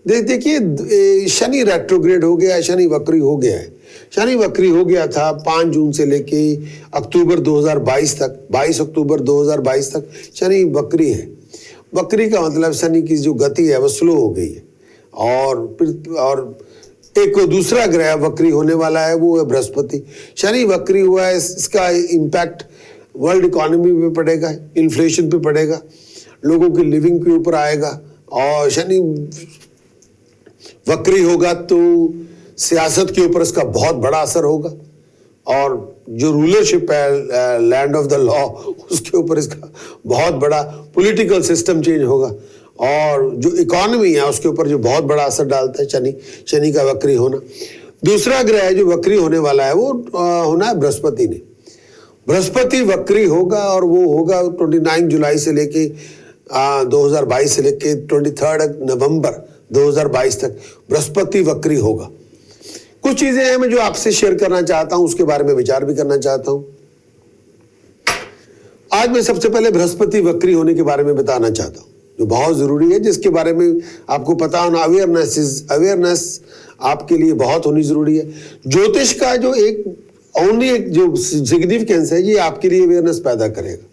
देखिए शनि रेट्रोग्रेड हो गया है, शनि वक्री हो गया है। शनि वक्री हो गया था 5 जून से लेके अक्टूबर 2022 तक, 22 अक्टूबर 2022 तक शनि वक्री है। वक्री का मतलब शनि की जो गति है वो स्लो हो गई है। और एक दूसरा ग्रह वक्री होने वाला है, वो है बृहस्पति। शनि वक्री हुआ है, इसका इम्पैक्ट वर्ल्ड इकोनॉमी पे पड़ेगा, इन्फ्लेशन पे पड़ेगा, लोगों की लिविंग के ऊपर आएगा। और शनि वक्री होगा तो सियासत के ऊपर इसका बहुत बड़ा असर होगा, और जो रूलरशिप है लैंड ऑफ द लॉ, उसके ऊपर इसका बहुत बड़ा पॉलिटिकल सिस्टम चेंज होगा, और जो इकोनॉमी है उसके ऊपर जो बहुत बड़ा असर डालता है शनि का वक्री होना। दूसरा ग्रह जो वक्री होने वाला है वो होना है बृहस्पति ने। बृहस्पति वक्री होगा और वो होगा 29 जुलाई से लेके 2022 से लेके 23 नवंबर 2022 तक बृहस्पति वक्री होगा। कुछ चीजें हैं मैं जो आपसे शेयर करना चाहता हूं, उसके बारे में विचार भी करना चाहता हूं। आज मैं सबसे पहले बृहस्पति वक्री होने के बारे में बताना चाहता हूं, जो बहुत जरूरी है, जिसके बारे में आपको पता होना, अवेयरनेस आपके लिए बहुत होनी जरूरी है। ज्योतिष का जो एक जो सिग्निफिकेंस है, ये आपके लिए अवेयरनेस पैदा करेगा।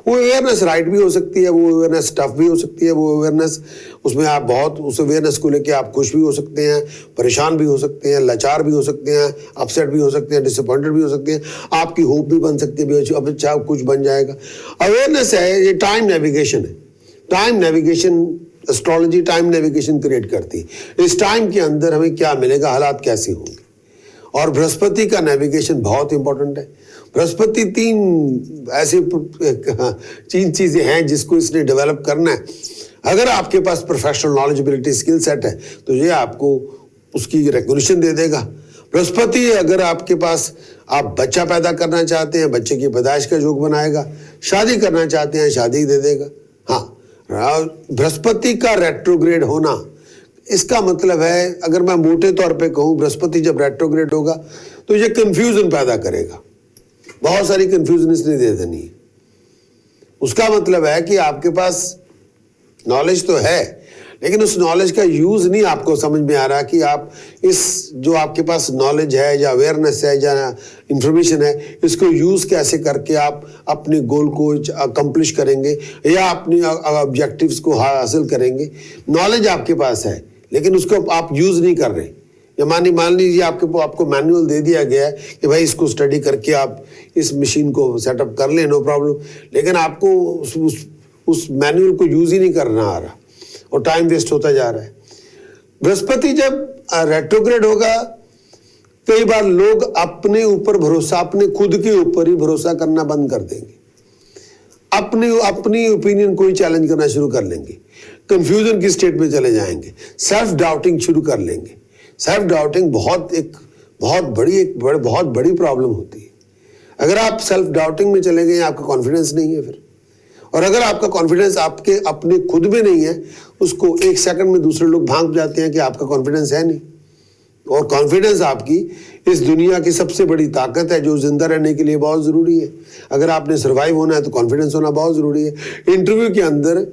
वो अवेयरनेस राइट भी हो सकती है, वो अवेयरनेस टफ भी हो सकती है, वो अवेयरनेस उसमें आप बहुत उस अवेयरनेस को लेके आप खुश भी हो सकते हैं, परेशान भी हो सकते हैं, लाचार भी हो सकते हैं, अपसेट भी हो सकते हैं, डिसअपॉइंटेड भी हो सकते हैं, आपकी होप भी बन सकती है, अब अच्छा कुछ बन जाएगा। अवेयरनेस है, ये टाइम नेविगेशन है। Time navigation, astrology time navigation create करती है। इस टाइम के अंदर हमें क्या मिलेगा, हालात कैसे होंगे, और बृहस्पति का नेविगेशन बहुत इंपॉर्टेंट है। बृहस्पति तीन चीजें हैं जिसको इसने डेवलप करना है। अगर आपके पास प्रोफेशनल नॉलेजेबिलिटी स्किल सेट है तो ये आपको उसकी रिकॉग्निशन दे देगा। बृहस्पति अगर आपके पास आप बच्चा पैदा करना चाहते हैं, बच्चे की पैदाइश का योग बनाएगा, शादी करना चाहते हैं, शादी दे देगा। हाँ, बृहस्पति का रेट्रोग्रेड होना, इसका मतलब है, अगर मैं मोटे तौर पे कहूं, बृहस्पति जब रेट्रोग्रेड होगा तो ये कंफ्यूजन पैदा करेगा, बहुत सारी कंफ्यूजन इसने दे देनी है। उसका मतलब है कि आपके पास नॉलेज तो है, लेकिन उस नॉलेज का यूज नहीं आपको समझ में आ रहा कि आप इस जो आपके पास नॉलेज है या अवेयरनेस है या इंफॉर्मेशन है, इसको यूज कैसे करके आप अपने गोल को अकम्प्लिश करेंगे या अपनी ऑब्जेक्टिव्स को हासिल करेंगे। नॉलेज आपके पास है लेकिन उसको आप यूज नहीं कर रहे। या मान लीजिए आपको मैनुअल दे दिया गया है कि भाई इसको स्टडी करके आप इस मशीन को सेटअप कर लें, नो प्रॉब्लम, लेकिन आपको उस मैनुअल को यूज ही नहीं करना आ रहा और टाइम वेस्ट होता जा रहा है। बृहस्पति जब रेट्रोग्रेड होगा, कई बार लोग अपने ऊपर भरोसा, अपने खुद के ऊपर ही भरोसा करना बंद कर देंगे, अपनी ओपिनियन को ही चैलेंज करना शुरू कर लेंगे, कंफ्यूजन की स्टेट में चले जाएंगे, सेल्फ डाउटिंग शुरू कर लेंगे। सेल्फ डाउटिंग बहुत बड़ी प्रॉब्लम होती है। अगर आप सेल्फ डाउटिंग में चले गए, आपका कॉन्फिडेंस नहीं है फिर, और अगर आपका कॉन्फिडेंस आपके अपने खुद में नहीं है, उसको एक सेकंड में दूसरे लोग भांप जाते हैं कि आपका कॉन्फिडेंस है नहीं। और कॉन्फिडेंस आपकी इस दुनिया की सबसे बड़ी ताकत है, जो जिंदा रहने के लिए बहुत जरूरी है। अगर आपने सर्वाइव होना है तो कॉन्फिडेंस होना बहुत जरूरी है। इंटरव्यू के अंदर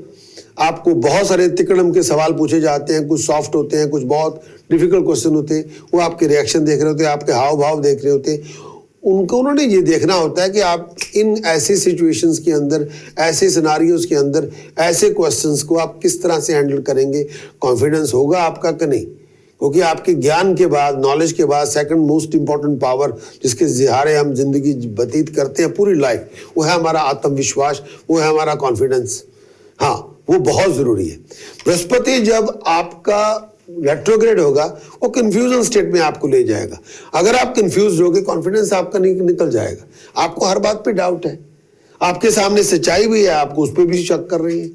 आपको बहुत सारे तिकड़म के सवाल पूछे जाते हैं, कुछ सॉफ्ट होते हैं, कुछ बहुत डिफिकल्ट क्वेश्चन होते हैं। वो आपके रिएक्शन देख रहे होते हैं, आपके हाव भाव देख रहे होते हैं। उन्होंने ये देखना होता है कि आप इन ऐसी सिचुएशंस के अंदर, ऐसे सिनारियोज के अंदर, ऐसे क्वेश्चंस को आप किस तरह से हैंडल करेंगे, कॉन्फिडेंस होगा आपका कि नहीं। क्योंकि आपके ज्ञान के बाद, नॉलेज के बाद सेकंड मोस्ट इंपॉर्टेंट पावर जिसके सहारे हम जिंदगी व्यतीत करते हैं पूरी लाइफ, वो है हमारा आत्मविश्वास, वो है हमारा कॉन्फिडेंस। हाँ, वो बहुत जरूरी है। बृहस्पति जब आपका रेट्रोग्रेड होगा, वो कंफ्यूजन स्टेट में आपको ले जाएगा। अगर आप कंफ्यूज होगे, कॉन्फिडेंस आपका निकल जाएगा। आपको हर बात पे डाउट है, आपके सामने सच्चाई भी है, आपको उस पर भी शक कर रही है,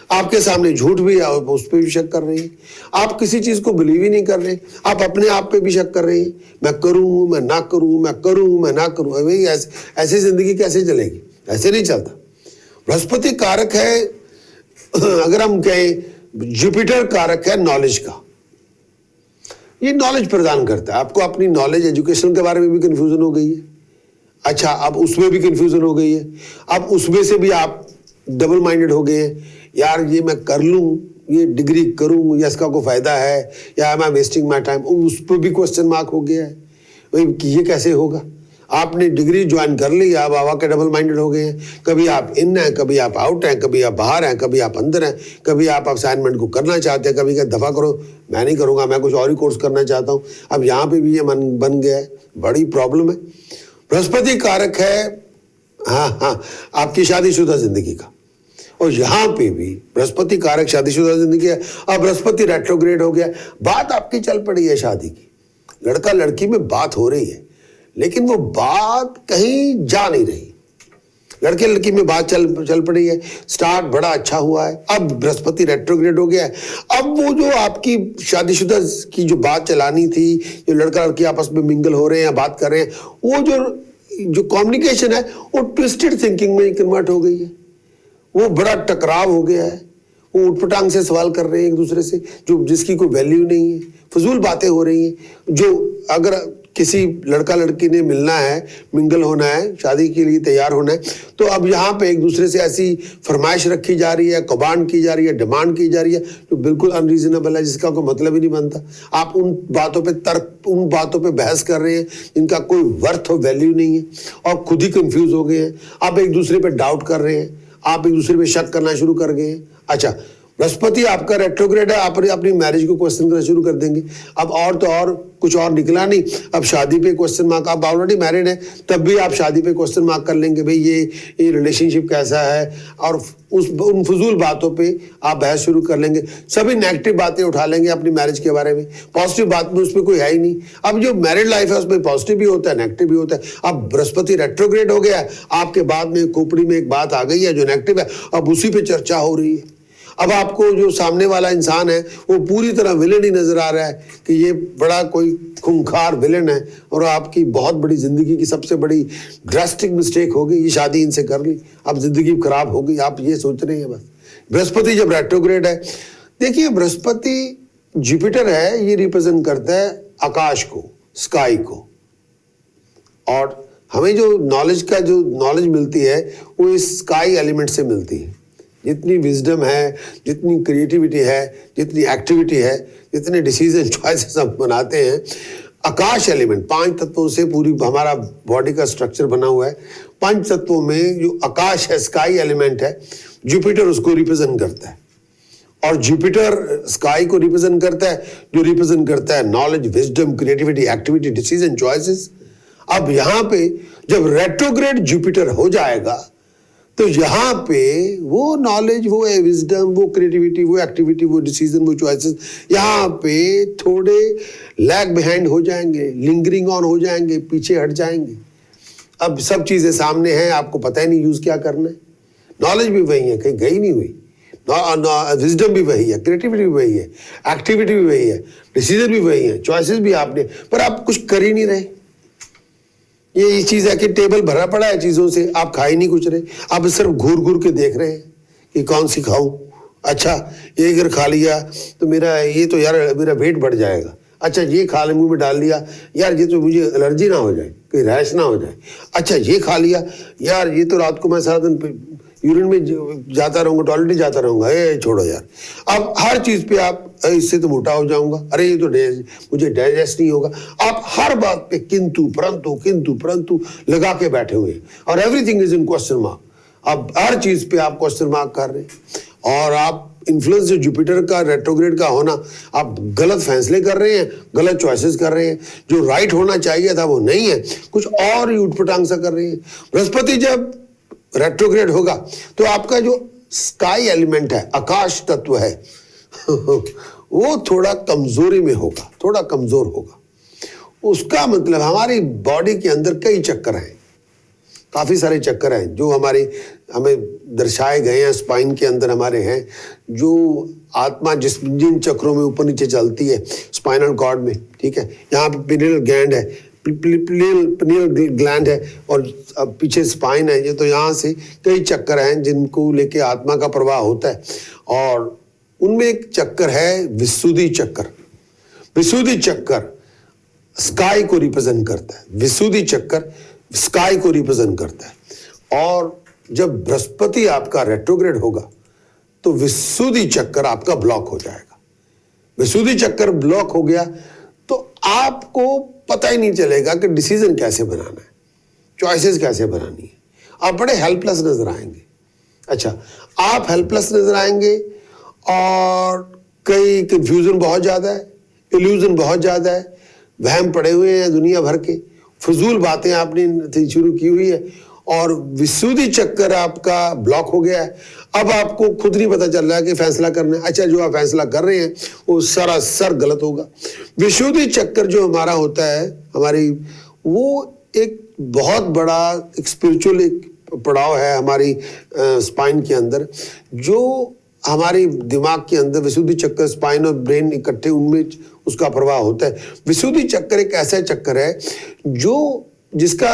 आपके सामने झूठ भी है, आप उस पर भी शक कर रही है, आप किसी चीज को बिलीव ही नहीं कर रहे, आप अपने आप पे भी शक कर रही है, मैं करूं मैं ना करूं, मैं करूं मैं ना करूं। भाई ऐसी जिंदगी कैसे चलेगी, ऐसे नहीं चलता। बृहस्पति कारक है, अगर हम कहें जुपिटर कारक है नॉलेज का। ये नॉलेज प्रदान करता है आपको। अपनी नॉलेज, एजुकेशन के बारे में भी कंफ्यूजन हो गई है, अच्छा अब उसमें भी कंफ्यूजन हो गई है, अब उसमें से भी आप डबल माइंडेड हो गए हैं, यार ये मैं कर लूं ये डिग्री करूं या इसका कोई फायदा है, या am I wasting my time, उस पर भी क्वेश्चन मार्क हो गया है भाई कि ये कैसे होगा। आपने डिग्री ज्वाइन कर ली, आप बाबा के डबल माइंडेड हो गए हैं। कभी आप इन हैं, कभी आप आउट हैं, कभी आप बाहर हैं, कभी आप अंदर हैं, कभी आप असाइनमेंट को करना चाहते हैं, कभी क्या दफा करो, मैं नहीं करूंगा, मैं कुछ और ही कोर्स करना चाहता हूं। अब यहाँ पे भी ये मन बन गया है, बड़ी प्रॉब्लम है। बृहस्पति कारक है हाँ आपकी शादीशुदा जिंदगी का, और यहाँ पे भी बृहस्पति कारक शादीशुदा जिंदगी है। अब बृहस्पति रेट्रोग्रेड हो गया, बात आपकी चल पड़ी है शादी की, लड़का लड़की में बात हो रही है, लेकिन वो बात कहीं जा नहीं रही। लड़के लड़की में बात चल पड़ी है, स्टार्ट बड़ा अच्छा हुआ है। अब बृहस्पति रेट्रोग्रेड हो गया है। अब वो जो आपकी शादीशुदा की जो बात चलानी थी, जो लड़का लड़की आपस में मिंगल हो रहे हैं, बात कर रहे हैं, वो जो कम्युनिकेशन है वो ट्विस्टेड थिंकिंग में कन्वर्ट हो गई है। वो बड़ा टकराव हो गया है, वो उठपटांग से सवाल कर रहे हैं एक दूसरे से, जो जिसकी कोई वैल्यू नहीं है, फजूल बातें हो रही हैं। जो अगर किसी लड़का लड़की ने मिलना है, मिंगल होना है, शादी के लिए तैयार होना है, तो अब यहाँ पे एक दूसरे से ऐसी फरमाइश रखी जा रही है, कमांड की जा रही है, डिमांड की जा रही है, जो बिल्कुल अनरीजनेबल है, जिसका कोई मतलब ही नहीं बनता। आप उन बातों पे बहस कर रहे हैं जिनका कोई वर्थ और वैल्यू नहीं है, और खुद ही कंफ्यूज हो गए हैं। आप एक दूसरे पे डाउट कर रहे हैं, आप एक दूसरे पे शक करना शुरू कर गए हैं। अच्छा, बृहस्पति आपका रेट्रोग्रेड है, आप अपनी मैरिज को क्वेश्चन करना शुरू कर देंगे। अब और तो और कुछ और निकला नहीं, अब शादी पे क्वेश्चन मार्क। आप ऑलरेडी मैरिड हैं, तब भी आप शादी पे क्वेश्चन मार्क कर लेंगे, भाई ये रिलेशनशिप कैसा है, और उन फजूल बातों पे आप बहस शुरू कर लेंगे। सभी नेगेटिव बातें उठा लेंगे अपनी मैरिज के बारे में, पॉजिटिव बात में उसमें कोई है ही नहीं। अब जो मैरिड लाइफ है उसमें पॉजिटिव भी होता है, नेगेटिव भी होता है। अब बृहस्पति रेट्रोग्रेड हो गया, आपके बाद में खोपड़ी में एक बात आ गई है जो नेगेटिव है, अब उसी पे चर्चा हो रही है। अब आपको जो सामने वाला इंसान है वो पूरी तरह विलेन ही नजर आ रहा है कि ये बड़ा कोई खूंखार विलेन है, और आपकी बहुत बड़ी जिंदगी की सबसे बड़ी ड्रास्टिक मिस्टेक हो गई, ये शादी इनसे कर ली, अब जिंदगी खराब हो गई, आप ये सोच रहे हैं बस। बृहस्पति जब रेट्रोग्रेड है, देखिए बृहस्पति जुपिटर है, ये रिप्रेजेंट करता है आकाश को, स्काई को, और हमें जो नॉलेज मिलती है वो इस स्काई एलिमेंट से मिलती है। जितनी विजडम है, जितनी क्रिएटिविटी है, जितनी एक्टिविटी है, जितने डिसीजन चॉइसेस हम बनाते हैं, आकाश एलिमेंट, 5 तत्वों से पूरी हमारा बॉडी का स्ट्रक्चर बना हुआ है। 5 तत्वों में जो आकाश है, स्काई एलिमेंट है, जुपिटर उसको रिप्रेजेंट करता है, और जुपिटर स्काई को रिप्रेजेंट करता है, जो रिप्रेजेंट करता है knowledge, wisdom, creativity, activity, decision choices. अब यहाँ पे जब रेट्रोग्रेड जुपिटर हो जाएगा तो यहाँ पे वो नॉलेज, वो विजडम, वो क्रिएटिविटी, वो एक्टिविटी, वो डिसीजन, वो चॉइसेस यहाँ पे थोड़े लैग बिहाइंड हो जाएंगे, लिंगरिंग ऑन हो जाएंगे, पीछे हट जाएंगे। अब सब चीजें सामने हैं, आपको पता ही नहीं यूज क्या करना है। नॉलेज भी वही है, कहीं गई नहीं हुई, विजडम भी वही है, क्रिएटिविटी भी वही है, एक्टिविटी भी वही है, डिसीजन भी वही है, चॉइसेस भी आपने, पर आप कुछ कर ही नहीं रहे। ये चीज है कि टेबल भरा पड़ा है चीजों से, आप खा ही नहीं कुछ रहे, आप सिर्फ घूर घूर के देख रहे हैं कि कौन सी खाऊं। अच्छा, ये अगर खा लिया तो मेरा वेट बढ़ जाएगा। अच्छा, ये खा ले, मुंह में डाल लिया, यार ये तो मुझे एलर्जी ना हो जाए, कोई रैश ना हो जाए। अच्छा, ये खा लिया, यार ये तो रात को मैं सारा दिन यूरिन में जाता रहूंगा, टॉयलेट जाता रहूंगा, छोड़ो यार। अब हर चीज पे आप इससे तो मोटा हो जाऊंगा, अरे ये तो मुझे डाइजेस्ट नहीं होगा। आप हर बात पे किंतु परंतु लगा के बैठे हुए हैं, और everything is in question mark. अब हर चीज पे आप क्वेश्चन मार्क कर रहे हैं, और आप इन्फ्लुएंस जो जुपिटर का रेट्रोग्रेड का होना, आप गलत फैसले कर रहे हैं, गलत चॉइसेस कर रहे हैं, जो राइट होना चाहिए था वो नहीं है, कुछ और ही उठपटांग सा कर रहे हैं। बृहस्पति जब रेट्रोग्रेड होगा तो आपका जो स्काई एलिमेंट है, आकाश तत्व है वो थोड़ा कमजोरी में होगा, थोड़ा कमजोर होगा। उसका मतलब हमारी बॉडी के अंदर कई चक्कर हैं, काफी सारे चक्कर हैं जो हमें दर्शाए गए हैं, स्पाइन के अंदर हमारे हैं, जो आत्मा जिन चक्रों में ऊपर नीचे चलती है स्पाइनल कॉर्ड में, ठीक है। यहाँ पे पिनियल ग्लैंड है, पिनियल ग्लैंड है, और पीछे स्पाइन है। ये तो यहाँ से कई चक्कर हैं जिनको लेके आत्मा का प्रवाह होता है, और उनमें एक चक्कर है विशुद्धि चक्कर। विशुद्धि चक्कर स्काई को रिप्रेजेंट करता है, विशुद्धि चक्कर स्काई को रिप्रेजेंट करता है। और जब बृहस्पति आपका रेट्रोग्रेड होगा तो विशुद्धि चक्र आपका ब्लॉक हो जाएगा। विशुद्धि चक्र ब्लॉक हो गया तो आपको पता ही नहीं चलेगा कि डिसीजन कैसे बनाना है, चॉइसेस कैसे बनानी है। आप बड़े हेल्पलेस नजर आएंगे। अच्छा, आप हेल्पलेस नजर आएंगे और कई कंफ्यूजन बहुत ज़्यादा है, इल्यूजन बहुत ज़्यादा है, वहम पड़े हुए हैं दुनिया भर के, फजूल बातें आपने शुरू की हुई है और विशुद्धि चक्कर आपका ब्लॉक हो गया है। अब आपको खुद नहीं पता चल रहा है कि फैसला करना है। अच्छा, जो आप फैसला कर रहे हैं वो सरासर गलत होगा। विशुद्धि चक्कर जो हमारा होता है, हमारी वो एक बहुत बड़ा एक स्पिरिचुअल एक पड़ाव है हमारी स्पाइन के अंदर, जो हमारी दिमाग के अंदर विशुद्धि चक्कर, स्पाइन और ब्रेन इकट्ठे उनमें उसका प्रभाव होता है। विशुद्धि चक्कर एक ऐसा चक्कर है जो जिसका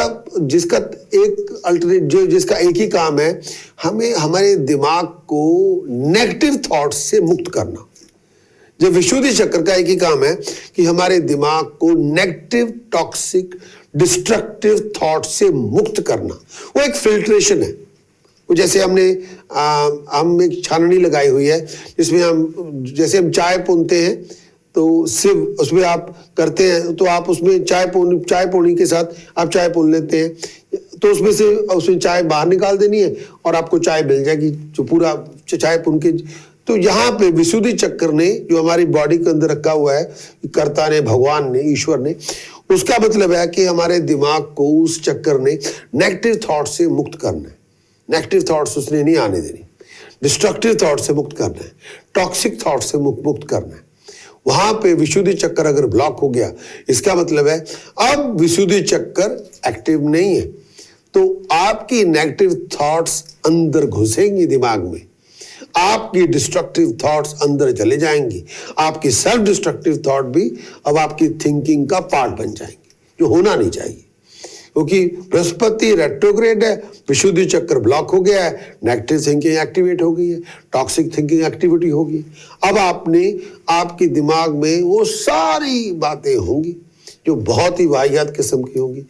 एक अल्टरनेट जिसका एक ही काम है, हमें हमारे दिमाग को नेगेटिव थॉट्स से मुक्त करना। जब विशुद्धि चक्र का एक ही काम है कि हमारे दिमाग को नेगेटिव, टॉक्सिक, डिस्ट्रक्टिव थॉट से मुक्त करना। वो एक फिल्ट्रेशन है। वो जैसे हम एक छाननी लगाई हुई है जिसमें जैसे हम चाय पुनते हैं तो सिर्फ उसमें आप करते हैं तो आप उसमें चाय पोनी के साथ आप चाय पुन लेते हैं तो उसमें चाय बाहर निकाल देनी है और आपको चाय मिल जाएगी जो पूरा चाय पुन के। तो यहाँ पे विशुद्धि चक्र ने जो हमारी बॉडी के अंदर रखा हुआ है, कर्ता ने, भगवान ने, ईश्वर ने, उसका मतलब है कि हमारे दिमाग को उस चक्कर ने नेगेटिव थॉट से मुक्त करना है। नेगेटिव थॉट्स उसने नहीं आने देनी, डिस्ट्रक्टिव थॉट से मुक्त करना है, टॉक्सिक थॉट से मुक्त करना है। वहां पे विशुद्धि चक्कर अगर ब्लॉक हो गया, इसका मतलब है अब विशुद्धि चक्कर एक्टिव नहीं है, तो आपकी नेगेटिव थॉट्स अंदर घुसेंगी दिमाग में, आपकी डिस्ट्रक्टिव थॉट्स अंदर चले जाएंगी, आपकी सेल्फ डिस्ट्रक्टिव थॉट भी अब आपकी थिंकिंग का पार्ट बन जाएंगी, जो होना नहीं चाहिए। क्योंकि बृहस्पति रेट्रोग्रेड है, विशुद्धि चक्र ब्लॉक हो गया है, नेगेटिव थिंकिंग एक्टिवेट हो गई है, टॉक्सिक थिंकिंग एक्टिविटी होगी। अब आपके दिमाग में वो सारी बातें होंगी जो बहुत ही वाहियात किस्म की होंगी।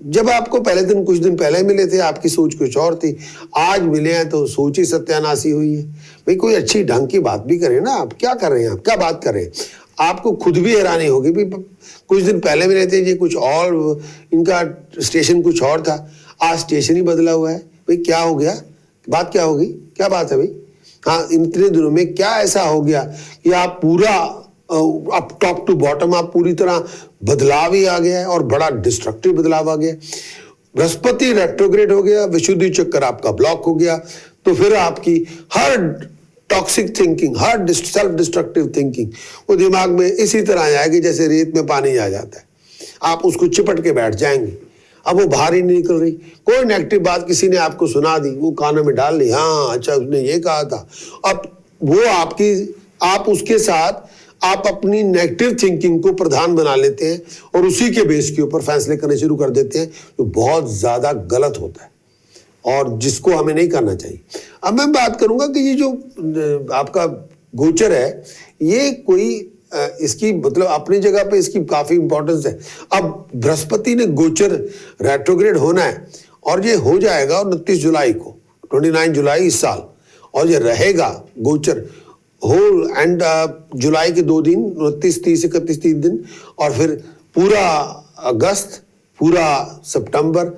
जब आपको पहले दिन कुछ दिन पहले मिले थे आपकी सोच कुछ और थी, आज मिले हैं तो सोच ही सत्यानाशी हुई है। भाई कोई अच्छी ढंग की बात भी करें ना, आप क्या कर रहे हैं, आप क्या बात कर रहे हैं, आपको खुद भी हैरानी होगी। भाई कुछ दिन पहले मिले थे ये कुछ और, इनका स्टेशन कुछ और था, आज स्टेशन ही बदला हुआ है। भाई क्या हो गया, बात क्या होगी, क्या बात है भाई? हाँ, इतने दिनों में क्या ऐसा हो गया कि आप पूरा अप टॉप टू बॉटम आप पूरी तरह बदलाव ही आ गया है और बड़ा डिस्ट्रक्टिव बदलाव आ गया। बृहस्पति रेट्रोग्रेड हो गया, विशुद्धि चक्र आपका ब्लॉक हो गया, तो फिर आपकी हर टॉक्सिक थिंकिंग, हर सेल्फ डिस्ट्रक्टिव थिंकिंग वो दिमाग में इसी तरह आ जाएगी जैसे रेत में पानी आ जाता है, आप उसको चिपट के बैठ जाएंगे। अब वो बाहर ही नहीं निकल रही। कोई नेगेटिव बात किसी ने आपको सुना दी, वो कानों में डाल ली, हाँ अच्छा उसने ये कहा था, अब वो आप उसके साथ आप अपनी नेगेटिव थिंकिंग को प्रधान बना लेते हैं और उसी के बेस के ऊपर फैसले करने शुरू कर देते हैं, जो बहुत ज्यादा गलत होता है और जिसको हमें नहीं करना चाहिए। अब मैं बात करूंगा कि ये जो आपका गोचर है, ये कोई इसकी मतलब अपनी जगह पे इसकी काफी इंपॉर्टेंस है। अब बृहस्पति ने गोचर रेट्रोग्रेड होना है और ये हो जाएगा 29 जुलाई को, 29 जुलाई इस साल, और ये रहेगा गोचर होल एंड जुलाई के 2 दिन, 29, 30, 31, 3 दिन, और फिर पूरा अगस्त, पूरा सितंबर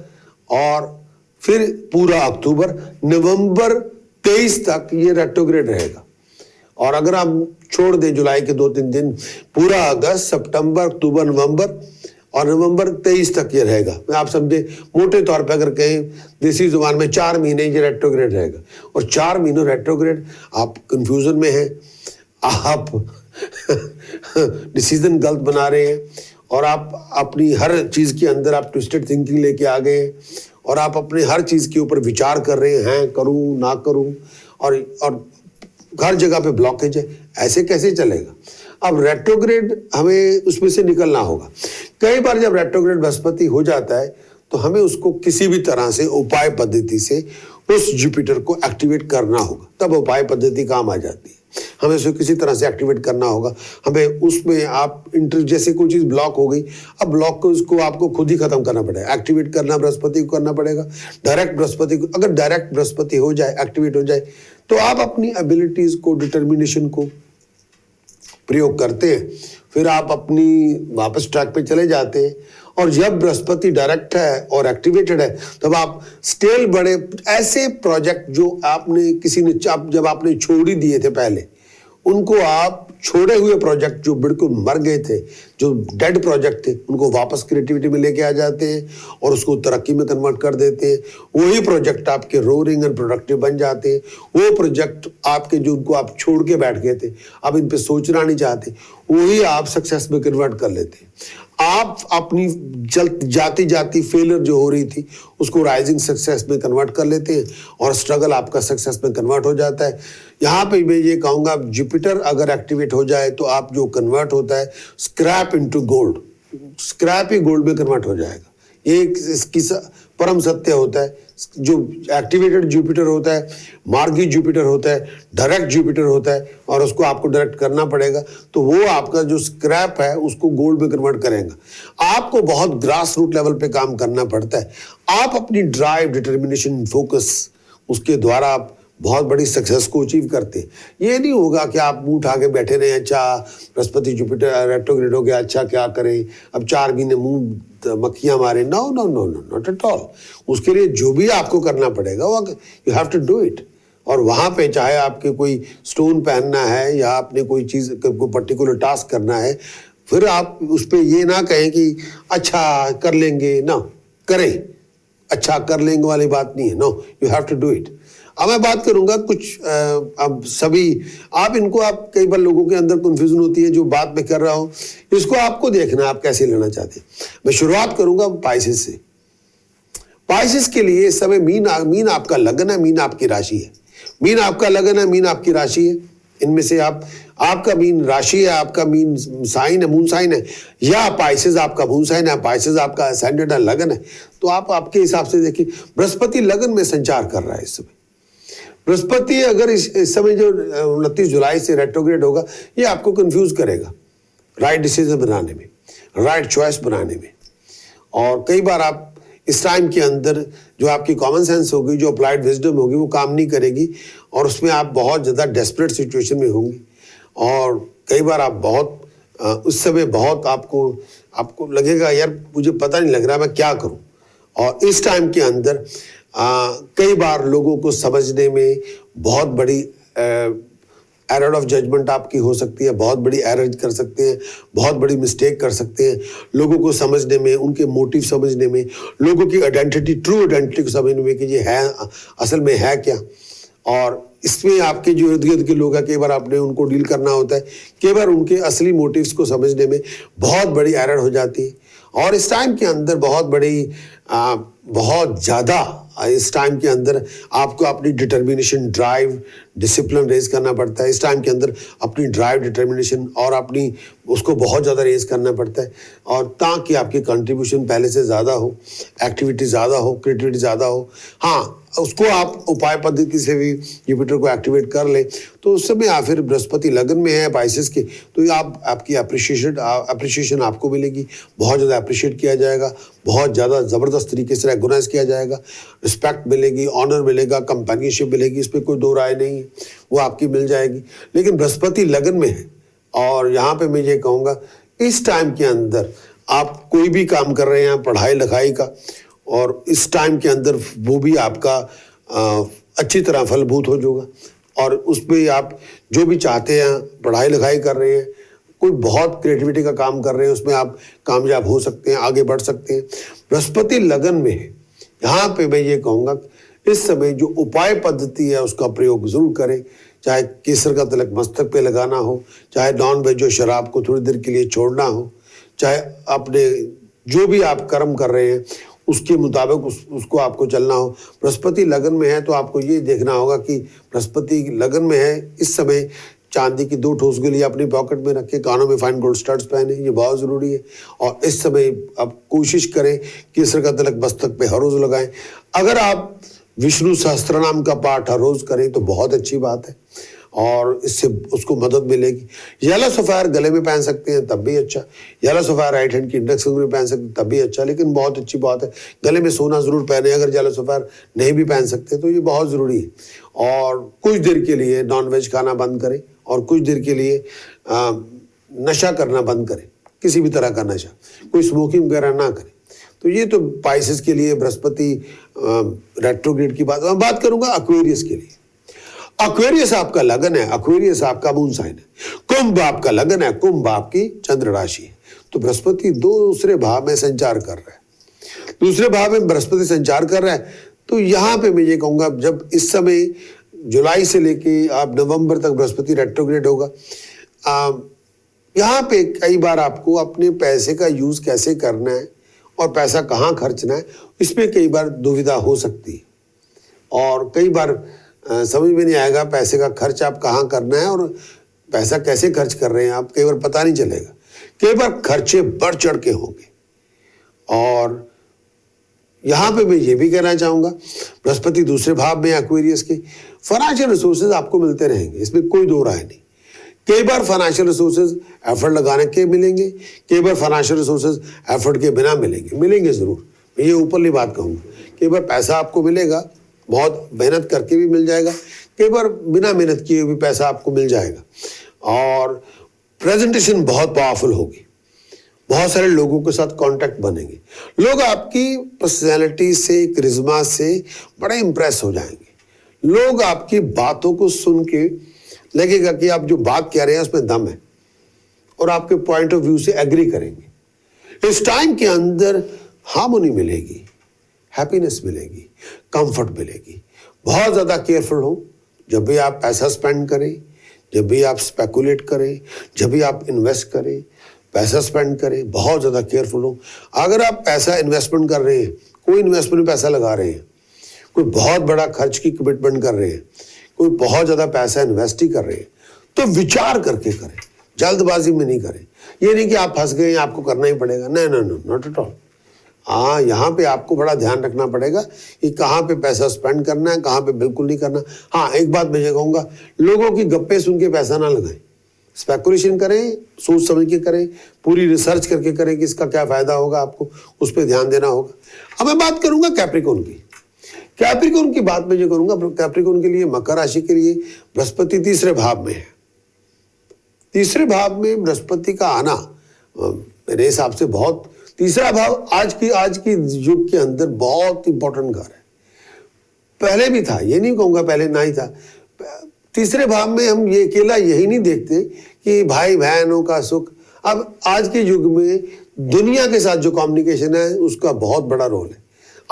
और फिर पूरा अक्टूबर, नवंबर 23 तक ये रेट्रोग्रेड रहेगा। और अगर आप छोड़ दें जुलाई के 2-3 दिन, पूरा अगस्त, सितंबर, अक्टूबर, नवंबर और नवंबर 23 तक ये रहेगा। मैं आप समझे मोटे तौर पे अगर कहें देसी जुबान में 4 महीने ये रेट्रोग्रेड रहेगा। और 4 महीनों रेट्रोग्रेड, आप कंफ्यूजन में हैं, आप डिसीजन गलत बना रहे हैं और आप अपनी हर चीज़ के अंदर आप ट्विस्टेड थिंकिंग लेके आ गए हैं और आप अपने हर चीज़ के ऊपर विचार कर रहे हैं, करूं ना करूं, और हर जगह पे ब्लॉकेज है। ऐसे कैसे चलेगा? अब रेट्रोग्रेड हमें उसमें से निकलना होगा। कई बार जब रेट्रोग्रेड बृहस्पति हो जाता है तो हमें उसको किसी भी तरह से उपाय पद्धति से उस जुपिटर को एक्टिवेट करना होगा, तब उपाय पद्धति काम आ जाती है। हमें उसे किसी तरह से एक्टिवेट करना होगा। हमें उसमें आप जैसे कोई चीज़ ब्लॉक हो गई, अब ब्लॉक को उसको आपको खुद ही खत्म करना पड़ेगा। एक्टिवेट करना बृहस्पति को करना पड़ेगा, डायरेक्ट बृहस्पति को। अगर डायरेक्ट बृहस्पति हो जाए, एक्टिवेट हो जाए, तो आप अपनी एबिलिटीज़ को, डिटर्मिनेशन को प्रयोग करते हैं, फिर आप अपनी वापस ट्रैक पे चले जाते हैं। और जब बृहस्पति डायरेक्ट है और एक्टिवेटेड है, तब आप स्टेल बड़े ऐसे प्रोजेक्ट जो आपने किसी ने जब आपने छोड़ ही दिए थे पहले, उनको आप छोड़े हुए प्रोजेक्ट जो बिल्कुल मर गए थे, जो डेड प्रोजेक्ट थे, उनको वापस क्रिएटिविटी में लेके आ जाते हैं और उसको तरक्की में कन्वर्ट कर देते हैं। वही प्रोजेक्ट आपके रोरिंग एंड प्रोडक्टिव बन जाते हैं। वो प्रोजेक्ट आपके जो उनको आप छोड़ के बैठ गए थे, अब इन पे सोचना नहीं चाहते, वही आप सक्सेस में कन्वर्ट कर लेते हैं। आप अपनी जाती जाती फेलियर जो हो रही थी उसको राइजिंग सक्सेस में कन्वर्ट कर लेते हैं और स्ट्रगल आपका सक्सेस में कन्वर्ट हो जाता है। यहाँ पे मैं ये कहूँगा, जुपिटर अगर एक्टिवेट हो जाए तो आप जो कन्वर्ट होता है स्क्रैप इनटू गोल्ड, स्क्रैप ही गोल्ड में कन्वर्ट हो जाएगा। ये इसकी परम सत्य होता है। जो एक्टिवेटेड जुपिटर होता है, मार्गी जुपिटर होता है, डायरेक्ट जुपिटर होता है, और उसको आपको डायरेक्ट करना पड़ेगा, तो वो आपका जो स्क्रैप है उसको गोल्ड में कन्वर्ट करेगा। आपको बहुत ग्रास रूट लेवल पे काम करना पड़ता है। आप अपनी ड्राइव, डिटर्मिनेशन, फोकस, उसके द्वारा आप बहुत बड़ी सक्सेस को अचीव करते हैं। ये नहीं होगा कि आप मुंह उठा के बैठे रहे, अच्छा बृहस्पति जुपिटर रेट्रोग्रेड हो गया, अच्छा क्या करें, अब 4 महीने मुंह मक्खियां मारे। No no no no, not at all. उसके लिए जो भी आपको करना पड़ेगा वो you have to do it. और वहाँ पे चाहे आपके कोई स्टोन पहनना है या आपने कोई चीज़, कोई पर्टिकुलर टास्क करना है, फिर आप उस पर ये ना कहें कि अच्छा कर लेंगे, ना करें, अच्छा कर लेंगे वाली बात नहीं है। No, you have to do it. अब मैं बात करूंगा कुछ अब सभी आप इनको, आप कई बार लोगों के अंदर कंफ्यूजन होती है जो बात मैं कर रहा हूं, इसको आपको देखना आप कैसे लेना चाहते हैं। मैं शुरुआत करूंगा पाइसेस से। पाइसेस के लिए इस समय मीन आपका लगन है, मीन आपकी राशि है। मीन आपका लगन है, मीन आपकी राशि है। इनमें से आपका मीन राशि है, आपका मीन साइन है, मून साइन है, या पाइसेस आपका मून साइन है, पाइसेस आपका असेंडेंट है, लगन है। तो आप आपके हिसाब से देखिए, बृहस्पति लगन में संचार कर रहा है इस समय। बृहस्पति अगर इस समय जो 29 जुलाई से रेट्रोग्रेड होगा, ये आपको कंफ्यूज करेगा राइट डिसीजन बनाने में, राइट चॉइस बनाने में। और कई बार आप इस टाइम के अंदर जो आपकी कॉमन सेंस होगी, जो अप्लाइड विजडम होगी, वो काम नहीं करेगी और उसमें आप बहुत ज़्यादा डेस्परेट सिचुएशन में होंगे। और कई बार आप बहुत उस समय बहुत आपको लगेगा यार मुझे पता नहीं लग रहा मैं क्या करूं। और इस टाइम के अंदर कई बार लोगों को समझने में बहुत बड़ी एरर ऑफ जजमेंट आपकी हो सकती है, बहुत बड़ी एरर कर सकते हैं, बहुत बड़ी मिस्टेक कर सकते हैं। लोगों को समझने में, उनके मोटिव समझने में, लोगों की आइडेंटिटी, ट्रू आइडेंटिटी को समझने में कि ये है असल में है क्या। और इसमें आपके जो इर्द गिर्द के लोग हैं, कई बार आपने उनको डील करना होता है, कई बार उनके असली मोटिव्स को समझने में बहुत बड़ी एरर हो जाती है। और इस टाइम के अंदर बहुत ज़्यादा इस टाइम के अंदर आपको अपनी डिटर्मिनेशन, ड्राइव, डिसिप्लिन रेज करना पड़ता है। इस टाइम के अंदर अपनी ड्राइव, डिटर्मिनेशन और अपनी उसको बहुत ज़्यादा रेज करना पड़ता है, और ताकि आपकी कंट्रीब्यूशन पहले से ज़्यादा हो, एक्टिविटी ज़्यादा हो, क्रिएटिविटी ज़्यादा हो। हाँ, उसको आप उपाय पद्धति से भी जुपिटर को एक्टिवेट कर लें, तो उस समय आप फिर बृहस्पति लगन में है पाइसेस के, तो आपकी अप्रिशिएशन आपको मिलेगी, बहुत ज़्यादा अप्रिशिएट किया जाएगा, बहुत ज़्यादा ज़बरदस्त तरीके से रेगोनाइज किया जाएगा, रिस्पेक्ट मिलेगी, ऑनर मिलेगा, कंपेनियनशिप मिलेगी, इस पर कोई दो राय नहीं है, वो आपकी मिल जाएगी। लेकिन बृहस्पति लगन में है, और यहाँ पे मैं ये कहूँगा इस टाइम के अंदर आप कोई भी काम कर रहे हैं पढ़ाई लिखाई का, और इस टाइम के अंदर वो भी आपका अच्छी तरह फलभूत हो जाएगा। और उसमें आप जो भी चाहते हैं, पढ़ाई लिखाई कर रहे हैं, कोई बहुत क्रिएटिविटी का काम कर रहे हैं, उसमें आप कामयाब हो सकते हैं, आगे बढ़ सकते हैं। बृहस्पति लगन में है, यहाँ पे मैं ये कहूँगा इस समय जो उपाय पद्धति है उसका प्रयोग जरूर करें। चाहे केसर का तिलक मस्तक पे लगाना हो, चाहे नॉन वेज और शराब को थोड़ी देर के लिए छोड़ना हो, चाहे अपने जो भी आप कर्म कर रहे हैं उसके मुताबिक उसको आपको चलना हो। बृहस्पति लगन में है तो आपको ये देखना होगा कि बृहस्पति लगन में है इस समय चांदी की 2 ठोस के लिए अपनी पॉकेट में रखें, कानों में फाइन गोल्ड स्टड्स पहने, ये बहुत ज़रूरी है। और इस समय आप कोशिश करें केसर का तिलक मस्तक पे हर रोज़ लगाएं। अगर आप विष्णु सहस्त्रनाम का पाठ हर रोज़ करें तो बहुत अच्छी बात है। और इससे उसको मदद मिलेगी। येलो सफ़ायर गले में पहन सकते हैं तब भी अच्छा, येलो सफ़ायर राइट हैंड की इंडेक्स फिंगर में पहन सकते हैं तब भी अच्छा, लेकिन बहुत अच्छी बात है गले में सोना ज़रूर पहने। अगर येलो सफ़ायर नहीं भी पहन सकते तो ये बहुत ज़रूरी है। और कुछ देर के लिए नॉनवेज खाना बंद करें और कुछ देर के लिए नशा करना बंद करें, किसी भी तरह का नशा, कोई स्मोकिंग वगैरह ना करें। तो ये तो पाइसेस के लिए बृहस्पति रेट्रोग्रेड की बात करूंगा एक्वेरियस के लिए। एक्वेरियस आपका लगन है, एक्वेरियस आपका मून साइन है, कुंभ आपका लगन है, कुंभ आपकी चंद्र राशि है। तो बृहस्पति दूसरे भाव में संचार कर रहा है, दूसरे भाव में बृहस्पति संचार कर रहा है। तो यहाँ पे मैं ये कहूँगा जब इस समय जुलाई से लेके आप नवंबर तक बृहस्पति रेट्रोग्रेड होगा, यहाँ पे कई बार आपको अपने पैसे का यूज़ कैसे करना है और पैसा कहाँ खर्चना है, इसमें कई बार दुविधा हो सकती है और कई बार समझ में नहीं आएगा पैसे का खर्च आप कहाँ करना है और पैसा कैसे खर्च कर रहे हैं आप, कई बार पता नहीं चलेगा। कई बार खर्चे बढ़ चढ़ के होंगे। और यहाँ पे मैं ये भी कहना चाहूँगा बृहस्पति दूसरे भाव में एक्वेरियस के, फाइनेंशियल रिसोर्सेज आपको मिलते रहेंगे, इसमें कोई दो राय नहीं। कई बार फाइनेंशियल रिसोर्सेज एफर्ट लगाने के मिलेंगे, कई बार फाइनेंशियल रिसोर्सेज एफर्ट के बिना मिलेंगे ज़रूर। मैं ये ऊपरली बात कहूँगा, कई बार पैसा आपको मिलेगा, बहुत मेहनत करके भी मिल जाएगा, कई बार बिना मेहनत किए भी पैसा आपको मिल जाएगा। और प्रेजेंटेशन बहुत पावरफुल होगी, बहुत सारे लोगों के साथ कांटेक्ट बनेंगे, लोग आपकी पर्सनैलिटी से, करिश्मा से बड़े इंप्रेस हो जाएंगे। लोग आपकी बातों को सुन के लगेगा कि आप जो बात कह रहे हैं उसमें दम है और आपके पॉइंट ऑफ व्यू से एग्री करेंगे। इस टाइम के अंदर हार्मोनी मिलेगी, हैप्पीनेस मिलेगी, कंफर्ट मिलेगी। बहुत ज़्यादा केयरफुल हो जब भी आप पैसा स्पेंड करें, जब भी आप स्पेकुलेट करें, जब भी आप इन्वेस्ट करें, पैसा स्पेंड करें, बहुत ज़्यादा केयरफुल हो। अगर आप पैसा इन्वेस्टमेंट कर रहे हैं, कोई इन्वेस्टमेंट में पैसा लगा रहे हैं, कोई बहुत बड़ा खर्च की कमिटमेंट कर रहे हैं, कोई बहुत ज़्यादा पैसा इन्वेस्ट ही कर रहे हैं, तो विचार करके करें, जल्दबाजी में नहीं करें। ये नहीं कि आप फंस गए आपको करना ही पड़ेगा, नहीं, नॉट एट ऑल। हाँ, यहाँ पे आपको बड़ा ध्यान रखना पड़ेगा कि कहाँ पे पैसा स्पेंड करना है, कहाँ पे बिल्कुल नहीं करना। हाँ, एक बात मैं ये कहूँगा, लोगों की गप्पे सुन के पैसा ना लगाएं, स्पेकुलेशन करें, सोच समझ के करें, पूरी रिसर्च करके करें कि इसका क्या फ़ायदा होगा, आपको उस पर ध्यान देना होगा। अब मैं बात करूँगा कैप्रिकॉर्न की। कैप्रिकॉर्न की बात मैं जो करूँगा, कैप्रिकॉर्न के लिए, मकर राशि के लिए बृहस्पति तीसरे भाव में है। तीसरे भाव में बृहस्पति का आना मेरे हिसाब से बहुत, तीसरा भाव आज की युग के अंदर बहुत इंपॉर्टेंट घर है। पहले भी था, ये नहीं कहूँगा पहले ना ही था। तीसरे भाव में हम ये अकेला यही नहीं देखते कि भाई बहनों का सुख। अब आज के युग में दुनिया के साथ जो कम्युनिकेशन है उसका बहुत बड़ा रोल है।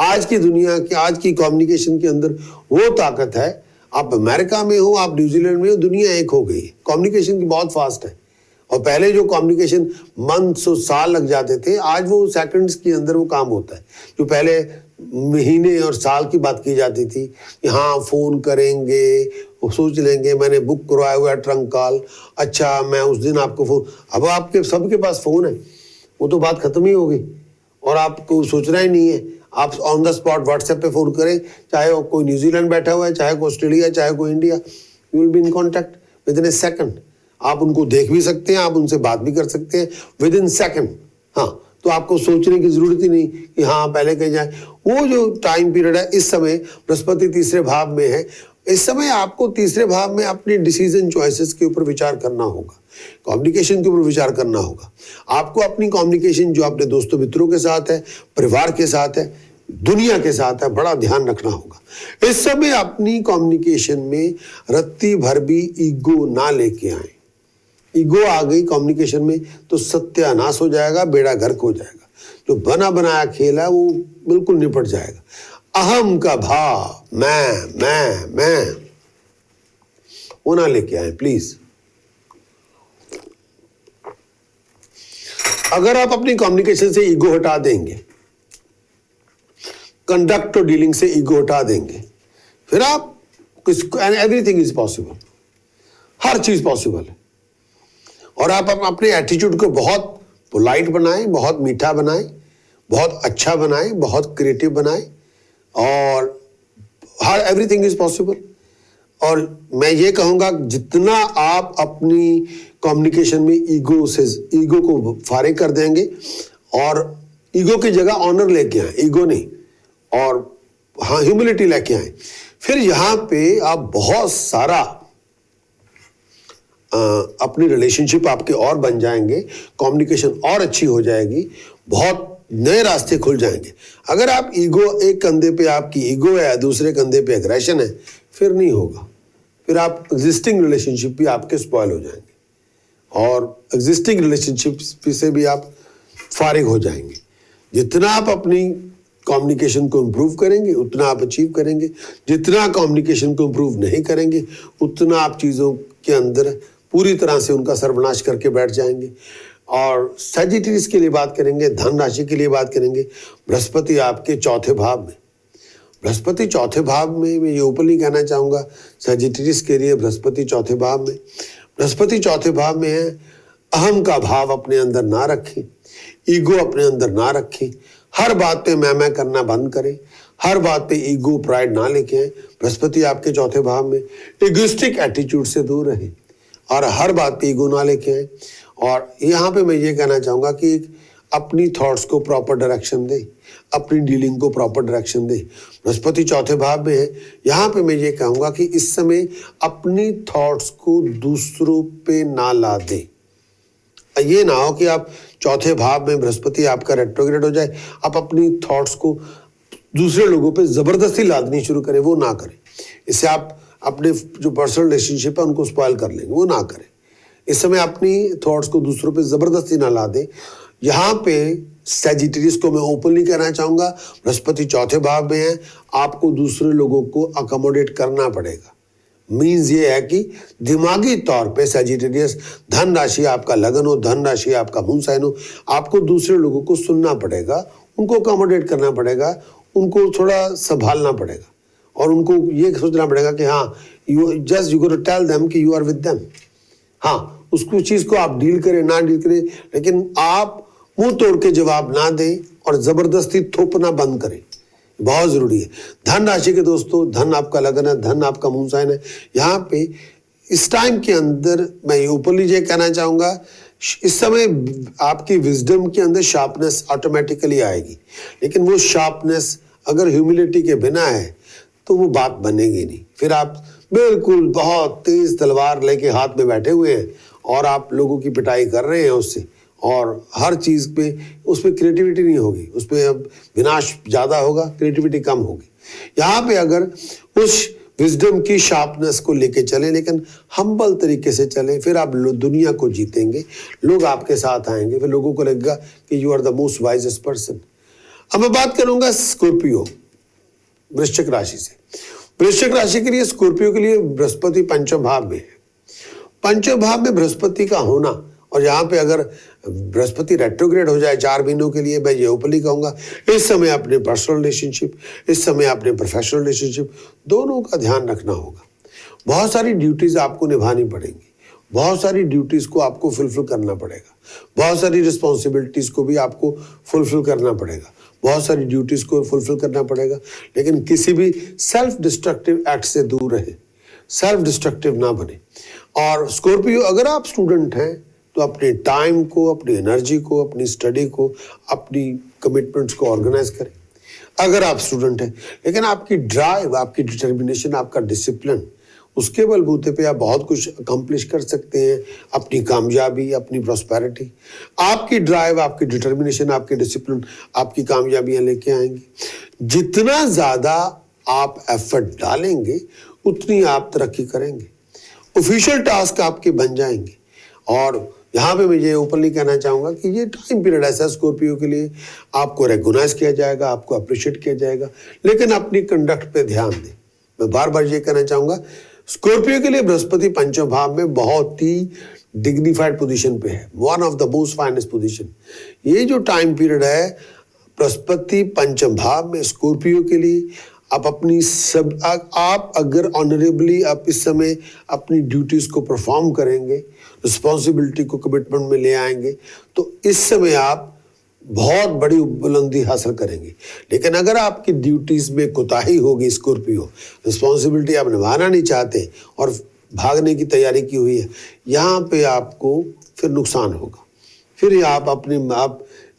आज की दुनिया की, आज की कम्युनिकेशन के अंदर वो ताकत है। आप अमेरिका में हो, आप न्यूजीलैंड में हो, दुनिया एक हो गई। कम्युनिकेशन की बहुत फास्ट है। और पहले जो कम्युनिकेशन मंथ्स और साल लग जाते थे, आज वो सेकंड्स के अंदर वो काम होता है। जो पहले महीने और साल की बात की जाती थी कि हाँ फ़ोन करेंगे, वो सोच लेंगे मैंने बुक करवाया हुआ है ट्रंक कॉल, अच्छा मैं उस दिन आपको फ़ोन। अब आपके सबके पास फ़ोन है, वो तो बात ख़त्म ही होगी और आपको सोचना ही नहीं है। आप ऑन द स्पॉट व्हाट्सएप पे फ़ोन करें, चाहे वो कोई न्यूजीलैंड बैठा हुआ है, चाहे कोई ऑस्ट्रेलिया, चाहे कोई India, you will be in contact with in A second. आप उनको देख भी सकते हैं, आप उनसे बात भी कर सकते हैं विद इन सेकंड। हाँ, तो आपको सोचने की ज़रूरत ही नहीं कि हाँ पहले कहीं जाए। वो जो टाइम पीरियड है, इस समय बृहस्पति तीसरे भाव में है, इस समय आपको तीसरे भाव में अपनी डिसीजन चॉइसेस के ऊपर विचार करना होगा, कम्युनिकेशन के ऊपर विचार करना होगा। आपको अपनी कम्युनिकेशन जो अपने दोस्तों मित्रों के साथ है, परिवार के साथ है, दुनिया के साथ है, बड़ा ध्यान रखना होगा। इस समय अपनी कम्युनिकेशन में रत्ती भर भी ईगो ना लेके आए। ईगो आ गई कम्युनिकेशन में तो सत्यानाश हो जाएगा, बेड़ा गर्क हो जाएगा। जो बना बनाया खेल है वो बिल्कुल निपट जाएगा। अहम का भाव, मैं वो ना लेके आए प्लीज। अगर आप अपनी कम्युनिकेशन से ईगो हटा देंगे, कंडक्ट और डीलिंग से ईगो हटा देंगे, फिर आप एवरीथिंग इज पॉसिबल, हर चीज पॉसिबल है। और आप अपने एटीट्यूड को बहुत पोलाइट बनाएं, बहुत मीठा बनाएं, बहुत अच्छा बनाएं, बहुत क्रिएटिव बनाएं, और हर एवरीथिंग इज पॉसिबल। और मैं ये कहूँगा जितना आप अपनी कम्युनिकेशन में ईगो को फारिग कर देंगे और ईगो की जगह ऑनर लेके आए, ईगो नहीं, और हाँ ह्यूमिलिटी लेके आए, फिर यहाँ पे आप बहुत सारा अपनी रिलेशनशिप आपके और बन जाएंगे, कम्युनिकेशन और अच्छी हो जाएगी, बहुत नए रास्ते खुल जाएंगे। अगर आप ईगो, एक कंधे पे आपकी ईगो है, दूसरे कंधे पे एग्रेशन है, फिर नहीं होगा। फिर आप एग्जिस्टिंग रिलेशनशिप भी आपके स्पॉइल हो जाएंगे और एग्जिस्टिंग रिलेशनशिप से भी आप फारिग हो जाएंगे। जितना आप अपनी कम्युनिकेशन को इम्प्रूव करेंगे उतना आप अचीव करेंगे, जितना कम्युनिकेशन को इम्प्रूव नहीं करेंगे उतना आप चीज़ों के अंदर पूरी तरह से उनका सर्वनाश करके बैठ जाएंगे। और सजिटेरियस के लिए बात करेंगे, धन राशि के लिए बात करेंगे, बृहस्पति आपके चौथे भाव में, बृहस्पति चौथे भाव में मैं ये ओपनली कहना चाहूँगा सजिटेरियस के लिए बृहस्पति चौथे भाव में, बृहस्पति चौथे भाव में है। अहम का भाव अपने अंदर ना रखें, ईगो अपने अंदर ना रखें, हर बात पे मैं करना बंद करें, हर बात पे ईगो प्राइड ना लेके आए। बृहस्पति आपके चौथे भाव में, इगोइस्टिक एटीट्यूड से दूर रहें और हर बात पे ईगो ना लेके आए। और यहाँ पे मैं ये कहना चाहूँगा कि अपनी थॉट्स को प्रॉपर डायरेक्शन दे, अपनी डीलिंग को प्रॉपर डायरेक्शन दे। बृहस्पति चौथे भाव में है, यहाँ पे मैं ये कहूँगा कि इस समय अपनी थॉट्स को दूसरों पे ना ला दे। ये ना हो कि आप चौथे भाव में बृहस्पति आपका रेट्रोग्रेड हो जाए, आप अपनी थॉट्स को दूसरे लोगों पे जबरदस्ती लादनी शुरू करें, वो ना करें। इससे आप अपने जो पर्सनल रिलेशनशिप है उनको स्पॉइल कर लेंगे, वो ना करें। इस समय अपनी थॉट्स को दूसरों पे जबरदस्ती ना ला दें। यहाँ पे सजिटेरियस को मैं ओपनली कहना चाहूँगा, बृहस्पति चौथे भाव में है, आपको दूसरे लोगों को अकोमोडेट करना पड़ेगा। मीन्स ये है कि दिमागी तौर पे सजिटेरियस, धन राशि आपका लगन हो, धन राशि आपका मून साइन हो, आपको दूसरे लोगों को सुनना पड़ेगा, उनको अकोमोडेट करना पड़ेगा, उनको थोड़ा संभालना पड़ेगा और उनको ये सोचना पड़ेगा कि हाँ you got to tell them कि यू आर विद देम। हाँ, उसको चीज़ को आप डील करें ना डील करें, लेकिन आप मुंह तोड़ के जवाब ना दें और ज़बरदस्ती थोपना बंद करें, बहुत ज़रूरी है। धन राशि के दोस्तों, धन आपका लगन है, धन आपका मून साइन है। यहाँ पे इस टाइम के अंदर मैं ओपनली ये कहना चाहूँगा, इस समय आपकी विजडम के अंदर शार्पनेस ऑटोमेटिकली आएगी, लेकिन वो शार्पनेस अगर ह्यूमिलिटी के बिना है तो वो बात बनेगी नहीं। फिर आप बिल्कुल बहुत तेज तलवार लेके हाथ में बैठे हुए हैं और आप लोगों की पिटाई कर रहे हैं उससे, और हर चीज़ पे उस पर क्रिएटिविटी नहीं होगी, उस पर अब विनाश ज़्यादा होगा, क्रिएटिविटी कम होगी। यहाँ पे अगर उस विजडम की शार्पनेस को लेके चलें, लेकिन हम्बल तरीके से चलें, फिर आप दुनिया को जीतेंगे, लोग आपके साथ आएंगे, फिर लोगों को लगेगा कि you are the most wisest person. अब मैं बात करूँगा स्कॉर्पियो, वृश्चिक राशि से। वृश्चिक राशि के लिए, स्कॉर्पियो के लिए बृहस्पति पंचम भाव में है। पंचम भाव में बृहस्पति का होना, और यहाँ पे अगर बृहस्पति रेट्रोग्रेड हो जाए 4 महीनों के लिए, मैं ये ओपनली कहूँगा, इस समय अपने पर्सनल रिलेशनशिप, इस समय अपने प्रोफेशनल रिलेशनशिप, दोनों का ध्यान रखना होगा। बहुत सारी ड्यूटीज़ आपको निभानी पड़ेंगी, बहुत सारी ड्यूटीज़ को आपको फुलफिल करना पड़ेगा, बहुत सारी रिस्पॉन्सिबिलिटीज़ को भी आपको फुलफिल करना पड़ेगा, बहुत सारी ड्यूटीज़ को फुलफिल करना पड़ेगा, लेकिन किसी भी सेल्फ डिस्ट्रक्टिव एक्ट से दूर रहे, सेल्फ डिस्ट्रक्टिव ना बने। और स्कॉर्पियो, अगर आप स्टूडेंट हैं तो अपने टाइम को, अपनी एनर्जी को, अपनी स्टडी को, अपनी कमिटमेंट्स को ऑर्गेनाइज करें अगर आप स्टूडेंट हैं। लेकिन आपकी ड्राइव, आपकी डिटर्मिनेशन, आपका डिसिप्लिन, उसके बलबूते पे आप बहुत कुछ अकम्प्लिश कर सकते हैं, अपनी कामयाबी, अपनी प्रॉस्पेरिटी। आपकी ड्राइव, आपकी डिटर्मिनेशन, आपकी डिसिप्लिन आपकी कामयाबियां लेके आएंगी। जितना ज़्यादा आप एफर्ट डालेंगे उतनी आप तरक्की करेंगे, ऑफिशियल टास्क आपके बन जाएंगे। और यहाँ पे मैं ये ओपनली कहना चाहूँगा कि ये टाइम पीरियड ऐसा स्कॉर्पियो के लिए, आपको रिकॉग्नाइज किया जाएगा, आपको अप्रिशिएट किया जाएगा, लेकिन अपनी कंडक्ट पे ध्यान दें। मैं बार बार ये कहना चाहूँगा, स्कॉर्पियो के लिए बृहस्पति पंचम भाव में बहुत ही डिग्निफाइड पोजीशन पे है, one of the most finest position. ये जो टाइम पीरियड है बृहस्पति पंचम भाव में स्कॉर्पियो के लिए, आप अगर ऑनरेबली आप इस समय अपनी ड्यूटीज़ को परफॉर्म करेंगे, रिस्पॉन्सिबिलिटी को कमिटमेंट में ले आएंगे, तो इस समय आप बहुत बड़ी बुलंदी हासिल करेंगे। लेकिन अगर आपकी ड्यूटीज में कोताही होगी, स्कॉर्पियो रिस्पॉन्सिबिलिटी आप निभाना नहीं चाहते और भागने की तैयारी की हुई है, यहाँ पे आपको फिर नुकसान होगा। फिर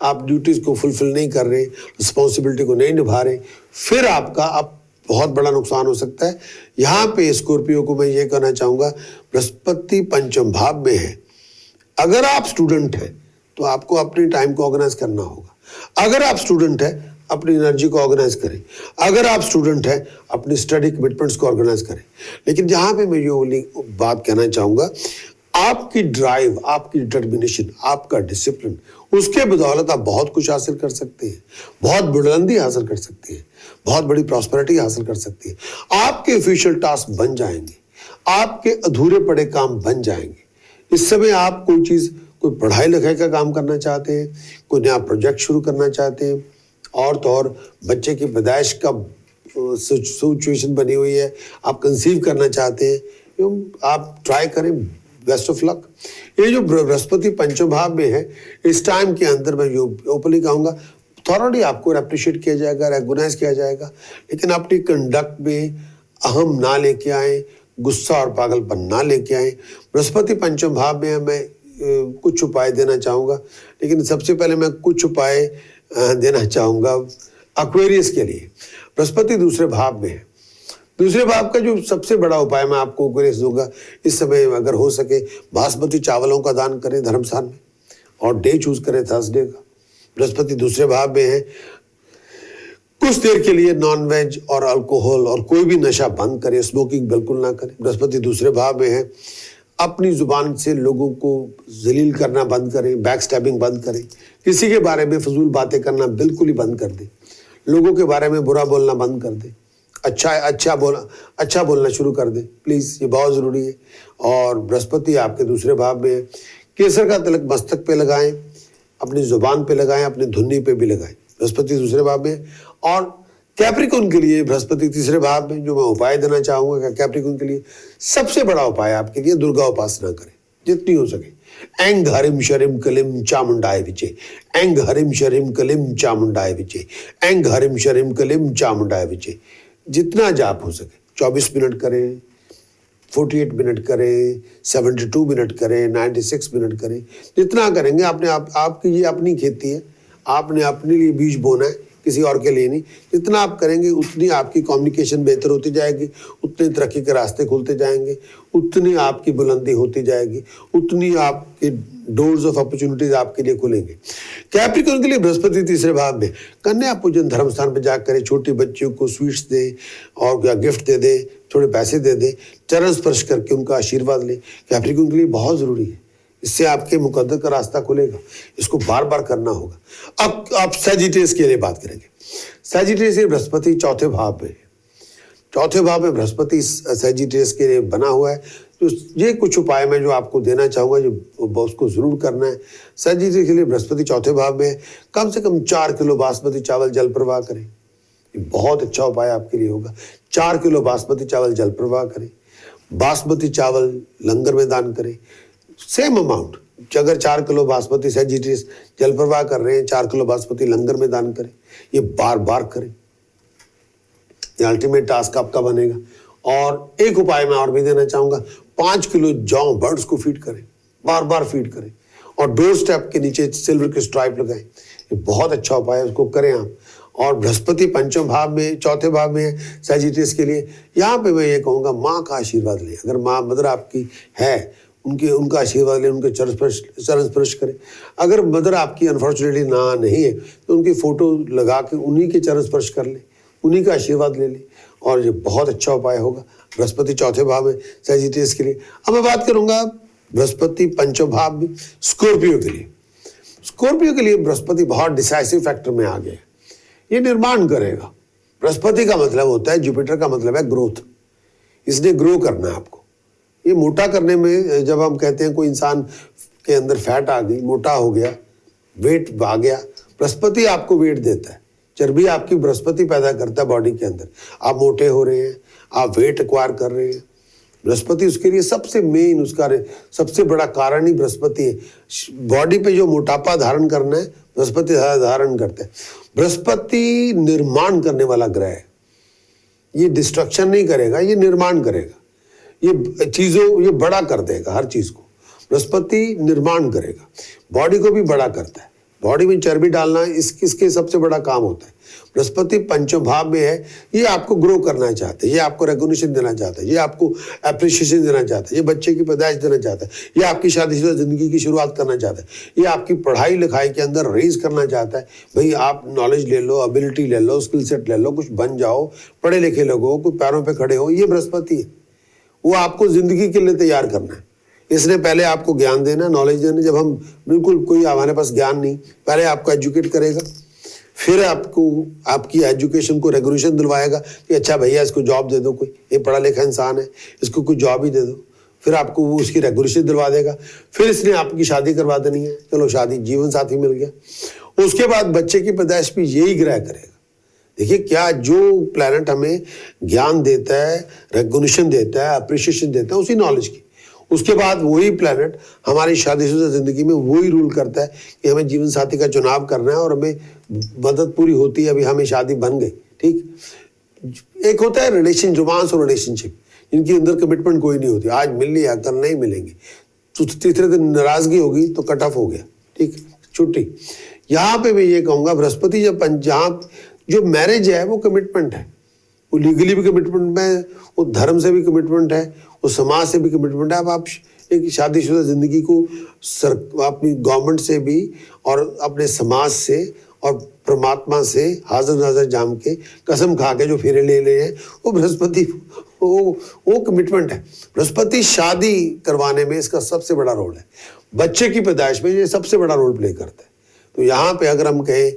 आप ड्यूटीज को फुलफिल नहीं कर रहे, रिस्पॉन्सिबिलिटी को नहीं निभा रहे, फिर आपका बहुत बड़ा नुकसान हो सकता है। यहाँ पे स्कॉर्पियो को मैं ये कहना चाहूँगा, बृहस्पति पंचम भाव में है। अगर आप स्टूडेंट हैं तो आपको अपने टाइम को ऑर्गेनाइज करना होगा। अगर आप स्टूडेंट हैं अपनी एनर्जी को ऑर्गेनाइज करें। अगर आप स्टूडेंट हैं अपनी स्टडी कमिटमेंट्स को ऑर्गेनाइज करें। लेकिन जहाँ पे मैं ये बात कहना चाहूँगा, आपकी ड्राइव, आपकी डिटर्मिनेशन, आपका डिसिप्लिन, उसके बदौलत आप बहुत कुछ हासिल कर सकते हैं, बहुत बुलंदी हासिल कर सकते हैं, बहुत बड़ी प्रॉस्पेरिटी हासिल कर सकती है। आपके ऑफिशियल टास्क बन जाएंगे, आपके अधूरे पड़े काम बन जाएंगे। इस समय आप कोई पढ़ाई लिखाई का काम करना चाहते हैं, कोई नया प्रोजेक्ट शुरू करना चाहते हैं, और तो और बच्चे की पैदाइश का सिचुएशन बनी हुई है, आप कंसीव करना चाहते हैं, आप ट्राई करें। Best of luck. ये जो बृहस्पति पंचम भाव में है, इस टाइम के अंदर मैं जो ओपनली कहूँगा, थॉरली आपको अप्रिशिएट किया जाएगा, रेकग्नाइज किया जाएगा। लेकिन अपनी कंडक्ट में अहम ना लेके आए, गुस्सा और पागलपन ना लेके आए। बृहस्पति पंचम भाव में मैं कुछ उपाय देना चाहूँगा, लेकिन सबसे पहले मैं कुछ उपाय देना चाहूँगा एक्वेरियस के लिए। बृहस्पति दूसरे भाव में है। दूसरे भाव का जो सबसे बड़ा उपाय मैं आपको उपदेश दूंगा, इस समय अगर हो सके बासमती चावलों का दान करें धर्मस्थान में, और डे चूज करें थर्सडे का। बृहस्पति दूसरे भाव में है। कुछ देर के लिए नॉनवेज और अल्कोहल और कोई भी नशा बंद करें, स्मोकिंग बिल्कुल ना करें। बृहस्पति दूसरे भाव में है। अपनी जुबान से लोगों को जलील करना बंद करें, बैक स्टैबिंग बंद करें, किसी के बारे में फजूल बातें करना बिल्कुल ही बंद कर दें, लोगों के बारे में बुरा बोलना बंद कर दें, अच्छा बोलना शुरू कर दें प्लीज़, ये बहुत ज़रूरी है। और बृहस्पति आपके दूसरे भाव में है। केसर का तिलक मस्तक पे लगाएं, अपनी जुबान पे लगाएं, अपनी धुन्नी पे भी लगाएं। बृहस्पति दूसरे भाव में। और कैप्रिकॉर्न के लिए बृहस्पति तीसरे भाव में जो मैं उपाय देना चाहूँगा कैप्रिकॉर्न के लिए, सबसे बड़ा उपाय आपके लिए दुर्गा उपासना करें जितनी हो सके। ऐंग हरिम शरिम कलिम चामुंडाय विचे, ऐंग हरिम शरिम कलिम चामुंडाय विचे, ऐंग हरिम शरिम कलिम चामुंडाय विचे। जितना जाप हो सके, 24 मिनट करें, 48 मिनट करें, 72 मिनट करें, 96 मिनट करें, जितना करेंगे आपकी ये अपनी खेती है, आपने अपने लिए बीज बोना है, किसी और के लिए नहीं। जितना आप करेंगे उतनी आपकी कम्युनिकेशन बेहतर होती जाएगी, उतने तरक्की के रास्ते खुलते जाएंगे, उतनी आपकी बुलंदी होती जाएगी, उतनी आपके डोर्स ऑफ अपॉर्चुनिटीज आपके लिए खुलेंगे। कैप्रिकॉर्न के लिए बृहस्पति तीसरे भाव में। कन्या पूजन धर्म स्थान पर जाकर करें, छोटी बच्चियों को स्वीट्स दें और क्या गिफ्ट दे दें, थोड़े पैसे दे दें, चरण स्पर्श करके उनका आशीर्वाद लें। कैप्रिकॉर्न के लिए बहुत ज़रूरी है, इससे आपके मुकद्दर का रास्ता खुलेगा। इसको बार बार करना होगा। अब आप सैजिटेरियस के लिए बात करेंगे। सैजिटेरियस के बृहस्पति चौथे भाव में, चौथे भाव में बृहस्पति सैजिटेरियस के लिए बना हुआ है। तो ये कुछ उपाय मैं जो आपको देना चाहूँगा, जो उसको ज़रूर करना है। सैजिटेरियस के लिए बृहस्पति चौथे भाव में, कम से कम 4 किलो बासमती चावल जल प्रवाह करें। ये बहुत अच्छा उपाय आपके लिए होगा। 4 किलो बासमती चावल जल प्रवाह करें। बासमती चावल लंगर में दान करें। सेम अमाउंट, अगर 4 किलो बासमती सैजिटेरियस जल प्रवाह कर रहे हैं, 4 किलो बासमती लंगर में दान करें। ये बार बार करें, ये अल्टीमेट टास्क आपका बनेगा। और एक उपाय मैं और भी देना चाहूँगा, 5 किलो जौ बर्ड्स को फीड करें, बार बार फीड करें, और डोर स्टेप के नीचे सिल्वर की स्ट्राइप लगाएं। ये बहुत अच्छा उपाय है, उसको करें आप। और बृहस्पति पंचम भाव में, चौथे भाव में है सैजिटेरियस के लिए। यहाँ पे मैं ये कहूँगा, माँ का आशीर्वाद लें। अगर माँ मदर आपकी है, उनका आशीर्वाद लें, उनके चरण स्पर्श करें। अगर मदर आपकी अनफॉर्चुनेटली नहीं है तो उनकी फ़ोटो लगा के उन्हीं के चरण स्पर्श कर लें, उन्हीं का आशीर्वाद ले लें, और ये बहुत अच्छा उपाय होगा बृहस्पति चौथे भाव में सैजिटेरियस के लिए। अब मैं बात करूँगा बृहस्पति पंचम भाव में स्कॉर्पियो के लिए। स्कॉर्पियो के लिए बृहस्पति बहुत डिसाइसिव फैक्टर में आ गया है। ये निर्माण करेगा। बृहस्पति का मतलब होता है, जुपिटर का मतलब है ग्रोथ। इसने ग्रो करना है आपको। ये मोटा करने में, जब हम कहते हैं कोई इंसान के अंदर फैट आ गई, मोटा हो गया, वेट आ गया, बृहस्पति आपको वेट देता है। चर्बी आपकी बृहस्पति पैदा करता है बॉडी के अंदर। आप मोटे हो रहे हैं, आप वेट एक्वायर कर रहे हैं, बृहस्पति उसके लिए सबसे मेन, उसका सबसे बड़ा कारण ही बृहस्पति है। बॉडी पे जो मोटापा धारण करना है, बृहस्पति धारण करते हैं। बृहस्पति निर्माण करने वाला ग्रह है, ये डिस्ट्रक्शन नहीं करेगा, ये निर्माण करेगा, ये चीजों ये बड़ा कर देगा हर चीज को। बृहस्पति निर्माण करेगा, बॉडी को भी बड़ा करता है, बॉडी में चर्बी डालना इसके सबसे बड़ा काम होता है। बृहस्पति पंचम भाव में है, ये आपको ग्रो करना चाहते हैं, ये आपको रिकॉग्निशन देना चाहता है, ये आपको एप्रिशिएशन देना चाहता है, ये बच्चे की पैदाइश देना चाहता है, ये आपकी शादीशुदा जिंदगी की शुरुआत करना चाहता है, ये आपकी पढ़ाई लिखाई के अंदर रेज करना चाहता है। भाई आप नॉलेज ले लो, एबिलिटी ले लो, स्किल सेट ले लो, कुछ बन जाओ, पढ़े लिखे लोग हो, कुछ पैरों पर खड़े हो, ये बृहस्पति है। वो आपको जिंदगी के लिए तैयार करना है। इसने पहले आपको ज्ञान देना, नॉलेज देना। जब हम बिल्कुल कोई हमारे पास ज्ञान नहीं, पहले आपको एजुकेट करेगा, फिर आपको आपकी एजुकेशन को रेगुलेशन दिलवाएगा कि अच्छा भैया इसको जॉब दे दो, कोई ये पढ़ा लिखा इंसान है, इसको कोई जॉब ही दे दो। फिर आपको वो उसकी रेगुलेशन दिलवा देगा, फिर इसने आपकी शादी करवा देनी है, चलो शादी, जीवन साथी मिल गया। उसके बाद बच्चे की पैदाइश भी यही ग्रह करेगा। देखिए क्या जो प्लैनेट हमें ज्ञान देता है, रेगुलेशन देता है, अप्रिशिएशन देता है, उसी नॉलेज की, उसके बाद वही प्लैनेट हमारी शादीशुदा जिंदगी में वही रूल करता है कि हमें जीवन साथी का चुनाव करना है और हमें मदद पूरी होती है। अभी हमें शादी बन गई, ठीक। एक होता है रिलेशन, रोमांस और रिलेशनशिप, इनके अंदर कमिटमेंट कोई नहीं होती, आज मिल लिया कल नहीं मिलेंगे, तो तीसरे दिन नाराजगी होगी तो कट ऑफ हो गया, ठीक, छुट्टी। यहाँ पे मैं ये कहूँगा बृहस्पति जहाँ जो मैरिज है वो कमिटमेंट है, वो लीगली भी कमिटमेंट है, वो धर्म से भी कमिटमेंट है, वो समाज से भी कमिटमेंट है। अब आप एक शादीशुदा जिंदगी को अपनी गवर्नमेंट से भी और अपने समाज से और परमात्मा से हाजिर नाजर जाम के कसम खा के जो फेरे ले रहे हैं, वो बृहस्पति वो कमिटमेंट है। बृहस्पति शादी करवाने में इसका सबसे बड़ा रोल है, बच्चे की पैदाइश में ये सबसे बड़ा रोल प्ले करता है। तो यहाँ पे अगर हम कहें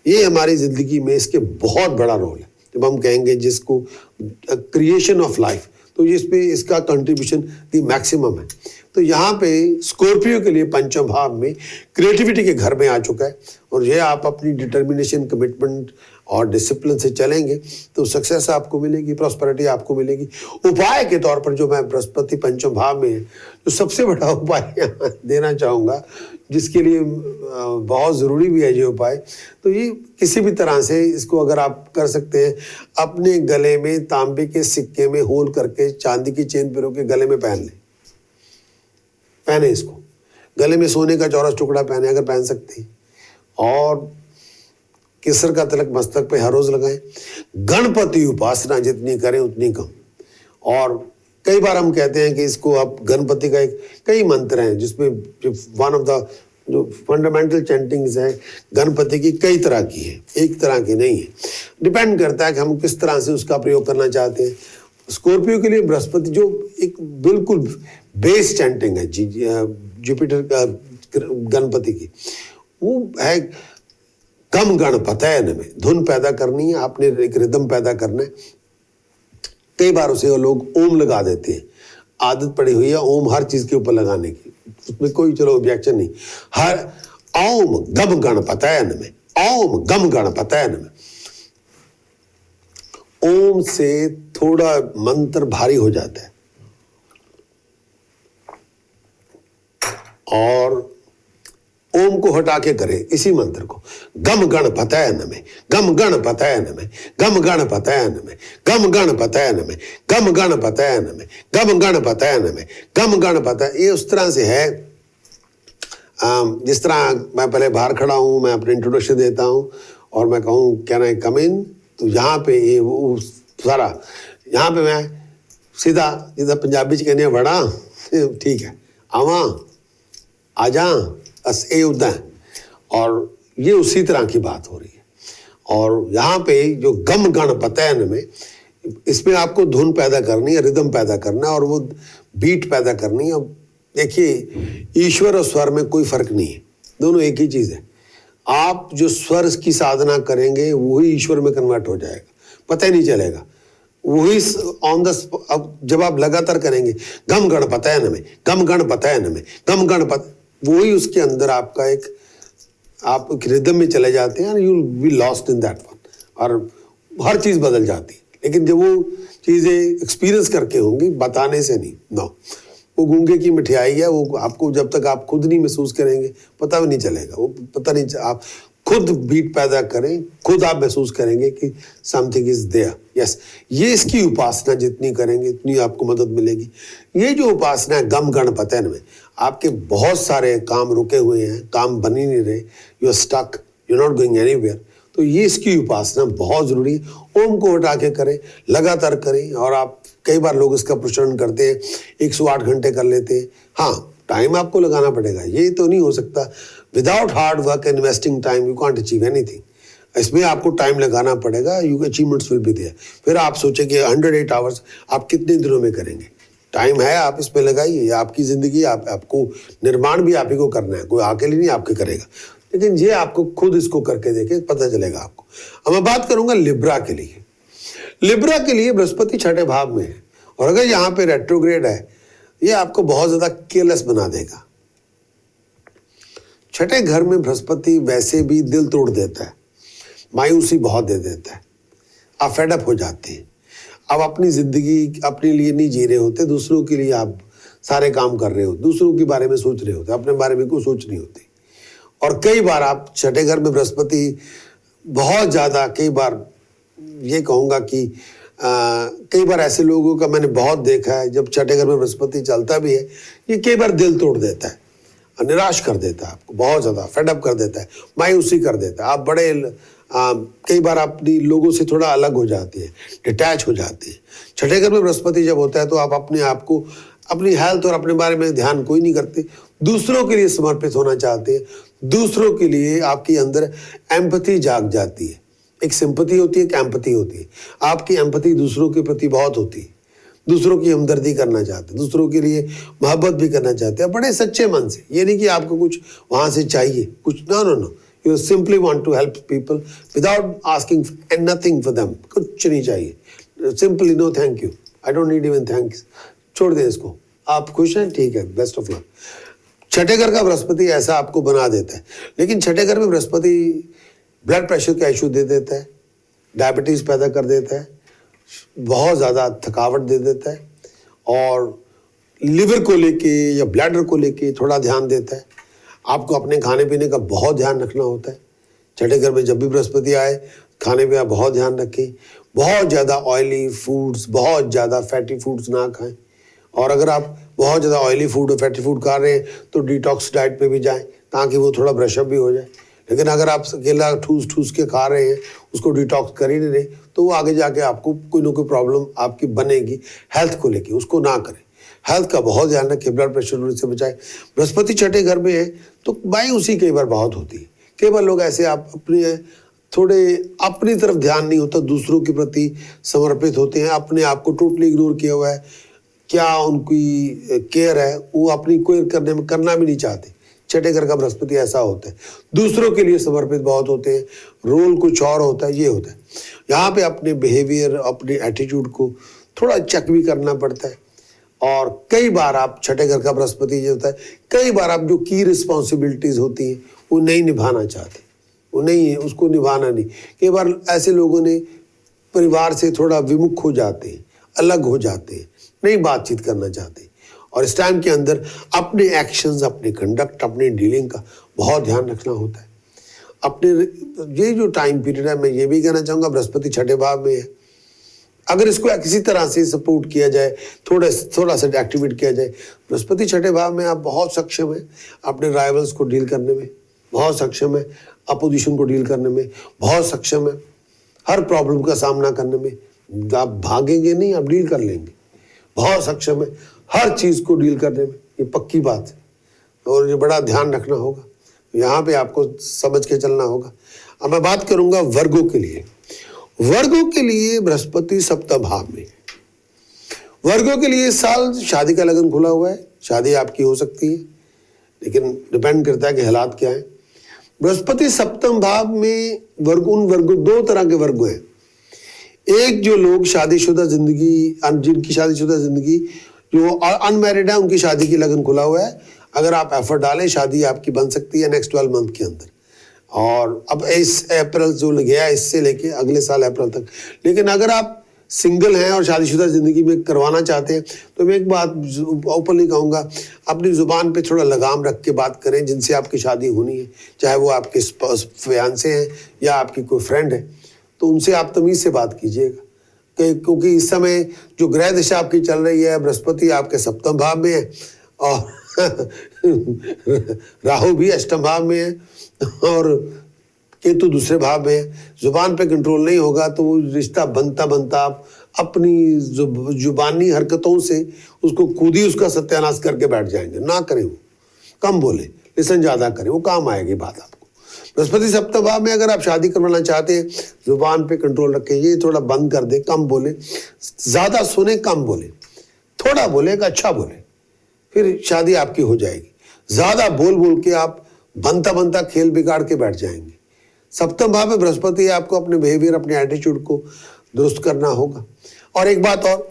ये हमारी जिंदगी में इसके बहुत बड़ा रोल है। जब हम कहेंगे जिसको क्रिएशन ऑफ लाइफ, तो इसमें इसका कंट्रीब्यूशन दी मैक्सिमम है। तो यहाँ पे स्कॉर्पियो के लिए पंचम भाव में क्रिएटिविटी के घर में आ चुका है, और ये आप अपनी डिटर्मिनेशन, कमिटमेंट और डिसिप्लिन से चलेंगे तो सक्सेस आपको मिलेगी, प्रॉस्पेरिटी आपको मिलेगी। उपाय के तौर पर जो मैं बृहस्पति पंचम भाव में जो सबसे बड़ा उपाय यहाँ देना चाहूँगा, जिसके लिए बहुत ज़रूरी भी है ये उपाय, तो ये किसी भी तरह से इसको अगर आप कर सकते हैं, अपने गले में तांबे के सिक्के में होल करके चांदी की चेन पिरो के गले में पहन लें, पहने इसको, गले में सोने का चौरस टुकड़ा पहने अगर पहन सकते हैं, और केसर का तिलक मस्तक पे हर रोज लगाएं। गणपति उपासना जितनी करें उतनी कम। और कई बार हम कहते हैं कि इसको आप गणपति का कई मंत्र हैं जिसमें वन ऑफ द जो फंडामेंटल चैंटिंग्स है गणपति की कई तरह की है, एक तरह की नहीं है। डिपेंड करता है कि हम किस तरह से उसका प्रयोग करना चाहते हैं। स्कॉर्पियो के लिए बृहस्पति जो एक बिल्कुल बेस चैंटिंग है जुपिटर का गणपति की, वो है कम गणपतय में धुन पैदा करनी है, आपने एक रिदम पैदा करना है। कई बार उसे लोग ओम लगा देते हैं, आदत पड़ी हुई है ओम हर चीज के ऊपर लगाने की, उसमें कोई चलो ऑब्जेक्शन नहीं। हर ओम गम गणपतय में, ओम गम गणपतय में, ओम से थोड़ा मंत्र भारी हो जाता है, और ओम को हटा के करें इसी मंत्र को, गम गणपतय में, गम गणपतय में, गम गणपतय में, गम गणपतय में, गम गणपतय में, गम गणपतय में, गम गणपतय। ये उस तरह से है जिस तरह मैं पहले बाहर खड़ा हूं, मैं अपने इंट्रोडक्शन देता हूं और मैं कहूं कैन आई कम इन, तो यहाँ पे ये वो सारा, यहाँ पे मैं सीधा जिधर पंजाबी च कहने बड़ा ठीक है, आवा आ जा, बस ये उदा है। और ये उसी तरह की बात हो रही है। और यहाँ पे जो गम गणपतय में, इसमें आपको धुन पैदा करनी है, रिदम पैदा करना है और वो बीट पैदा करनी है। देखिए ईश्वर और स्वर में कोई फर्क नहीं है, दोनों एक ही चीज़ है। आप जो स्वर की साधना करेंगे वही ईश्वर में कन्वर्ट हो जाएगा, पता ही नहीं चलेगा। वही ऑन द, अब जब आप लगातार करेंगे गम गणपतय में, गम गणपतय में, गम गणपत, वही उसके अंदर आपका एक, आप एक रिदम में चले जाते हैं, you will be lost in that one, और हर चीज़ बदल जाती है। लेकिन जब वो चीज़ें एक्सपीरियंस करके होंगी, बताने से नहीं, नो, वो गूंगे की मिठाई है, वो आपको जब तक आप खुद नहीं महसूस करेंगे पता भी नहीं चलेगा। वो पता नहीं, आप खुद बीट पैदा करें, खुद आप महसूस करेंगे कि समथिंग इज देयर। यस, ये इसकी उपासना जितनी करेंगे उतनी आपको मदद मिलेगी। ये जो उपासना है गम गणपतन में, आपके बहुत सारे काम रुके हुए हैं, काम बन ही नहीं रहे, you are stuck, you are not going anywhere, तो ये इसकी उपासना बहुत जरूरी है। ओम को हटा के करें, लगातार करें। और आप कई बार लोग इसका प्रचलन करते हैं, 108 घंटे कर लेते हैं। हाँ, टाइम आपको लगाना पड़ेगा, ये तो नहीं हो सकता। Without hard work investing time you can't achieve anything. इसमें आपको टाइम लगाना पड़ेगा, you achievements will be there. फिर आप सोचें कि 108 आवर्स आप कितने दिनों में करेंगे। टाइम है, आप इस पे लगाइए। आपकी ज़िंदगी, आपको निर्माण भी आप ही को करना है, कोई अकेले नहीं आपके करेगा। लेकिन ये आपको खुद इसको करके देखें, पता चलेगा आपको। अब मैं बात करूंगा लिब्रा के लिए। लिब्रा के लिए बृहस्पति छठे भाव में है, और अगर यहाँ पे रेट्रोग्रेड है, ये आपको बहुत ज्यादा केयरलेस बना देगा। छठे घर में बृहस्पति वैसे भी दिल तोड़ देता है, मायूसी बहुत दे देता है, आप फेडअप हो जाते हैं। अब अपनी जिंदगी अपने लिए नहीं जी रहे होते, दूसरों के लिए आप सारे काम कर रहे हो, दूसरों के बारे में सोच रहे होते, अपने बारे में कोई सोच नहीं होती। और कई बार आप छठे घर में बृहस्पति बहुत ज़्यादा, कई बार ये कहूँगा कि कई बार ऐसे लोगों का मैंने बहुत देखा है, जब छठे घर में बृहस्पति चलता भी है, ये कई बार दिल तोड़ देता है, निराश कर देता है आपको, बहुत ज़्यादा फेडअप कर देता है, मायूसी कर देता है। आप बड़े कई बार अपनी लोगों से थोड़ा अलग हो जाते हैं, डिटैच हो जाते हैं। छठे घर में बृहस्पति जब होता है तो आप अपने आप को, अपनी हेल्थ और अपने बारे में ध्यान कोई नहीं करते, दूसरों के लिए समर्पित होना चाहते हैं। दूसरों के लिए आपके अंदर एम्पैथी जाग जाती है। एक सिंपैथी होती है, एक एम्पैथी होती है। आपकी एम्पैथी दूसरों के प्रति बहुत होती है, दूसरों की हमदर्दी करना चाहते हैं, दूसरों के लिए मोहब्बत भी करना चाहते हैं, बड़े सच्चे मन से। ये नहीं कि आपको कुछ वहाँ से चाहिए कुछ, no no no, you simply want to help people without asking nothing for them. कुछ नहीं चाहिए, simply no thank you, I don't need even thanks, छोड़ दें इसको, आप खुश हैं, ठीक है, बेस्ट ऑफ लक। छठे घर का बृहस्पति ऐसा आपको बना देता है। लेकिन छठे घर में बृहस्पति ब्लड प्रेशर का इशू दे देता है, डायबिटीज़ पैदा कर देता है, बहुत ज़्यादा थकावट दे देता है, और लिवर को लेके या ब्लैडर को लेके थोड़ा ध्यान देता है। आपको अपने खाने पीने का बहुत ध्यान रखना होता है। छठे घर में जब भी बृहस्पति आए, खाने पे आप बहुत ध्यान रखें, बहुत ज़्यादा ऑयली फूड्स, बहुत ज़्यादा फैटी फूड्स ना खाएं। और अगर आप बहुत ज़्यादा ऑयली फूड और फैटी फूड खा रहे हैं तो डिटॉक्स डाइट पे भी जाएं, ताकि वो थोड़ा ब्रशअप भी हो जाए। लेकिन अगर आप अकेला ठूस ठूस के खा रहे हैं, उसको डिटॉक्स कर ही नहीं रहे, तो वो आगे जाके आपको कोई ना कोई प्रॉब्लम आपकी बनेगी हेल्थ को लेके। उसको ना करें, हेल्थ का बहुत ध्यान रखें, ब्लड प्रेशर होने से बचाएं। बृहस्पति छठे घर में है तो मायूसी कई बार बहुत होती है। कई बार लोग ऐसे आप अपने थोड़े अपनी तरफ ध्यान नहीं होता, दूसरों के प्रति समर्पित होते हैं, अपने आप को टोटली इग्नोर किया हुआ है, क्या उनकी केयर है वो अपनी केयर करने में करना भी नहीं चाहते। छठे घर का बृहस्पति ऐसा होता है, दूसरों के लिए समर्पित बहुत होते हैं, रोल कुछ और होता है, ये होता है। यहाँ पे अपने बिहेवियर, अपने एटीट्यूड को थोड़ा चेक भी करना पड़ता है। और कई बार आप छठे घर का बृहस्पति जो होता है, कई बार आप जो की रिस्पॉन्सिबिलिटीज होती हैं वो नहीं निभाना चाहते, वो नहीं, उसको निभाना नहीं। कई बार ऐसे लोगों ने परिवार से थोड़ा विमुख हो जाते हैं, अलग हो जाते हैं, नहीं बातचीत करना चाहते। और इस टाइम के अंदर अपने एक्शंस, अपने कंडक्ट, अपने डीलिंग का बहुत ध्यान रखना होता है। अपने ये जो टाइम पीरियड है, मैं ये भी कहना चाहूँगा बृहस्पति छठे भाव में है, अगर इसको किसी तरह से सपोर्ट किया जाए, थोड़ा सा एक्टिवेट किया जाए, बृहस्पति छठे भाव में आप बहुत सक्षम हैं अपने राइवल्स को डील करने में, बहुत सक्षम है अपोजिशन को डील करने में, बहुत सक्षम है हर प्रॉब्लम का सामना करने में। आप भागेंगे नहीं, आप डील कर लेंगे, बहुत सक्षम है हर चीज़ को डील करने में, ये पक्की बात है। और ये बड़ा ध्यान रखना होगा, यहाँ पे आपको समझ के चलना होगा। अब मैं बात करूँगा वर्गों के लिए। वर्गों के लिए बृहस्पति सप्तम भाव में, वर्गों के लिए इस साल शादी का लगन खुला हुआ है, शादी आपकी हो सकती है, लेकिन डिपेंड करता है कि हालात क्या है। बृहस्पति सप्तम भाव में उन वर्गों, दो तरह के वर्ग हैं। एक जो लोग शादीशुदा जिंदगी, जिनकी शादीशुदा जिंदगी, जो अनमैरिड है, उनकी शादी की लगन खुला हुआ है। अगर आप एफर्ट डालें, शादी आपकी बन सकती है नेक्स्ट 12 मंथ के अंदर। और अब इस अप्रैल जो गया, इससे लेके अगले साल अप्रैल तक। लेकिन अगर आप सिंगल हैं और शादीशुदा जिंदगी में करवाना चाहते हैं, तो मैं एक बात ओपनली कहूँगा, अपनी ज़ुबान पे थोड़ा लगाम रख के बात करें जिनसे आपकी शादी होनी है, चाहे वो आपके फियांसे हैं या आपकी कोई फ्रेंड है, तो उनसे आप तमीज़ से बात कीजिएगा। क्योंकि इस समय जो ग्रह दिशा आपकी चल रही है, बृहस्पति आपके सप्तम भाव में है और राहु भी अष्टम भाव में है और केतु दूसरे भाव में है। जुबान पे कंट्रोल नहीं होगा तो वो रिश्ता बनता बनता आप अपनी जुबानी हरकतों से उसको खुद ही उसका सत्यानाश करके बैठ जाएंगे। ना करें, वो कम बोले, लिसन ज़्यादा करें, वो काम आएगी बात आपको। बृहस्पति सप्तम भाव में अगर आप शादी करवाना चाहते हैं, जुबान पे कंट्रोल रखें, ये थोड़ा बंद कर दे, कम बोले, ज़्यादा सुने, कम बोले, थोड़ा बोले, अच्छा बोले, फिर शादी आपकी हो जाएगी। ज़्यादा बोल बोल के आप बनता बनता खेल बिगाड़ के बैठ जाएंगे। सप्तम भाव में बृहस्पति, आपको अपने बिहेवियर, अपने एटीट्यूड को दुरुस्त करना होगा। और एक बात और,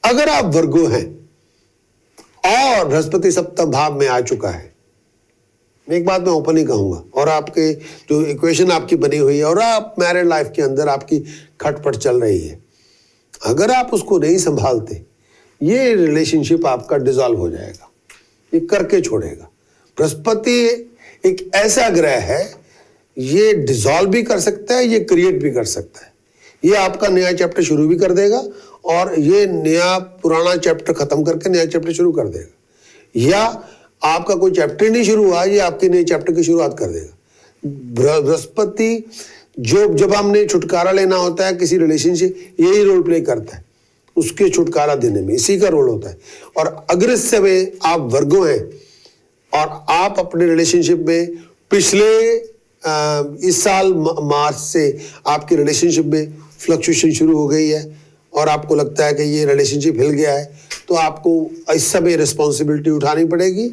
अगर आप वर्गो हैं और बृहस्पति सप्तम भाव में आ चुका है, एक बात मैं ओपन ही कहूंगा, और आपके जो इक्वेशन आपकी बनी हुई है और आप मैरिड लाइफ के अंदर आपकी खटपट चल रही है, अगर आप उसको नहीं संभालते, ये रिलेशनशिप आपका डिसॉल्व हो जाएगा, ये करके छोड़ेगा। बृहस्पति एक ऐसा ग्रह है, ये डिसॉल्व भी कर सकता है, ये क्रिएट भी कर सकता है। ये आपका नया चैप्टर शुरू भी कर देगा और ये नया पुराना चैप्टर खत्म करके नया चैप्टर शुरू कर देगा, या आपका कोई चैप्टर नहीं शुरू हुआ, ये आपके नए चैप्टर की शुरुआत कर देगा। बृहस्पति जब हमने छुटकारा लेना होता है किसी रिलेशनशिप, यही रोल प्ले करता है, उसके छुटकारा देने में इसी का रोल होता है। और अगर इस समय आप वर्गो हैं और आप अपने रिलेशनशिप में पिछले इस साल मार्च से आपकी रिलेशनशिप में फ्लक्चुएशन शुरू हो गई है और आपको लगता है कि ये रिलेशनशिप हिल गया है, तो आपको इस समय रिस्पॉन्सिबिलिटी उठानी पड़ेगी।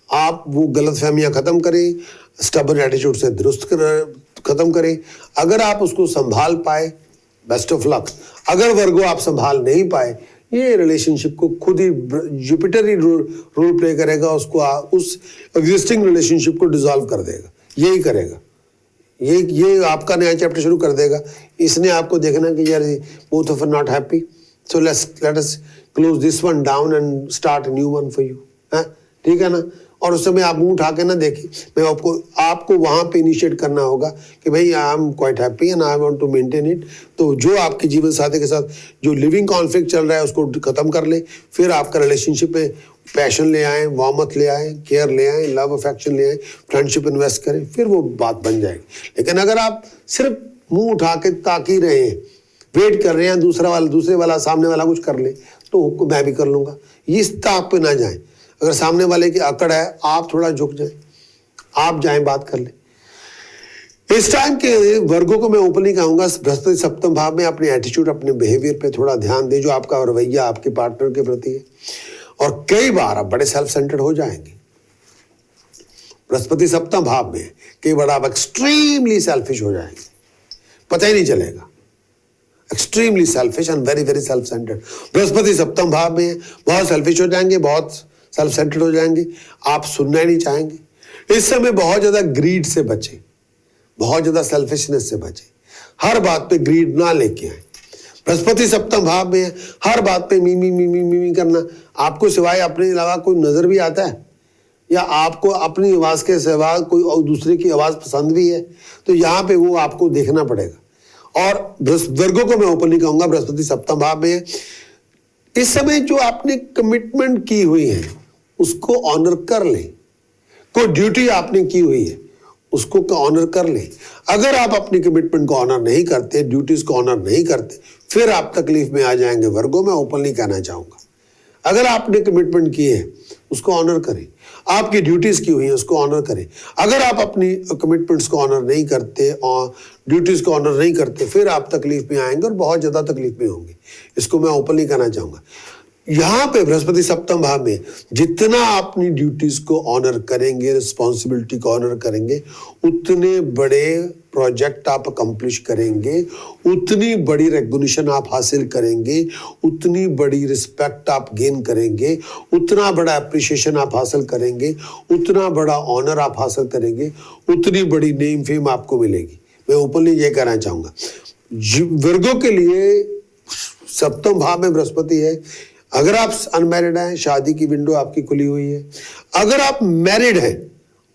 आप वो गलतफहमियां खत्म करें, स्टबर्न एटीट्यूड से दुरुस्त खत्म करें। अगर आप उसको संभाल पाए, बेस्ट ऑफ लक। अगर वर्गो आप संभाल नहीं पाए, ये रिलेशनशिप को खुद ही जुपिटर ही रोल प्ले करेगा, उसको उस एग्जिस्टिंग रिलेशनशिप को डिसॉल्व कर देगा, यही करेगा। ये आपका नया चैप्टर शुरू कर देगा। इसने आपको देखना कि यार both of our not happy, so let us close this one down and start new one for you, है ठीक है ना। और उस समय आप मुंह उठा के ना देखिए, मैं आपको वहां पे इनिशिएट करना होगा कि भाई I am quite happy and I want to maintain it. तो जो आपके जीवन साथी के साथ जो लिविंग कॉन्फ्लिक्ट चल रहा है उसको खत्म कर ले, फिर आपका रिलेशनशिप में पैशन ले आए, वार्मथ ले आए, केयर ले आए, लव अफेक्शन ले आए, फ्रेंडशिप इन्वेस्ट करें, फिर वो बात बन जाएगी। लेकिन अगर आप सिर्फ मुंह उठा के ताक ही रहे हैं, वेट कर रहे हैं दूसरे वाला सामने वाला कुछ कर ले तो मैं भी कर लूंगा, ये इस ताक पे ना जाए। अगर सामने वाले की अकड़ है, आप थोड़ा झुक जाए, आप जाएं, बात कर ले। इस टाइम के वर्गों को मैं ओपनली कहूंगा, बृहस्पति सप्तम भाव में अपने एटीट्यूड, अपने बिहेवियर पे थोड़ा ध्यान दे, जो आपका रवैया आपके पार्टनर के प्रति है। और कई बार आप बड़े सेल्फ सेंटर्ड हो जाएंगे। बृहस्पति सप्तम भाव में कई बार आप एक्सट्रीमली सेल्फिश हो जाएंगे, पता ही नहीं चलेगा। Extremely selfish and very very self centred. Brihaspati सप्तम भाव में बहुत सेल्फिश हो जाएंगे, बहुत सेल्फ सेंटर्ड हो जाएंगे, आप सुनना ही नहीं चाहेंगे। इस समय बहुत ज्यादा ग्रीड से बचे, बहुत ज्यादा सेल्फिशनेस से बचे, हर बात पे ग्रीड ना लेके आए। बृहस्पति सप्तम भाव में हर बात पे मी मी करना, आपको सिवाय अपने अलावा कोई नजर भी आता है, या आपको अपनी आवाज के सिवा कोई और दूसरे की आवाज पसंद भी है, तो यहाँ पे वो आपको देखना पड़ेगा। और वर्गों को मैं ओपनली कहूंगा, बृहस्पति सप्तम भाव में इस समय जो आपने कमिटमेंट की हुई है उसको ऑनर कर ले। कोई ड्यूटी आपने की हुई है उसको ऑनर कर ले। अगर आप अपनी कमिटमेंट को ऑनर नहीं करते, ड्यूटीज को ऑनर नहीं करते, फिर आप तकलीफ में आ जाएंगे। वर्गों में ओपनली कहना चाहूंगा, अगर आपने कमिटमेंट की है उसको ऑनर करें, आपकी ड्यूटीज की हुई है उसको ऑनर करें। अगर आप अपनी कमिटमेंट्स को ऑनर नहीं करते और ड्यूटीज को ऑनर नहीं करते, फिर आप तकलीफ में आएंगे और बहुत ज्यादा तकलीफ में होंगे। इसको मैं ओपनली कहना चाहूंगा। यहाँ पे बृहस्पति सप्तम भाव में जितना अपनी ड्यूटीज को ऑनर करेंगे, रिस्पॉन्सिबिलिटी को ऑनर करेंगे, उतने बड़े प्रोजेक्ट आप अकम्प्लिश करेंगे, उतनी बड़ी रिकॉग्निशन आप हासिल करेंगे, उतनी बड़ी रिस्पेक्ट आप गेन करेंगे, उतना बड़ा अप्रिशिएशन आप हासिल करेंगे, उतना बड़ा ऑनर आप हासिल करेंगे, उतनी बड़ी नेम फेम आपको मिलेगी। मैं ओपनली ये कहना चाहूंगा। वर्गों के लिए सप्तम भाव में बृहस्पति है। अगर आप अनमैरिड हैं, शादी की विंडो आपकी खुली हुई है। अगर आप मैरिड हैं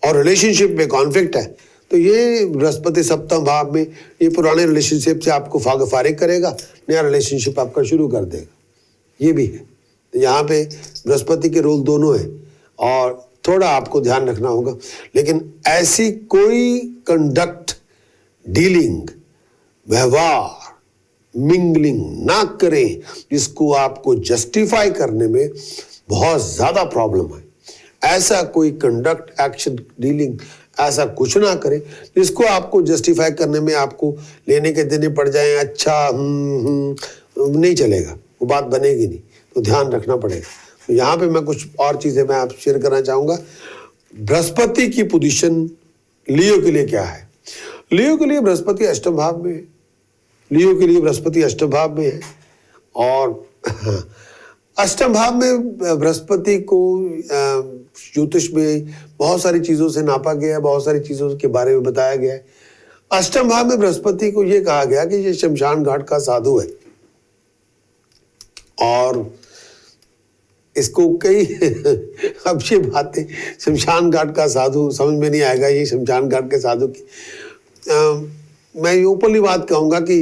और रिलेशनशिप में कॉन्फ्लिक्ट है, तो ये बृहस्पति सप्तम भाव में ये पुराने रिलेशनशिप से आपको फारिग करेगा, नया रिलेशनशिप आपका शुरू कर देगा, ये भी है। तो यहाँ पे बृहस्पति के रोल दोनों है और थोड़ा आपको ध्यान रखना होगा। लेकिन ऐसी कोई कंडक्ट, डीलिंग, व्यवहार, मिंगलिंग ना करें जिसको आपको जस्टिफाई करने में बहुत ज्यादा प्रॉब्लम है। ऐसा कोई कंडक्ट, एक्शन, डीलिंग ऐसा कुछ ना करें जिसको आपको जस्टिफाई करने में आपको लेने के देने पड़ जाएं। अच्छा नहीं चलेगा, वो बात बनेगी नहीं, तो ध्यान रखना पड़ेगा। तो यहाँ पे मैं कुछ और चीजें मैं आप शेयर करना चाहूंगा। बृहस्पति की पोजीशन लियो के लिए क्या है? लियो के लिए बृहस्पति अष्टम भाव में है। लियो के लिए बृहस्पति अष्टम भाव में है और अष्टम भाव में बृहस्पति को ज्योतिष में बहुत सारी चीजों से नापा गया है, बहुत सारी चीजों के बारे में बताया गया है। अष्टम भाव में बृहस्पति को यह कहा गया कि ये शमशान घाट का साधु है और इसको कई अब ये बातें शमशान घाट का साधु समझ में नहीं आएगा। ये शमशान घाट के साधु की मैं ओपनली बात कहूँगा कि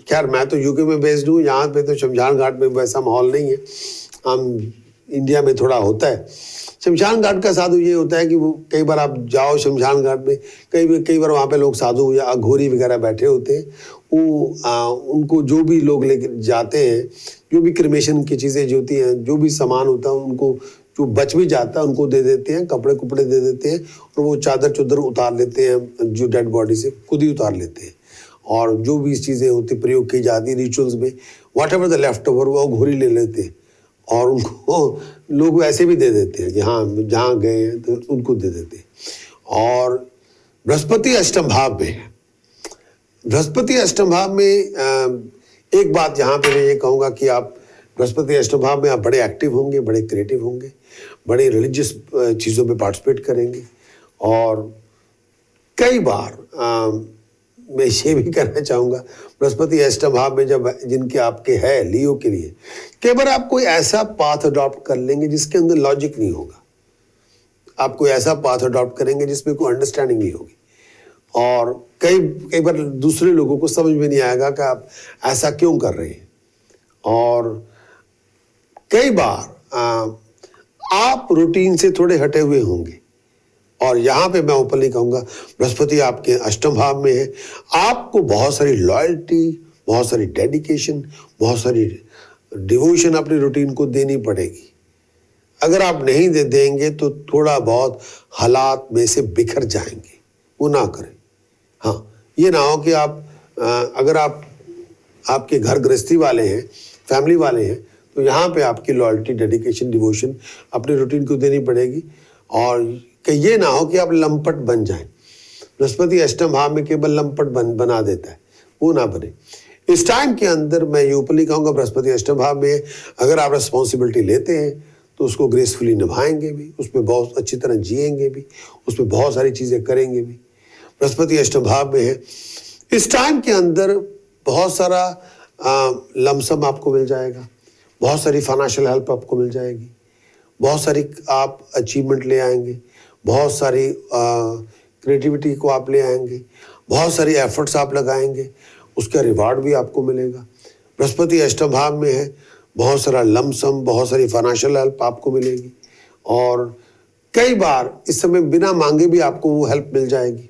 खैर मैं तो यूके में बेस्ड हूँ, यहाँ पे तो शमशान घाट में वैसा माहौल नहीं है। हम इंडिया में थोड़ा होता है। शमशान घाट का साधु ये होता है कि वो कई बार आप जाओ शमशान घाट में, कई बार वहाँ पे लोग साधु या अघोरी वगैरह बैठे होते हैं। वो उनको जो भी लोग लेके जाते हैं, जो भी क्रिमेशन की चीज़ें जो होती हैं, जो भी सामान होता है, उनको जो बच भी जाता है उनको दे देते हैं, कपड़े कुपड़े दे देते हैं और वो चादर चुदर उतार लेते हैं, जो डेड बॉडी से खुद ही उतार लेते हैं। और जो भी चीज़ें होती प्रयोग की जाती रिचुअल्स में, what ever the left over वो घोरी ले लेते हैं और उनको लोग वैसे भी दे देते हैं कि हाँ जहाँ गए हैं तो उनको दे देते हैं। और बृहस्पति अष्टम भाव में है। बृहस्पति अष्टम भाव में एक बात यहाँ पे मैं ये कहूँगा कि आप बृहस्पति अष्टम भाव में आप बड़े एक्टिव होंगे, बड़े क्रिएटिव होंगे, बड़े रिलीजियस चीज़ों में पार्टिसिपेट करेंगे। और कई बार मैं ये भी कहना चाहूँगा बृहस्पति अष्टम भाव में जब जिनके आपके है लियो के लिए, कई बार आप कोई ऐसा पाथ अडॉप्ट कर लेंगे जिसके अंदर लॉजिक नहीं होगा। आप कोई ऐसा पाथ अडॉप्ट करेंगे जिसमें कोई अंडरस्टैंडिंग नहीं होगी और कई बार दूसरे लोगों को समझ में नहीं आएगा कि आप ऐसा क्यों कर रहे हैं। और कई बार आप रूटीन से थोड़े हटे हुए होंगे और यहाँ पे मैं ओपनली कहूँगा बृहस्पति आपके अष्टम भाव में है। आपको बहुत सारी लॉयल्टी, बहुत सारी डेडिकेशन, बहुत सारी डिवोशन अपनी रूटीन को देनी पड़ेगी। अगर आप नहीं देंगे तो थोड़ा बहुत हालात में से बिखर जाएंगे, वो ना करें। हाँ, ये ना हो कि आप अगर आप आपके घर गृहस्थी वाले हैं, फैमिली वाले हैं, तो यहाँ पे आपकी लॉयल्टी, डेडिकेशन, डिवोशन अपनी रूटीन को देनी पड़ेगी। और कि ये ना हो कि आप लंपट बन जाएं। बृहस्पति अष्टम भाव में केवल लंपट बना देता है, वो ना बने। इस टाइम के अंदर मैं ये ओपनली कहूँगा बृहस्पति अष्टम भाव में अगर आप रिस्पॉन्सिबिलिटी लेते हैं तो उसको ग्रेसफुली निभाएंगे भी, उसमें बहुत अच्छी तरह जिएंगे भी, उसमें बहुत सारी चीज़ें करेंगे भी। बृहस्पति अष्टम भाव में है। इस टाइम के अंदर बहुत सारा लमसम आपको मिल जाएगा, बहुत सारी फाइनेंशियल हेल्प आपको मिल जाएगी, बहुत सारी आप अचीवमेंट ले आएंगे, बहुत सारी क्रिएटिविटी को आप ले आएंगे, बहुत सारी एफर्ट्स आप लगाएंगे, उसका रिवार्ड भी आपको मिलेगा। बृहस्पति अष्टम भाव में है, बहुत सारा लमसम, बहुत सारी फाइनेंशियल हेल्प आपको मिलेगी और कई बार इस समय बिना मांगे भी आपको वो हेल्प मिल जाएगी।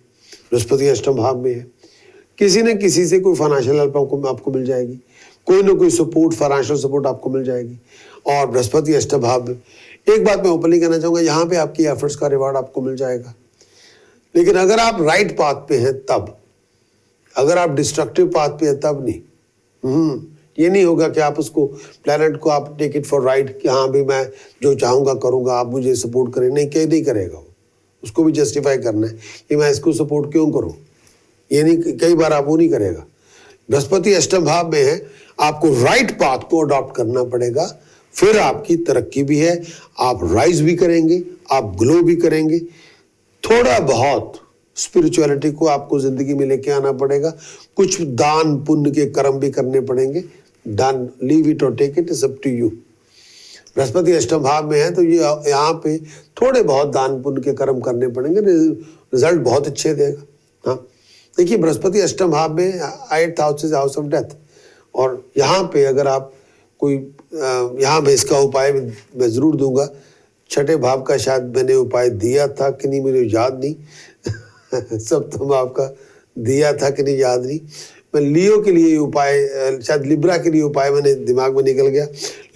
बृहस्पति अष्टम भाव में है, किसी न किसी से कोई फाइनेंशियल हेल्प आपको मिल जाएगी, कोई ना कोई सपोर्ट, फाइनेंशियल सपोर्ट आपको मिल जाएगी। और बृहस्पति अष्टम भाव में एक बात मैं ओपनली कहना चाहूँगा, यहाँ पे आपकी एफर्ट्स का रिवार्ड आपको मिल जाएगा। लेकिन अगर आप राइट पाथ पे हैं तब, अगर आप डिस्ट्रक्टिव पाथ पे हैं तब नहीं। ये नहीं होगा कि आप उसको प्लैनेट को आप टेक इट फॉर राइट कि हाँ भी मैं जो चाहूँगा करूँगा, आप मुझे सपोर्ट करें, नहीं करेगा वो। उसको भी जस्टिफाई करना है कि मैं इसको सपोर्ट क्यों करूँ, ये नहीं, कई बार आप वो नहीं करेगा। बृहस्पति अष्टम भाव में है, आपको राइट पाथ को अडॉप्ट करना पड़ेगा, फिर आपकी तरक्की भी है, आप राइज भी करेंगे, आप ग्लो भी करेंगे। थोड़ा बहुत स्पिरिचुअलिटी को आपको जिंदगी में लेके आना पड़ेगा, कुछ दान पुण्य के कर्म भी करने पड़ेंगे, डन, लीव इट और take it, is up to you. बृहस्पति अष्टम भाव में है तो ये यहाँ पे थोड़े बहुत दान पुण्य के कर्म करने पड़ेंगे, रिजल्ट बहुत अच्छे देगा। हाँ, देखिए बृहस्पति अष्टम भाव में 8th house is house of death, और यहाँ पे अगर आप कोई यहाँ पे इसका उपाय मैं ज़रूर दूंगा। 6ठे भाव का शायद मैंने उपाय दिया था कि नहीं, मुझे याद नहीं। सप्तम भाव का दिया था कि नहीं याद नहीं। मैं लियो के लिए उपाय, शायद लिब्रा के लिए उपाय मैंने दिमाग में निकल गया।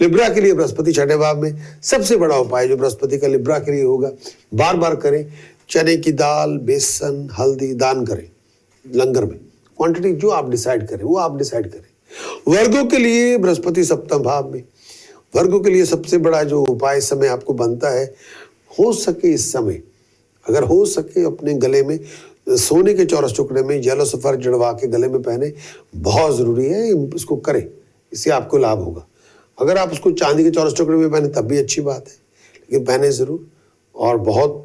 लिब्रा के लिए बृहस्पति 6ठे भाव में सबसे बड़ा उपाय जो बृहस्पति का लिब्रा के लिए होगा, बार बार करें, चने की दाल, बेसन, हल्दी दान करें लंगर में, क्वांटिटी जो आप डिसाइड करें वो आप डिसाइड करें। वर्गों के लिए बृहस्पति सप्तम भाव में, वर्गों के लिए सबसे बड़ा जो उपाय इस समय आपको बनता है, हो सके इस समय अगर हो सके अपने गले में सोने के चौरस टुकड़े में येलो सफर जड़वा के गले में पहने, बहुत ज़रूरी है, इसको करें, इससे आपको लाभ होगा। अगर आप उसको चांदी के चौरस टुकड़े में पहने तब भी अच्छी बात है, लेकिन पहने ज़रूर। और बहुत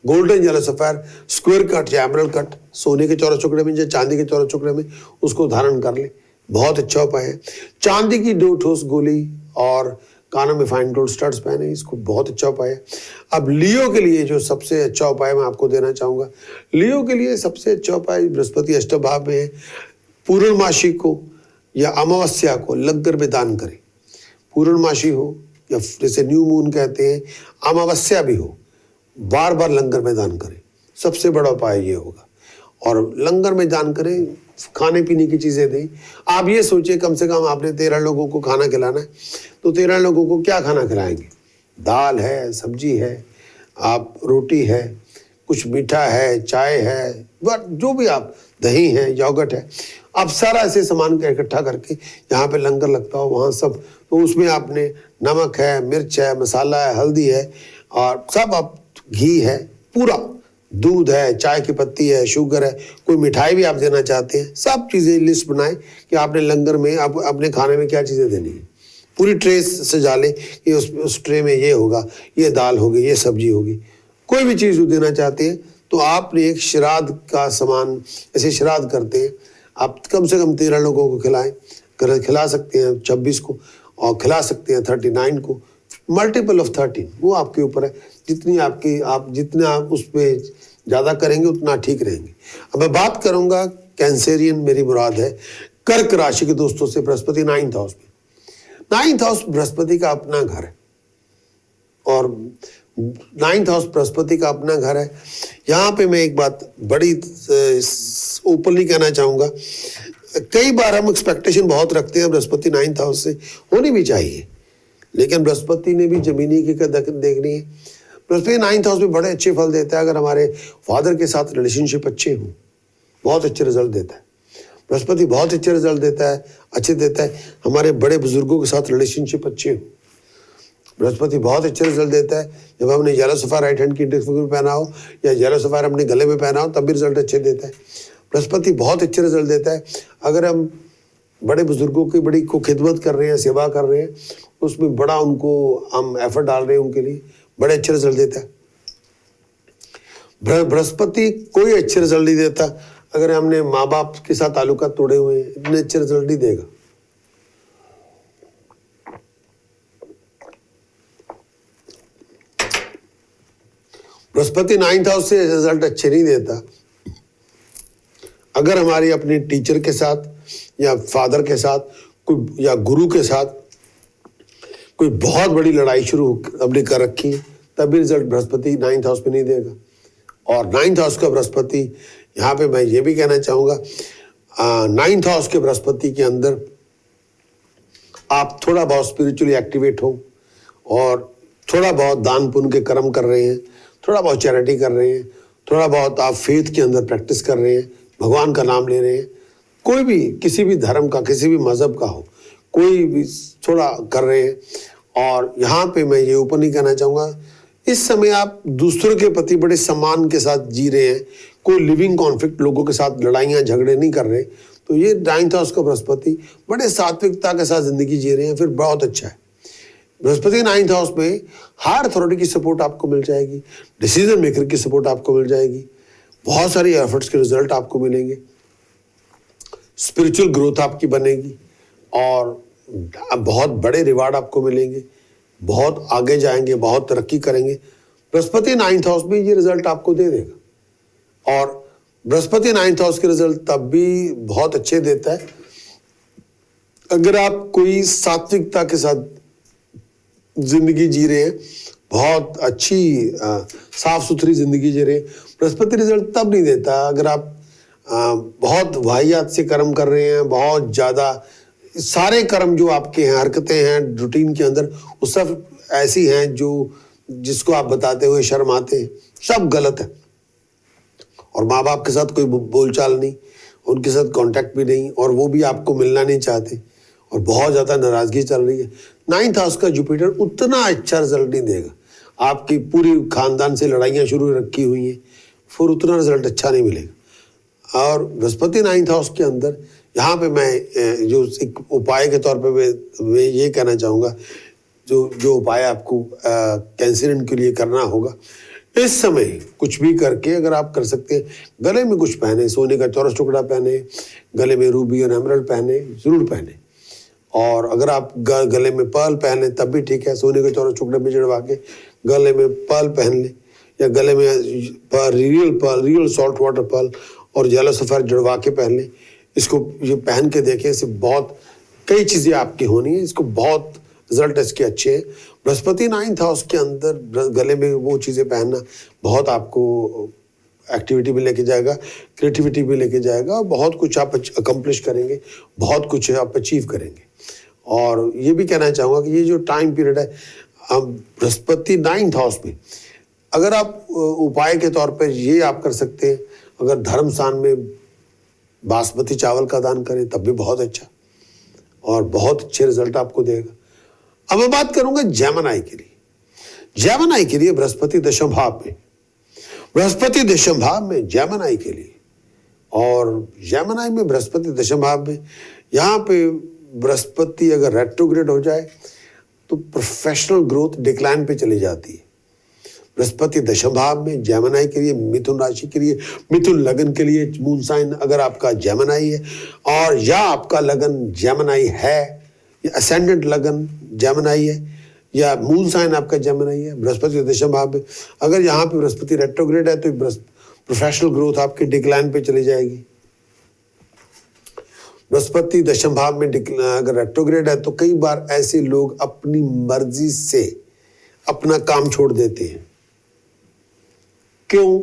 golden yellow sapphire square cut या एमरल्ड कट सोने के चौरस टुकड़े में या चांदी के चौरस टुकड़े में उसको धारण कर ले, बहुत अच्छा उपाय है। चांदी की 2 ठोस गोली और कानों में फाइन गोल्ड स्टड्स पहने, इसको बहुत अच्छा उपाय है। अब लियो के लिए जो सबसे अच्छा उपाय मैं आपको देना चाहूँगा, लियो के लिए सबसे अच्छा उपाय बृहस्पति अष्टम भाव में है, पूर्णमासी को या अमावस्या को लंगर में दान करें। पूर्णमासी हो या जैसे न्यू मून कहते हैं, अमावस्या भी हो, बार बार लंगर में दान करें, सबसे बड़ा उपाय ये होगा। और लंगर में दान करें, खाने पीने की चीज़ें दें। आप ये सोचिए कम से कम आपने 13 लोगों को खाना खिलाना है, तो 13 लोगों को क्या खाना खिलाएंगे? दाल है, सब्जी है, आप रोटी है, कुछ मीठा है, चाय है, जो भी आप, दही है, योगर्ट है, आप सारा ऐसे सामान का इकट्ठा करके जहाँ पे लंगर लगता हो वहाँ सब, तो उसमें आपने नमक है, मिर्च है, मसाला है, हल्दी है, और सब आप, घी है, पूरा दूध है, चाय की पत्ती है, शुगर है, कोई मिठाई भी आप देना चाहते हैं, सब चीज़ें लिस्ट बनाएं कि आपने लंगर में आप अपने खाने में क्या चीज़ें देनी है। पूरी ट्रे सजा लें कि उस ट्रे में ये होगा, ये दाल होगी, ये सब्जी होगी, कोई भी चीज़ देना चाहते हैं तो आपने एक श्राद्ध का सामान, ऐसे श्राद्ध करते हैं, आप कम से कम 13 लोगों को खिला सकते हैं, 26 को, और खिला सकते हैं 39 को, मल्टीपल ऑफ 13, वो आपके ऊपर है। जितना आप उस पर ज़्यादा करेंगे उतना ठीक रहेंगे। अब मैं बात करूंगा कैंसेरियन, मेरी मुराद है कर्क राशि के दोस्तों से। बृहस्पति 9th हाउस में, 9th हाउस बृहस्पति का अपना घर है, और 9th हाउस बृहस्पति का अपना घर है। यहाँ पे मैं एक बात बड़ी ओपनली कहना चाहूँगा, कई बार हम एक्सपेक्टेशन बहुत रखते हैं बृहस्पति 9th हाउस से, होनी भी चाहिए, लेकिन बृहस्पति ने भी जमीनी की देखनी है। बृहस्पति 9th हाउस में बड़े अच्छे फल देता है। अगर हमारे फादर के साथ रिलेशनशिप अच्छे हों, बहुत अच्छे रिजल्ट देता है बृहस्पति, बहुत अच्छे रिजल्ट देता है। हमारे बड़े बुजुर्गों के साथ रिलेशनशिप अच्छे हो, बृहस्पति बहुत अच्छे रिजल्ट देता है। जब हमने येलो सफायर राइट हैंड की इंडेक्स फिंगर में पहना हो या येलो सफायर अपने गले में पहना हो, तब भी रिजल्ट अच्छे देता है। बृहस्पति बहुत अच्छे रिजल्ट देता है। अगर हम बड़े बुजुर्गों की बड़ी को खिदमत कर रहे हैं, सेवा कर रहे हैं, उसमें बड़ा उनको हम एफर्ट डाल रहे हैं, उनके लिए बड़े अच्छे रिजल्ट देता है। बृहस्पति कोई अच्छे रिजल्ट नहीं देता अगर हमने माँ बाप के साथ ताल्लुकात तोड़े हुए हैं, इतने अच्छे रिजल्ट नहीं देगा। बृहस्पति 9th हाउस से रिजल्ट अच्छे नहीं देता अगर हमारी अपने टीचर के साथ या फादर के साथ कोई या गुरु के साथ कोई बहुत बड़ी लड़ाई शुरू अपने कर रखी है, तब भी रिजल्ट बृहस्पति 9th हाउस में नहीं देगा। और 9th हाउस का बृहस्पति, यहाँ पे मैं ये भी कहना चाहूँगा, 9th हाउस के बृहस्पति के अंदर आप थोड़ा बहुत स्पिरिचुअली एक्टिवेट हो और थोड़ा बहुत दान पुण्य के कर्म कर रहे हैं, थोड़ा बहुत चैरिटी कर रहे हैं, थोड़ा बहुत आप फेथ के अंदर प्रैक्टिस कर रहे हैं, भगवान का नाम ले रहे हैं, कोई भी किसी भी धर्म का, किसी भी मज़हब का हो, कोई भी थोड़ा कर रहे हैं। और यहाँ पे मैं ये ऊपर नहीं कहना चाहूँगा, इस समय आप दूसरों के प्रति बड़े सम्मान के साथ जी रहे हैं, कोई लिविंग कॉन्फ्लिक्ट, लोगों के साथ लड़ाइयाँ झगड़े नहीं कर रहे, तो ये 9th हाउस का बृहस्पति बड़े सात्विकता के साथ जिंदगी जी रहे हैं, फिर बहुत अच्छा है। बृहस्पति 9th हाउस में हायर अथॉरिटी की सपोर्ट आपको मिल जाएगी, डिसीजन मेकर की सपोर्ट आपको मिल जाएगी, बहुत सारी एफर्ट्स के रिजल्ट आपको मिलेंगे, स्पिरिचुअल ग्रोथ आपकी बनेगी, और बहुत बड़े रिवार्ड आपको मिलेंगे, बहुत आगे जाएंगे, बहुत तरक्की करेंगे। बृहस्पति 9th हाउस में ये रिजल्ट आपको दे देगा। और बृहस्पति 9th हाउस के रिजल्ट तब भी बहुत अच्छे देता है अगर आप कोई सात्विकता के साथ जिंदगी जी रहे हैं, बहुत अच्छी साफ सुथरी जिंदगी जी रहे हैं। बृहस्पति रिजल्ट तब नहीं देता अगर आप बहुत वाहियात से कर्म कर रहे हैं, बहुत ज़्यादा सारे कर्म जो आपके हैं, हरकतें हैं रूटीन के अंदर, वो सब ऐसी हैं जो जिसको आप बताते हुए शर्माते हैं, सब गलत है। और माँ बाप के साथ कोई बोलचाल नहीं, उनके साथ कांटेक्ट भी नहीं, और वो भी आपको मिलना नहीं चाहते, और बहुत ज़्यादा नाराज़गी चल रही है। 9th हाउस का जुपिटर उतना अच्छा रिजल्ट नहीं देगा। आपकी पूरी खानदान से लड़ाइयाँ शुरू रखी हुई हैं, फिर उतना रिजल्ट अच्छा नहीं मिलेगा। और बृहस्पति 9th हाउस के अंदर यहाँ पे मैं जो एक उपाय के तौर पे मैं ये कहना चाहूँगा, जो उपाय आपको कैंसरियन के लिए करना होगा, इस समय कुछ भी करके अगर आप कर सकते हैं, गले में कुछ पहने, सोने का चौरस टुकड़ा पहने, गले में रूबी और एमरल्ड पहने, जरूर पहने। और अगर आप गले में पर्ल पहने तब भी ठीक है, सोने के चौरस टुकड़े में जड़वा के गले में पर्ल पहन ले, या गले में रियल सॉल्ट वाटर पर्ल और येलो सफेद जड़वा के पहन ले। इसको ये पहन के देखें, इससे बहुत कई चीज़ें आपकी होनी है, इसको बहुत रिजल्ट इसके अच्छे हैं। बृहस्पति 9th हाउस के अंदर गले में वो चीज़ें पहनना बहुत आपको एक्टिविटी में लेके जाएगा, क्रिएटिविटी में लेके जाएगा, और बहुत कुछ आप अकम्प्लिश करेंगे, बहुत कुछ आप अचीव करेंगे। और ये भी कहना चाहूँगा कि ये जो टाइम पीरियड है बृहस्पति 9th हाउस में, अगर आप उपाय के तौर पर ये आप कर सकते हैं, अगर धर्म स्थान में बासमती चावल का दान करें तब भी बहुत अच्छा, और बहुत अच्छे रिजल्ट आपको देगा। अब मैं बात करूंगा जेमिनी के लिए। जेमिनी के लिए बृहस्पति दशम भाव में, बृहस्पति दशम भाव में जेमिनी के लिए, और जेमिनी में बृहस्पति दशम भाव में, यहाँ पे बृहस्पति अगर रेट्रोग्रेड हो जाए तो प्रोफेशनल ग्रोथ डिक्लाइन पे चली जाती है। बृहस्पति दशम भाव में जेमिनी के लिए, मिथुन राशि के लिए, मिथुन लगन के लिए, मून साइन अगर आपका जेमिनी है, और या आपका लगन जेमिनी है, या असेंडेंट लगन जेमिनी है, या मून साइन आपका जेमिनी है, बृहस्पति दशम भाव में अगर यहाँ पे बृहस्पति रेट्रोग्रेड है तो प्रोफेशनल ग्रोथ आपकी डिक्लाइन पे चली जाएगी। बृहस्पति दशम भाव में अगर रेट्रोग्रेड है तो कई बार ऐसे लोग अपनी मर्जी से अपना काम छोड़ देते हैं। क्यों?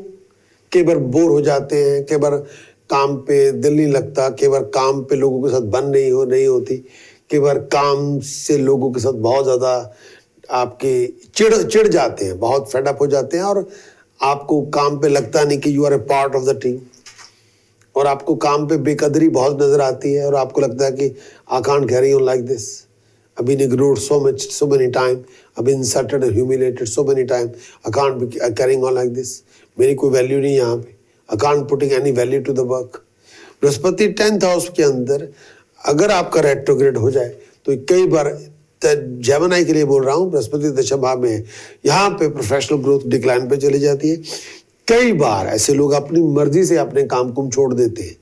कई बार बोर हो जाते हैं, कई बार काम पे दिल नहीं लगता, कई बार काम पे लोगों के साथ बन नहीं होती, कई बार काम से लोगों के साथ बहुत ज़्यादा आपके चिढ़ जाते हैं, बहुत फेडअप हो जाते हैं, और आपको काम पे लगता नहीं कि you are a part of the team, और आपको काम पे बेकदरी बहुत नज़र आती है, और आपको लगता है कि I can't carry on like this, I've been ignored so many times, I've been insulted and humiliated so many times, I can't be carrying on like this, मेरी कोई वैल्यू नहीं यहाँ पे, I can't putting any value to the work। Brihaspati 10th house के अंदर अगर आपका retrograde हो जाए तो कई बार, जेमिनी के लिए बोल रहा हूँ, बृहस्पति दशम भाव में है, यहाँ पे प्रोफेशनल ग्रोथ डिक्लाइन पे चली जाती है। कई बार ऐसे लोग अपनी मर्जी से अपने काम को छोड़ देते हैं,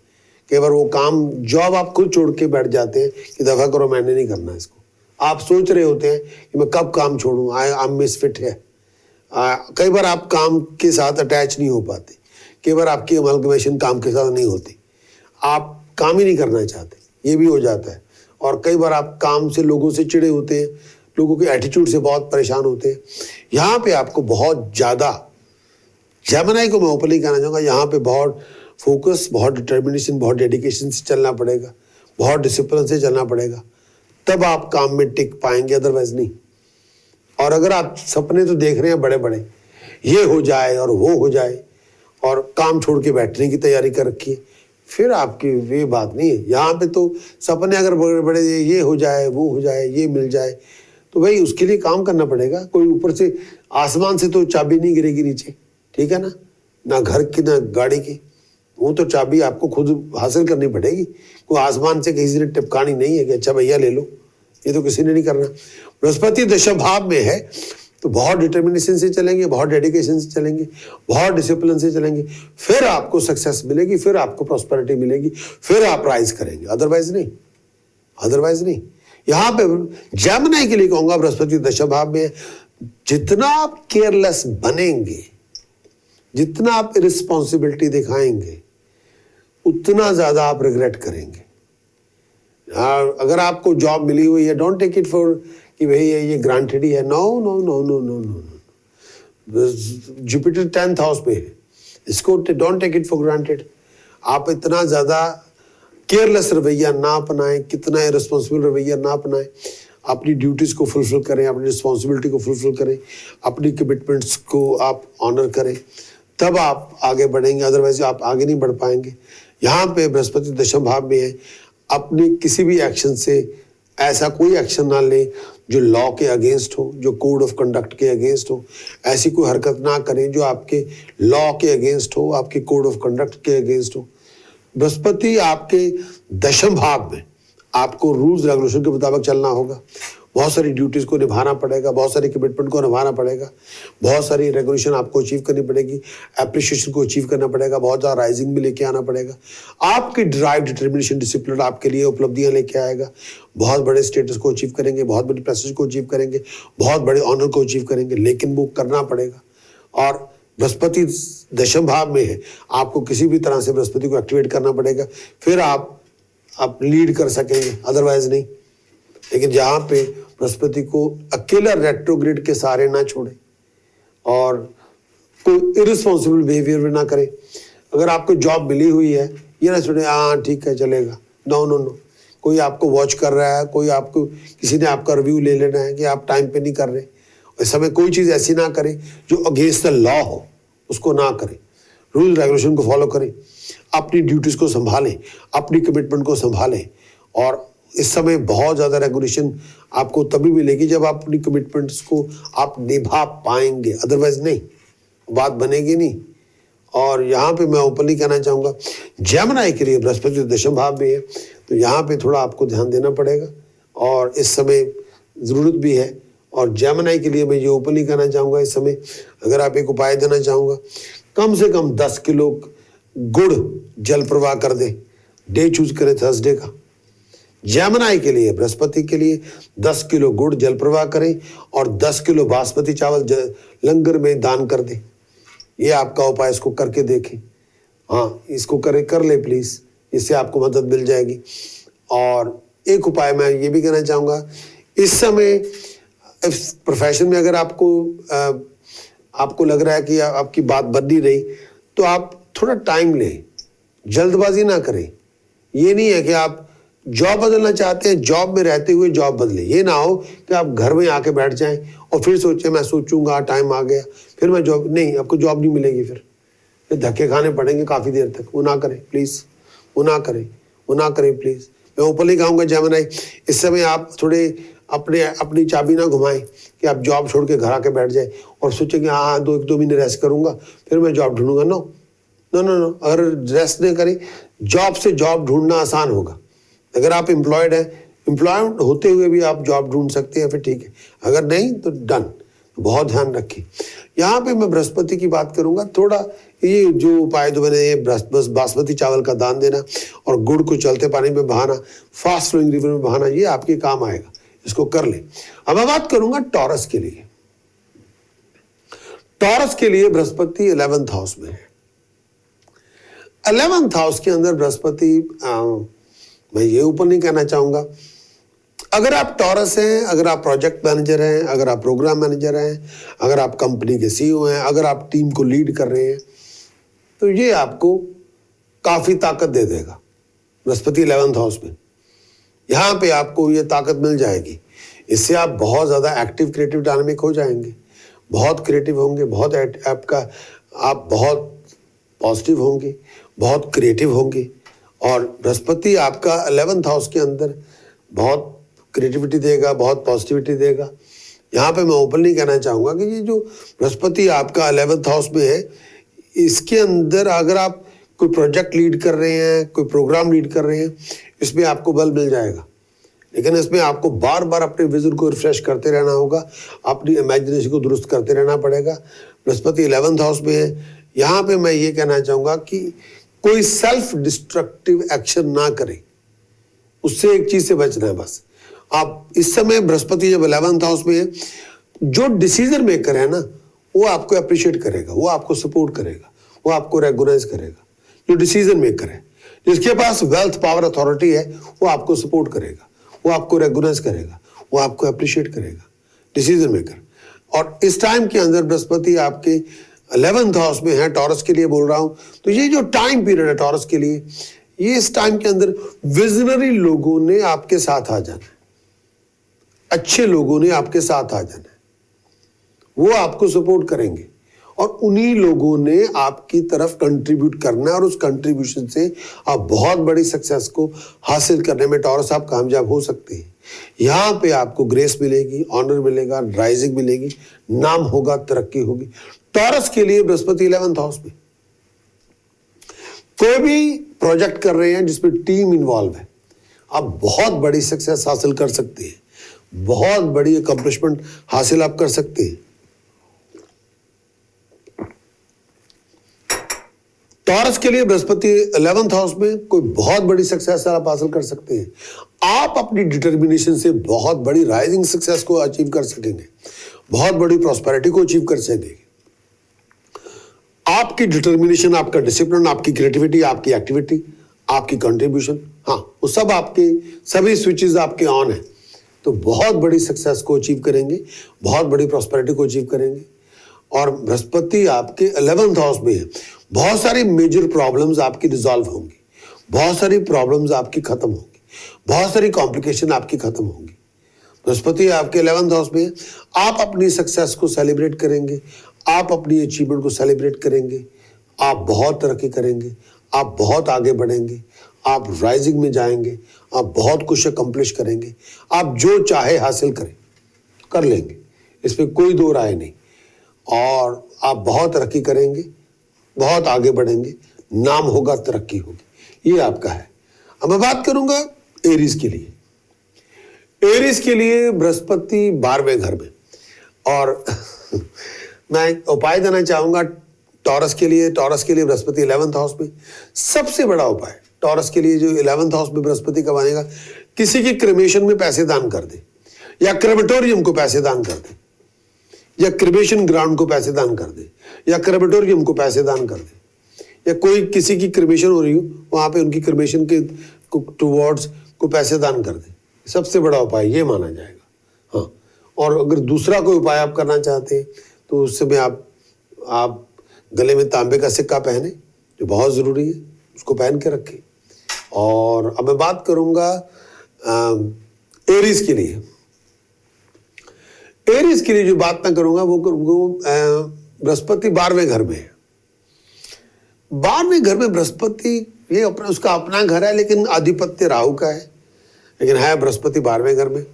कई बार वो काम जॉब आप खुद छोड़ के बैठ जाते हैं कि दफा करो, मैंने नहीं करना इसको। आप सोच रहे होते हैं कि मैं कब काम छोड़ूं, आई मिसफिट है। कई बार आप काम के साथ अटैच नहीं हो पाते, कई बार आपकी अमलगमेशन काम के साथ नहीं होती, आप काम ही नहीं करना चाहते, ये भी हो जाता है। और कई बार आप काम से लोगों से चिढ़े होते हैं, लोगों के एटीट्यूड से बहुत परेशान होते हैं। यहाँ पे आपको बहुत ज़्यादा, जेमिनी को मैं ओपनली कहना चाहूँगा, यहाँ पे बहुत फोकस, बहुत डिटर्मिनेशन, बहुत डेडिकेशन से चलना पड़ेगा, बहुत डिसिप्लिन से चलना पड़ेगा, तब आप काम में टिक पाएंगे, अदरवाइज नहीं। और अगर आप सपने तो देख रहे हैं बड़े बड़े, ये हो जाए और वो हो जाए, और काम छोड़ के बैठने की तैयारी कर रखी है, फिर आपकी ये बात नहीं है। यहाँ पे तो सपने अगर बड़े बड़े, ये हो जाए, वो हो जाए, ये मिल जाए, तो भाई उसके लिए काम करना पड़ेगा। कोई ऊपर से आसमान से तो चाबी नहीं गिरेगी नीचे, ठीक है ना घर की ना गाड़ी की, वो तो चाबी आपको खुद हासिल करनी पड़ेगी। कोई आसमान से किसी ने टिपकानी नहीं है कि अच्छा भैया ले लो, ये तो किसी ने नहीं करना। बृहस्पति दशम भाव में है तो बहुत डिटर्मिनेशन से चलेंगे, बहुत डेडिकेशन से चलेंगे, बहुत डिसिप्लिन से चलेंगे, फिर आपको सक्सेस मिलेगी, फिर आपको प्रॉस्पेरिटी मिलेगी, फिर आप राइज करेंगे, अदरवाइज नहीं। अदरवाइज नहीं। यहां पे जेमिनी के लिए कहूंगा बृहस्पति दशम भाव में, जितना आप केयरलेस बनेंगे, जितना आप रिस्पॉन्सिबिलिटी दिखाएंगे, उतना ज्यादा आप रिग्रेट करेंगे। अगर आपको जॉब मिली हुई है, डोंट टेक इट फॉर कि भाई ये ग्रांटेड ही है। No no no no no no no, Jupiter 10th house में है, इसको don't take it for granted. आप इतना ज्यादा केयरलेस रवैया ना अपनाएं, कितना इरेस्पॉन्सिबल रवैया ना अपनाएं। अपनी ड्यूटीज को फुलफिल करें, अपनी रिस्पॉन्सिबिलिटी को फुलफिल करें, अपनी कमिटमेंट्स को आप ऑनर करें, तब आप आगे बढ़ेंगे, अदरवाइज आप आगे नहीं बढ़ पाएंगे। यहाँ पे बृहस्पति दशम भाव में है, अपनी किसी भी एक्शन से ऐसा कोई एक्शन ना लें जो लॉ के अगेंस्ट हो, जो कोड ऑफ कंडक्ट के अगेंस्ट हो। ऐसी कोई हरकत ना करें जो आपके लॉ के अगेंस्ट हो, आपके कोड ऑफ कंडक्ट के अगेंस्ट हो। बृहस्पति आपके दशम भाव में, आपको रूल्स रेगुलेशन के मुताबिक चलना होगा। बहुत सारी ड्यूटीज को निभाना पड़ेगा, बहुत सारी कमिटमेंट को निभाना पड़ेगा, बहुत सारी रेगुलेशन आपको अचीव करनी पड़ेगी, एप्रिशिएशन को अचीव करना पड़ेगा, बहुत ज़्यादा राइजिंग भी लेके आना पड़ेगा। आपकी ड्राइव, डिटर्मिनेशन, डिसिप्लिन आपके लिए उपलब्धियां लेके आएगा। बहुत बड़े स्टेटस को अचीव करेंगे, बहुत बड़ी प्रेस्टीज को अचीव करेंगे, बहुत बड़े ऑनर को अचीव करेंगे, लेकिन वो करना पड़ेगा। और बृहस्पति दशम भाव में है, आपको किसी भी तरह से बृहस्पति को एक्टिवेट करना पड़ेगा, फिर आप लीड कर सकेंगे, अदरवाइज नहीं। लेकिन जहाँ पे बृहस्पति को अकेला रेट्रोग्रेड के सहारे ना छोड़े और कोई इरिस्पॉन्सिबल बिहेवियर भी ना करें। अगर आपको जॉब मिली हुई है, ये ना छोड़े हाँ ठीक है चलेगा, नो नो नो। कोई आपको वॉच कर रहा है, कोई आपको, किसी ने आपका रिव्यू ले लेना है कि आप टाइम पे नहीं कर रहे, इस समय कोई चीज़ ऐसी ना करें जो अगेंस्ट द लॉ हो, उसको ना करें। रूल रेगुलेशन को फॉलो करें, अपनी ड्यूटीज़ को संभालें, अपनी कमिटमेंट को संभालें। और इस समय बहुत ज़्यादा रेगुलेशन आपको तभी मिलेगी जब आप अपनी कमिटमेंट्स को आप निभा पाएंगे, अदरवाइज नहीं, बात बनेगी नहीं। और यहाँ पे मैं ओपनली कहना चाहूँगा, जेमिनी के लिए बृहस्पति दशम भाव में है, तो यहाँ पे थोड़ा आपको ध्यान देना पड़ेगा और इस समय ज़रूरत भी है। और जेमिनी के लिए मैं ये ओपनली कहना चाहूँगा, इस समय अगर आप एक उपाय देना चाहूँगा, कम से कम 10 किलो गुड़ जल प्रवाह कर दे। डे चूज करें थर्सडे का। जेमिनी के लिए, बृहस्पति के लिए 10 किलो गुड़ जल प्रवाह करें और 10 किलो बासमती चावल लंगर में दान कर दें। ये आपका उपाय, इसको करके देखें। हाँ, इसको कर ले प्लीज़, इससे आपको मदद मिल जाएगी। और एक उपाय मैं ये भी कहना चाहूँगा, इस समय प्रोफेशन में अगर आपको लग रहा है कि आपकी बात बन नहीं रही, तो आप थोड़ा टाइम लें, जल्दबाजी ना करें। ये नहीं है कि आप जॉब बदलना चाहते हैं, जॉब में रहते हुए जॉब बदले। ये ना हो कि आप घर में आके बैठ जाएं और फिर सोचें मैं सोचूंगा, टाइम आ गया, फिर मैं जॉब नहीं, आपको जॉब नहीं मिलेगी, फिर धक्के खाने पड़ेंगे काफ़ी देर तक। वो ना करें प्लीज़, वो ना करें प्लीज़। मैं ऊपर कहूँगा जेमिनी, इस समय आप थोड़े अपनी चाबी ना घुमाएं कि आप जॉब छोड़ के घर आके बैठ जाए और सोचें कि हाँ 2 महीने रेस्ट करूँगा फिर मैं जॉब ढूंढूंगा। नो नो नो नो, अगर रेस्ट नहीं करें, जॉब से जॉब ढूंढना आसान होगा। अगर आप एम्प्लॉयड हैं, एम्प्लॉयड होते हुए भी आप जॉब ढूंढ सकते हैं, फिर ठीक है, अगर नहीं तो डन। बहुत ध्यान रखें। यहाँ पे मैं बृहस्पति की बात करूँगा, थोड़ा ये जो उपाय जो मैंने बस बासमती चावल का दान देना और गुड़ को चलते पानी में बहाना, फास्ट फ्लोइंग रिवर में बहाना, ये आपके काम आएगा, इसको कर लें। अब मैं बात करूँगा टॉरस के लिए। टॉरस के लिए बृहस्पति 11th हाउस में है। 11th हाउस के अंदर बृहस्पति, मैं ये ऊपर नहीं कहना चाहूँगा, अगर आप टॉरस हैं, अगर आप प्रोजेक्ट मैनेजर हैं, अगर आप प्रोग्राम मैनेजर हैं, अगर आप कंपनी के CEO हैं, अगर आप टीम को लीड कर रहे हैं, तो ये आपको काफ़ी ताकत दे देगा। बृहस्पति 11th हाउस में, यहाँ पे आपको ये ताकत मिल जाएगी। इससे आप बहुत ज़्यादा एक्टिव, क्रिएटिव, डायनामिक हो जाएंगे, बहुत क्रिएटिव होंगे, आप बहुत पॉजिटिव होंगे, बहुत क्रिएटिव होंगे। और बृहस्पति आपका 11th हाउस के अंदर बहुत क्रिएटिविटी देगा, बहुत पॉजिटिविटी देगा। यहाँ पे मैं ओपनली कहना चाहूँगा कि ये जो बृहस्पति आपका 11th हाउस में है, इसके अंदर अगर आप कोई प्रोजेक्ट लीड कर रहे हैं, कोई प्रोग्राम लीड कर रहे हैं, इसमें आपको बल मिल जाएगा। लेकिन इसमें आपको बार बार अपने विजन को रिफ्रेश करते रहना होगा, अपनी इमेजिनेशन को दुरुस्त करते रहना पड़ेगा। बृहस्पति 11th हाउस में है। यहाँ पे मैं ये कहना चाहूँगा कि कोई सेल्फ डिस्ट्रक्टिव एक्शन ना करें। उससे एक चीज से बचना है बस। आप इस समय बृहस्पति जब 11th हाउस में है, जो डिसीजन मेकर है ना वो आपको अप्रिशिएट करेगा, वो आपको सपोर्ट करेगा, वो आपको रेगुनाइज करेगा। जो डिसीजन मेकर है, जिसके पास वेल्थ पावर अथॉरिटी है, वो आपको सपोर्ट करेगा, वो आपको रेगुनाइज करेगा, वो आपको अप्रिशिएट करेगा, डिसीजन मेकर। और इस टाइम के अंदर बृहस्पति आपके 11th हाउस में है, टॉरस के लिए बोल रहा हूं, तो ये जो टाइम पीरियड है टॉरस के लिए, ये इस टाइम के अंदर विजनरी लोगों ने आपके साथ आ जाना है, अच्छे लोगों ने आपके साथ आ जाना है, वो आपको सपोर्ट करेंगे और उन्हीं लोगों ने आपकी तरफ कंट्रीब्यूट करना है और उस कंट्रीब्यूशन से आप बहुत बड़ी सक्सेस को हासिल करने में टॉरस आप कामयाब हो सकते हैं। यहां पे आपको ग्रेस मिलेगी, ऑनर मिलेगा, राइजिंग मिलेगी, नाम होगा, तरक्की होगी। टॉरस के लिए बृहस्पति 11th हाउस में, कोई भी प्रोजेक्ट कर रहे हैं जिसमें टीम इन्वॉल्व है, आप बहुत बड़ी सक्सेस हासिल कर सकते हैं, बहुत बड़ी अकम्प्लिशमेंट हासिल आप कर सकते हैं। टॉरस के लिए बृहस्पति 11th हाउस में कोई बहुत बड़ी सक्सेस आप हासिल कर सकते हैं। आप अपनी डिटर्मिनेशन से बहुत बड़ी राइजिंग सक्सेस को अचीव कर सकेंगे, बहुत बड़ी प्रॉस्पेरिटी को अचीव कर सकेंगे। आपकी डिटर्मिनेशन, आपका डिसिप्लिन, आपकी क्रिएटिविटी, आपकी एक्टिविटी, आपकी कंट्रीब्यूशन, हाँ, वो सब आपके सभी स्विचेस आपके ऑन है, तो बहुत बड़ी सक्सेस को अचीव करेंगे, बहुत बड़ी प्रॉस्पेरिटी को अचीव करेंगे। और बृहस्पति आपके 11th हाउस में है, बहुत सारी मेजर प्रॉब्लम्स आपकी रिजॉल्व होंगी, बहुत सारी प्रॉब्लम्स आपकी खत्म होंगी, बहुत सारी कॉम्प्लिकेशन आपकी खत्म होंगी। बृहस्पति आपके 11th हाउस में है, आप अपनी सक्सेस को सेलिब्रेट करेंगे, आप अपनी अचीवमेंट को सेलिब्रेट करेंगे, आप बहुत तरक्की करेंमें, आप बहुत आगे बढ़ेंगे, आप राइजिंग में जाएंगे, आप बहुत कुछ अकम्प्लिश करेंगे, आप जो चाहे हासिल करें कर लेंगे, इसमें कोई दो राय नहीं। और आप बहुत तरक्की करेंगे, बहुत आगे बढ़ेंगे, नाम होगा, तरक्की होगी, ये आपका है। अब मैं बात करूंगा एरीज के लिए। एरीज के लिए बृहस्पति 12वें घर में, और मैं उपाय देना चाहूंगा टॉरस के लिए। टॉरस के लिए बृहस्पति 11th हाउस में सबसे बड़ा उपाय टॉरस के लिए जो 11th हाउस में बृहस्पति का बनेगा, किसी की क्रिमेशन में पैसे दान कर दे, या क्रेमेटोरियम को पैसे दान कर दे, या क्रिमेशन ग्राउंड को पैसे दान कर दे, या क्रेमेटोरियम को पैसे दान कर दे, या कोई किसी की क्रिमेशन हो रही हो वहां पे उनकी क्रिमेशन के टुवर्ड्स को पैसे दान कर दे। सबसे बड़ा उपाय ये माना जाएगा। हाँ, और अगर दूसरा कोई उपाय आप करना चाहते हैं तो उस समय आप गले में तांबे का सिक्का पहने, जो बहुत जरूरी है, उसको पहन के रखें। और अब मैं बात करूंगा एरीज के लिए। एरीज के लिए जो बात मैं करूंगा वो बृहस्पति 12वें घर में है। 12वें घर में बृहस्पति, ये अपना उसका अपना घर है, लेकिन आधिपत्य राहु का है, लेकिन है बृहस्पति 12वें घर में।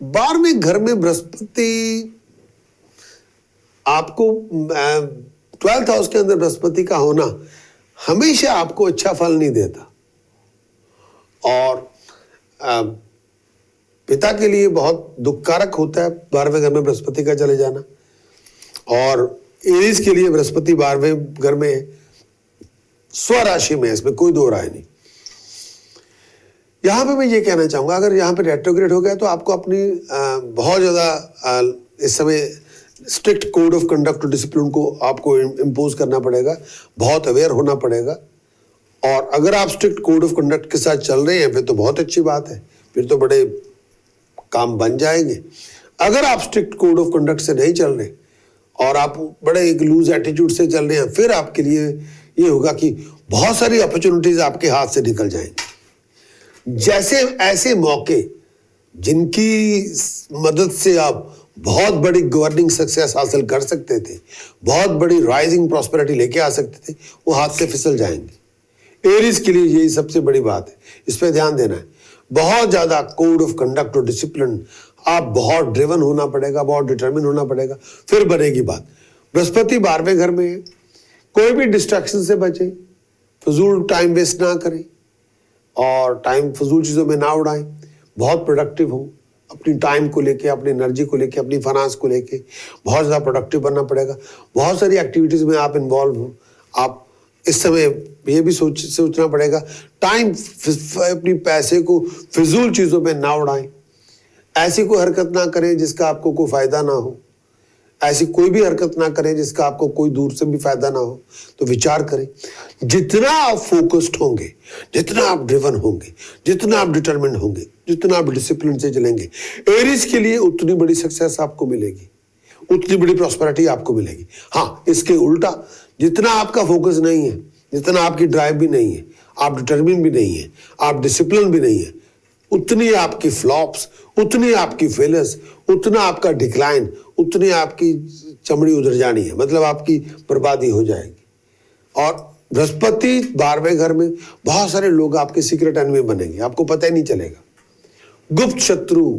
12वें घर में बृहस्पति आपको 12th हाउस के अंदर बृहस्पति का होना हमेशा आपको अच्छा फल नहीं देता, और पिता के लिए बहुत दुखकारक होता है 12वें घर में बृहस्पति का चले जाना। और एरीज के लिए बृहस्पति 12वें घर में स्वराशि में, इसमें कोई दो राय नहीं। यहां पे मैं ये कहना चाहूंगा, अगर यहां पे रेट्रोग्रेड हो गया तो आपको अपनी बहुत ज्यादा इस समय स्ट्रिक्ट कोड ऑफ कंडक्ट और डिसिप्लिन को आपको इम्पोज करना पड़ेगा, बहुत अवेयर होना पड़ेगा। और अगर आप स्ट्रिक्ट कोड ऑफ कंडक्ट के साथ चल रहे हैं फिर तो बहुत अच्छी बात है, फिर तो बड़े काम बन जाएंगे। अगर आप स्ट्रिक्ट कोड ऑफ कंडक्ट से नहीं चल रहे और आप बड़े एक लूज एटीट्यूड से चल रहे हैं, फिर आपके लिए ये होगा कि बहुत सारी अपॉर्चुनिटीज आपके हाथ से निकल जाएंगी। जैसे ऐसे मौके जिनकी मदद से आप बहुत बड़ी गवर्निंग सक्सेस हासिल कर सकते थे, बहुत बड़ी राइजिंग प्रॉस्पेरिटी लेके आ सकते थे, वो हाथ से फिसल जाएंगे। एरीज के लिए यही सबसे बड़ी बात है, इस पे ध्यान देना है। बहुत ज्यादा कोड ऑफ कंडक्ट और डिसिप्लिन, आप बहुत ड्रिवन होना पड़ेगा, बहुत डिटरमिन होना पड़ेगा, फिर बनेगी बात। बृहस्पति 12वें घर में है, कोई भी डिस्ट्रैक्शन से बचे, फजूल टाइम वेस्ट ना करें और टाइम फजूल चीजों में ना उड़ाएं, बहुत प्रोडक्टिव हो अपनी टाइम को लेके, अपनी एनर्जी को लेके, अपनी फाइनेंस को लेके बहुत ज़्यादा प्रोडक्टिव बनना पड़ेगा। बहुत सारी एक्टिविटीज़ में आप इन्वॉल्व हो, आप इस समय ये भी सोचना पड़ेगा, टाइम अपनी पैसे को फिजूल चीज़ों पे ना उड़ाएं। ऐसी कोई हरकत ना करें जिसका आपको कोई फायदा ना हो। ऐसी कोई भी हरकत ना करें जिसका आपको कोई दूर से भी फायदा ना हो। तो विचार करें, जितना आप फोकस्ड होंगे, जितना आप ड्रिवन होंगे, जितना आप डिटरमिन्ड होंगे, जितना आप डिसिप्लिन से चलेंगे, एरीज के लिए उतनी बड़ी सक्सेस आपको मिलेगी, उतनी बड़ी प्रॉस्पेरिटी आपको मिलेगी। हाँ, इसके उल्टा जितना आपका फोकस नहीं है, जितना आपकी ड्राइव भी नहीं है, आप डिटरमिन भी नहीं है, आप डिसिप्लिन भी नहीं है, उतनी आपकी फ्लॉप्स, उतनी आपकी फेलियर्स, उतना आपका डिक्लाइन, उतनी आपकी चमड़ी उधर जानी है, मतलब आपकी बर्बादी हो जाएगी। और बृहस्पति 12वें घर में, बहुत सारे लोग आपके सीक्रेट एनिमी बनेंगे, आपको पता ही नहीं चलेगा। गुप्त शत्रु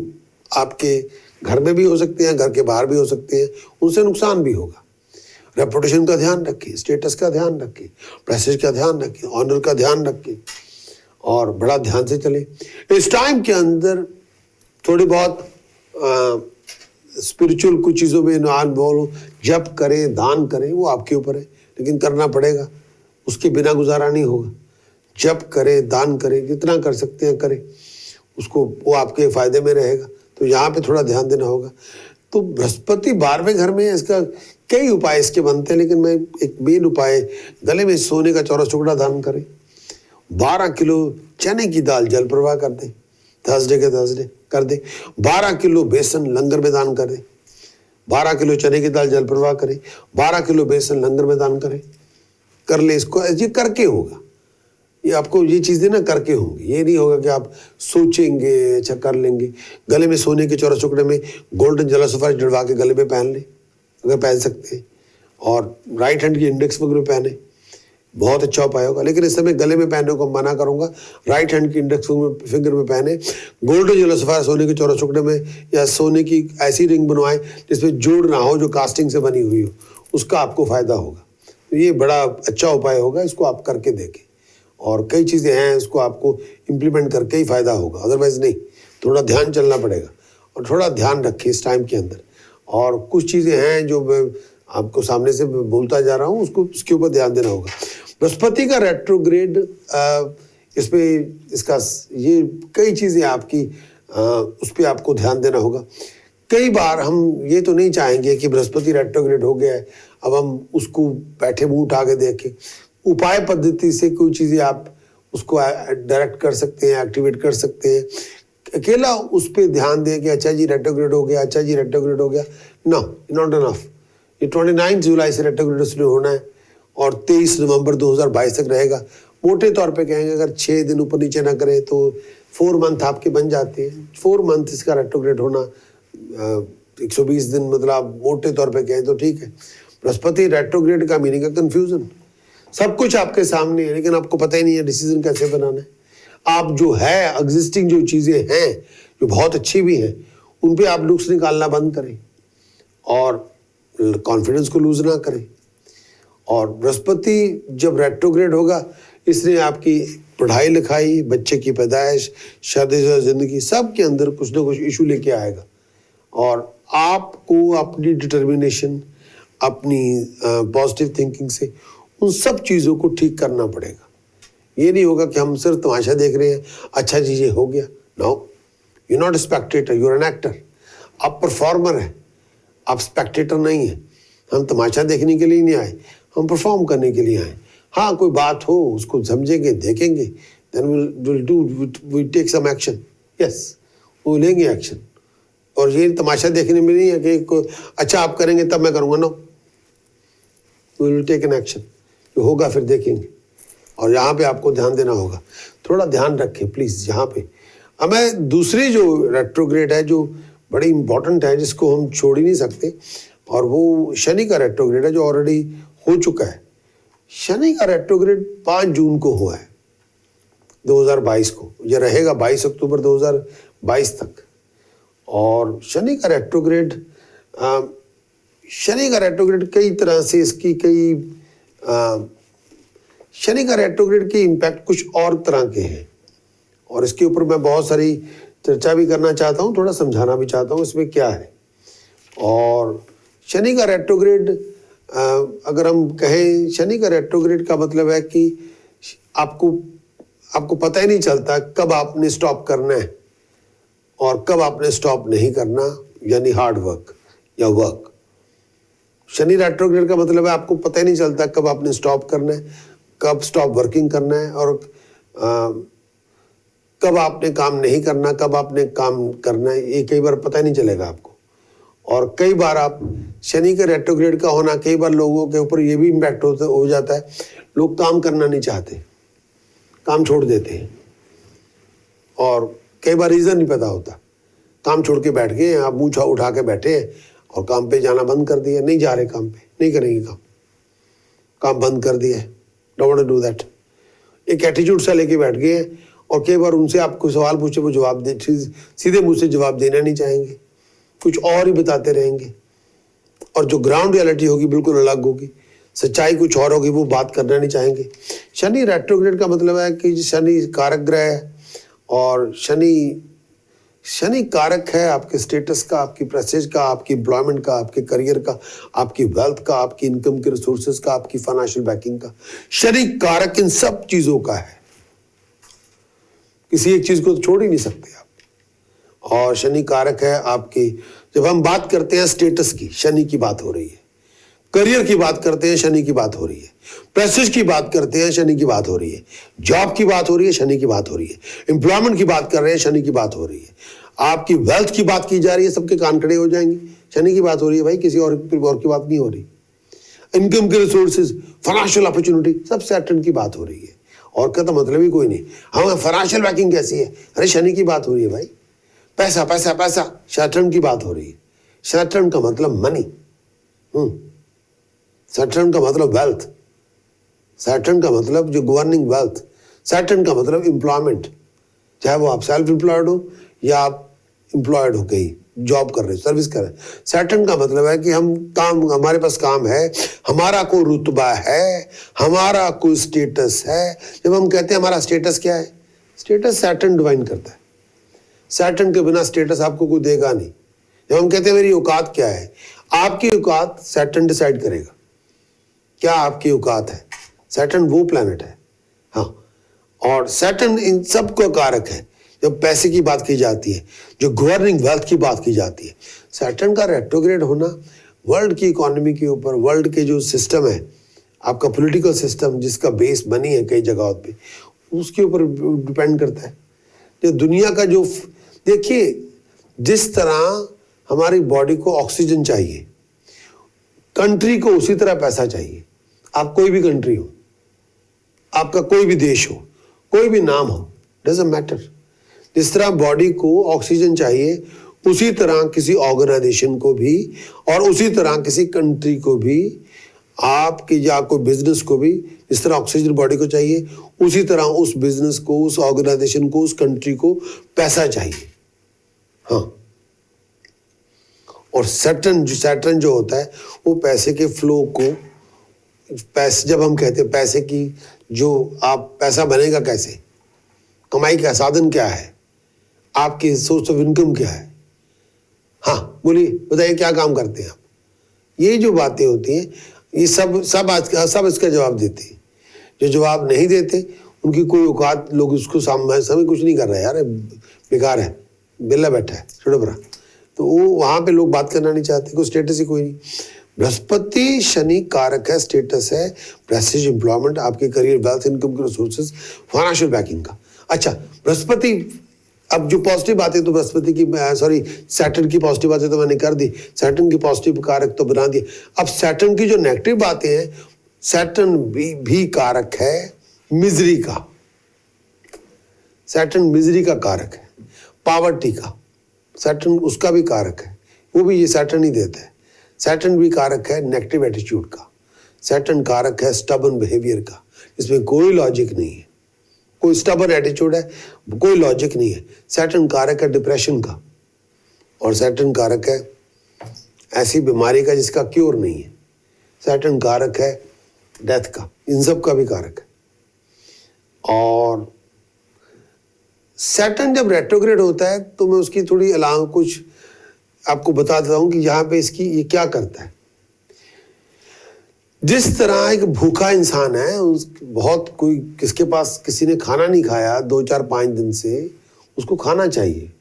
आपके घर में भी हो सकते हैं, घर के बाहर भी हो सकते हैं, उनसे नुकसान भी होगा। रेपुटेशन का ध्यान रखिए, स्टेटस का ध्यान रखिए, प्रेस्टीज का ध्यान रखिए, ऑनर का ध्यान रखिए और बड़ा ध्यान से चले। इस टाइम के अंदर थोड़ी बहुत स्पिरिचुअल कुछ चीज़ों में इन्वॉल्व, जप करें, दान करें, वो आपके ऊपर है, लेकिन करना पड़ेगा, उसके बिना गुजारा नहीं होगा। जप करें, दान करें, जितना कर सकते हैं करें, उसको वो आपके फायदे में रहेगा। तो यहाँ पे थोड़ा ध्यान देना होगा। तो बृहस्पति 12वें घर में है, इसका कई उपाय इसके बनते हैं, लेकिन मैं एक मेन उपाय, गले में सोने का चौरस टुकड़ा दान करें, 12 किलो चने की दाल जल प्रवाह कर दें, थर्सडे के थर्सडे कर दें, 12 किलो बेसन लंगर में दान कर दें, 12 किलो चने की दाल जल प्रवाह करें, 12 किलो बेसन लंगर में दान करें, कर ले इसको। ये करके होगा, ये आपको ये चीज़ें ना करके होंगी, ये नहीं होगा कि आप सोचेंगे अच्छा कर लेंगे। गले में सोने के चौरस टुकड़े में गोल्डन जला सफारी जड़वा के गले में पहन लें, अगर पहन सकते हैं, और राइट हैंड की इंडेक्स फिंगर में पहने, बहुत अच्छा उपाय होगा। लेकिन इस समय गले में पहनने को मना करूंगा, राइट हैंड की इंडेक्स फिंगर में पहने, गोल्डन जेलो सफायर सोने के चौरस टुकड़े में, या सोने की ऐसी रिंग बनवाएं जिसमें जोड़ ना हो, जो कास्टिंग से बनी हुई हो, उसका आपको फायदा होगा। तो ये बड़ा अच्छा उपाय होगा, इसको आप करके देखें। और कई चीज़ें हैं, इसको आपको इम्प्लीमेंट करके ही फायदा होगा, अदरवाइज नहीं। थोड़ा ध्यान चलना पड़ेगा और थोड़ा ध्यान रखें इस टाइम के अंदर। और कुछ चीज़ें हैं जो मैं आपको सामने से बोलता जा रहा हूँ, उसके ऊपर ध्यान देना होगा। बृहस्पति का रेट्रोग्रेड, इसमें इसका ये कई चीज़ें आपकी उस पर आपको ध्यान देना होगा। कई बार हम ये तो नहीं चाहेंगे कि बृहस्पति रेट्रोग्रेड हो गया है, अब हम उसको बैठे मुंह उठा के देखें। उपाय पद्धति से कोई चीज़ें आप उसको डायरेक्ट कर सकते हैं, एक्टिवेट कर सकते हैं। अकेला उस पर ध्यान दें कि अच्छा जी रेट्रोग्रेड हो गया, अच्छा जी रेट्रोग्रेड हो गया, नो, नॉट इनफ। ये 29 जुलाई से रेट्रोग्रेड शुरू होना है और 23 नवंबर 2022 तक रहेगा। मोटे तौर पे कहेंगे अगर 6 दिन ऊपर नीचे ना करें तो 4 मंथ आपके बन जाते हैं। 4 मंथ इसका रेट्रोग्रेड होना, 120 दिन, मतलब आप मोटे तौर पे कहें तो ठीक है। बृहस्पति रेट्रोग्रेड का मीनिंग है कंफ्यूजन। सब कुछ आपके सामने है, लेकिन आपको पता ही नहीं है डिसीजन कैसे बनाना है। आप जो है एग्जिस्टिंग जो चीज़ें हैं, जो बहुत अच्छी भी हैं, उन पे आप नुक्स निकालना बंद करें और कॉन्फिडेंस को लूज ना करें। और बृहस्पति जब रेट्रोग्रेड होगा, इसने आपकी पढ़ाई लिखाई, बच्चे की पैदाइश, शादीशुदा जिंदगी, सब के अंदर कुछ ना कुछ इशू लेके आएगा। और आपको अपनी डिटर्मिनेशन, अपनी पॉजिटिव थिंकिंग से उन सब चीज़ों को ठीक करना पड़ेगा। ये नहीं होगा कि हम सिर्फ तमाशा देख रहे हैं, अच्छा जी ये हो गया। No, you not spectator, you are an actor. आप परफॉर्मर हैं, आप स्पेक्टेटर नहीं हैं। हम तमाशा देखने के लिए नहीं आए, हम परफॉर्म करने के लिए आए। हाँ, कोई बात हो उसको समझेंगे, देखेंगे, then will take some action. Yes, वो लेंगे एक्शन। और ये तमाशा देखने में नहीं है कि अच्छा आप करेंगे तब मैं करूँगा। No, will take an action. जो होगा फिर देखेंगे। और यहाँ पे आपको ध्यान देना होगा, थोड़ा ध्यान रखें प्लीज़ यहाँ पे। अब मैं दूसरी जो रेट्रोग्रेड है, जो बड़ी इंपॉर्टेंट है, जिसको हम छोड़ ही नहीं सकते, और वो शनि का रेट्रोग्रेड है, जो ऑलरेडी हो चुका है। शनि का रेट्रोग्रेड 5 जून को हुआ है 2022 को, यह रहेगा 22 अक्टूबर 2022 तक। और शनि का रेट्रोग्रेड कई तरह से इसकी शनि का रेट्रोग्रेड के इम्पैक्ट कुछ और तरह के हैं, और इसके ऊपर मैं बहुत सारी चर्चा भी करना चाहता हूँ, थोड़ा समझाना भी चाहता हूँ इसमें क्या है। और शनि का रेट्रोग्रेड अगर हम कहें शनि का रेट्रोग्रेड का मतलब है कि आपको पता ही नहीं चलता कब आपने स्टॉप करना है और कब आपने स्टॉप नहीं करना, यानी हार्ड वर्क या वर्क। शनि रेट्रोग्रेड का मतलब है आपको पता ही नहीं चलता कब आपने स्टॉप करना है, कब स्टॉप वर्किंग करना है, और कब आपने काम नहीं करना, कब आपने काम करना है, ये कई बार पता ही नहीं चलेगा आपको। और कई बार आप शनि के रेट्रोग्रेड का होना कई बार लोगों के ऊपर ये भी इम्पैक्ट हो जाता है, लोग काम करना नहीं चाहते, काम छोड़ देते हैं, और कई बार रीज़न नहीं पता होता, काम छोड़ के बैठ गए, आप मुँह उठा के बैठे हैं और काम पे जाना बंद कर दिया, नहीं जा रहे काम पे, नहीं करेंगे काम बंद कर दिया, don't want to do that. एक एटीट्यूड सा लेके बैठ गए हैं, और कई बार उनसे आपको सवाल पूछे वो जवाब दे, सीधे मुँह से जवाब देना नहीं चाहेंगे, कुछ और ही बताते रहेंगे, और जो ग्राउंड रियलिटी होगी बिल्कुल अलग होगी, सच्चाई कुछ और होगी, वो बात करना नहीं चाहेंगे। शनि रेट्रोग्रेड का मतलब है कि शनि कारक ग्रह है, और शनि कारक है आपके स्टेटस का, आपकी प्रेस्टीज का, आपकी एम्प्लॉयमेंट का, आपके करियर का, आपकी वेल्थ का, आपकी इनकम के रिसोर्सेज का, आपकी फाइनेंशियल बैकिंग का। शनि कारक इन सब चीजों का है, किसी एक चीज को तो छोड़ ही नहीं सकते आप। और शनि कारक है आपकी, जब हम बात करते हैं स्टेटस की, शनि की बात हो रही है, करियर की बात करते हैं, शनि की बात हो रही है, प्रेस्टीज की बात करते हैं, शनि की बात हो रही है, जॉब की बात हो रही है, शनि की बात हो रही है, एम्प्लॉयमेंट की बात कर रहे हैं, शनि की बात हो रही है, आपकी वेल्थ की बात की जा रही है, सबके कान खड़े हो जाएंगे, शनि की बात हो रही है भाई, किसी और की बात नहीं हो रही। इनकम के रिसोर्सेज, फाइनेंशियल अपॉर्चुनिटी, सब सैटर्न की बात हो रही है, और का तो मतलब ही कोई नहीं। हाँ, फाइनेंशियल बैकिंग कैसी है, अरे शनि की बात हो रही है भाई, पैसा पैसा पैसा, सैटर्न की बात हो रही है। सैटर्न का मतलब मनी, सैटर्न का मतलब वेल्थ, सैटर्न का मतलब जो गवर्निंग वेल्थ, सैटर्न का मतलब एम्प्लॉयमेंट, चाहे वो आप सेल्फ एम्प्लॉयड हो या आप एम्प्लॉयड हो, कहीं जॉब कर रहे हो, सर्विस कर रहे हो। सैटर्न का मतलब है कि हमारे पास काम है, हमारा कोई रुतबा है, हमारा कोई स्टेटस है। जब हम कहते हैं हमारा स्टेटस क्या है, स्टेटस सैटर्न डिवाइन करता है, सैटर्न के बिना स्टेटस आपको कोई देगा नहीं। जब हम कहते हैं मेरी औकात क्या है, आपकी औकात सैटर्न डिसाइड करेगा, क्या आपकी औकात है। सैटर्न वो प्लैनेट है, हाँ, और सैटर्न इन सब का कारक है। जब पैसे की बात की जाती है, जो गवर्निंग वेल्थ की बात की जाती है, सैटर्न का रेट्रोग्रेड होना वर्ल्ड की इकोनॉमी के ऊपर, वर्ल्ड के जो सिस्टम है, आपका पॉलिटिकल सिस्टम जिसका बेस बनी है कई जगहों पे, उसके ऊपर डिपेंड करता है। जो दुनिया का जो, देखिए, जिस तरह हमारी बॉडी को ऑक्सीजन चाहिए, कंट्री को उसी तरह पैसा चाहिए। आप कोई भी कंट्री हो, आपका कोई भी देश हो, कोई भी नाम हो, डजंट मैटर। जिस तरह बॉडी को ऑक्सीजन चाहिए, उसी तरह किसी ऑर्गेनाइजेशन को भी, और उसी तरह किसी कंट्री को भी, आपकी या कोई बिजनेस को भी जिस तरह ऑक्सीजन बॉडी को चाहिए, उसी तरह उस बिजनेस को, उस ऑर्गेनाइजेशन को, उस कंट्री को पैसा चाहिए। हाँ, और सैटर्न जो होता है वो पैसे के फ्लो को, पैसे, जब हम कहते हैं पैसे की, जो आप पैसा बनेगा कैसे, कमाई का साधन क्या है, आपकी सोर्स ऑफ इनकम क्या है। हाँ बोलिए, बताइए क्या काम करते हैं आप। ये जो बातें होती हैं, ये सब इसका जवाब देते हैं। जो जवाब नहीं देते उनकी कोई औकात, लोग उसको समय कुछ नहीं कर रहे यार, बेकार है, बिल्ला बैठा है, छोड़ो बरा, तो वो वहाँ पे लोग बात करना नहीं चाहते, कोई स्टेटस ही कोई नहीं। बृहस्पति शनि कारक है, स्टेटस है, प्रेस्टीज, एम्प्लॉयमेंट, आपके करियर, वेल्थ, इनकम के रिसोर्सेज, फाइनेंशियल बैकिंग का। अच्छा, बृहस्पति, अब जो पॉजिटिव बातें तो बृहस्पति की, सॉरी सैटर्न की पॉजिटिव बातें तो मैंने कर दी, सैटर्न की पॉजिटिव कारक तो बना दिए। अब सैटर्न की जो नेगेटिव बातें हैं, सैटर्न भी कारक है मिजरी का, सैटर्न मिजरी का कारक है, पॉवर्टी का, सैटर्न उसका भी कारक है, वो भी ये सैटर्न ही देता है। सैटर्न भी कारक है नेगेटिव एटीट्यूड का, सैटर्न कारक है स्टबर्न बिहेवियर का, इसमें कोई लॉजिक नहीं है, कोई स्टबर्न एटीट्यूड है, कोई लॉजिक नहीं है। सैटर्न कारक है डिप्रेशन का, और सैटर्न कारक है ऐसी बीमारी का जिसका क्योर नहीं है। सैटर्न कारक है डेथ का, इन सब का भी कारक है। और सैटर्न जब रेट्रोग्रेड होता है तो मैं उसकी थोड़ी अलावा कुछ आपको बता देता हूं कि यहाँ पे इसकी ये क्या करता है। जिस तरह एक भूखा इंसान है, उस बहुत कोई किसके पास किसी ने खाना नहीं खाया 2 4 5 दिन से, उसको खाना चाहिए।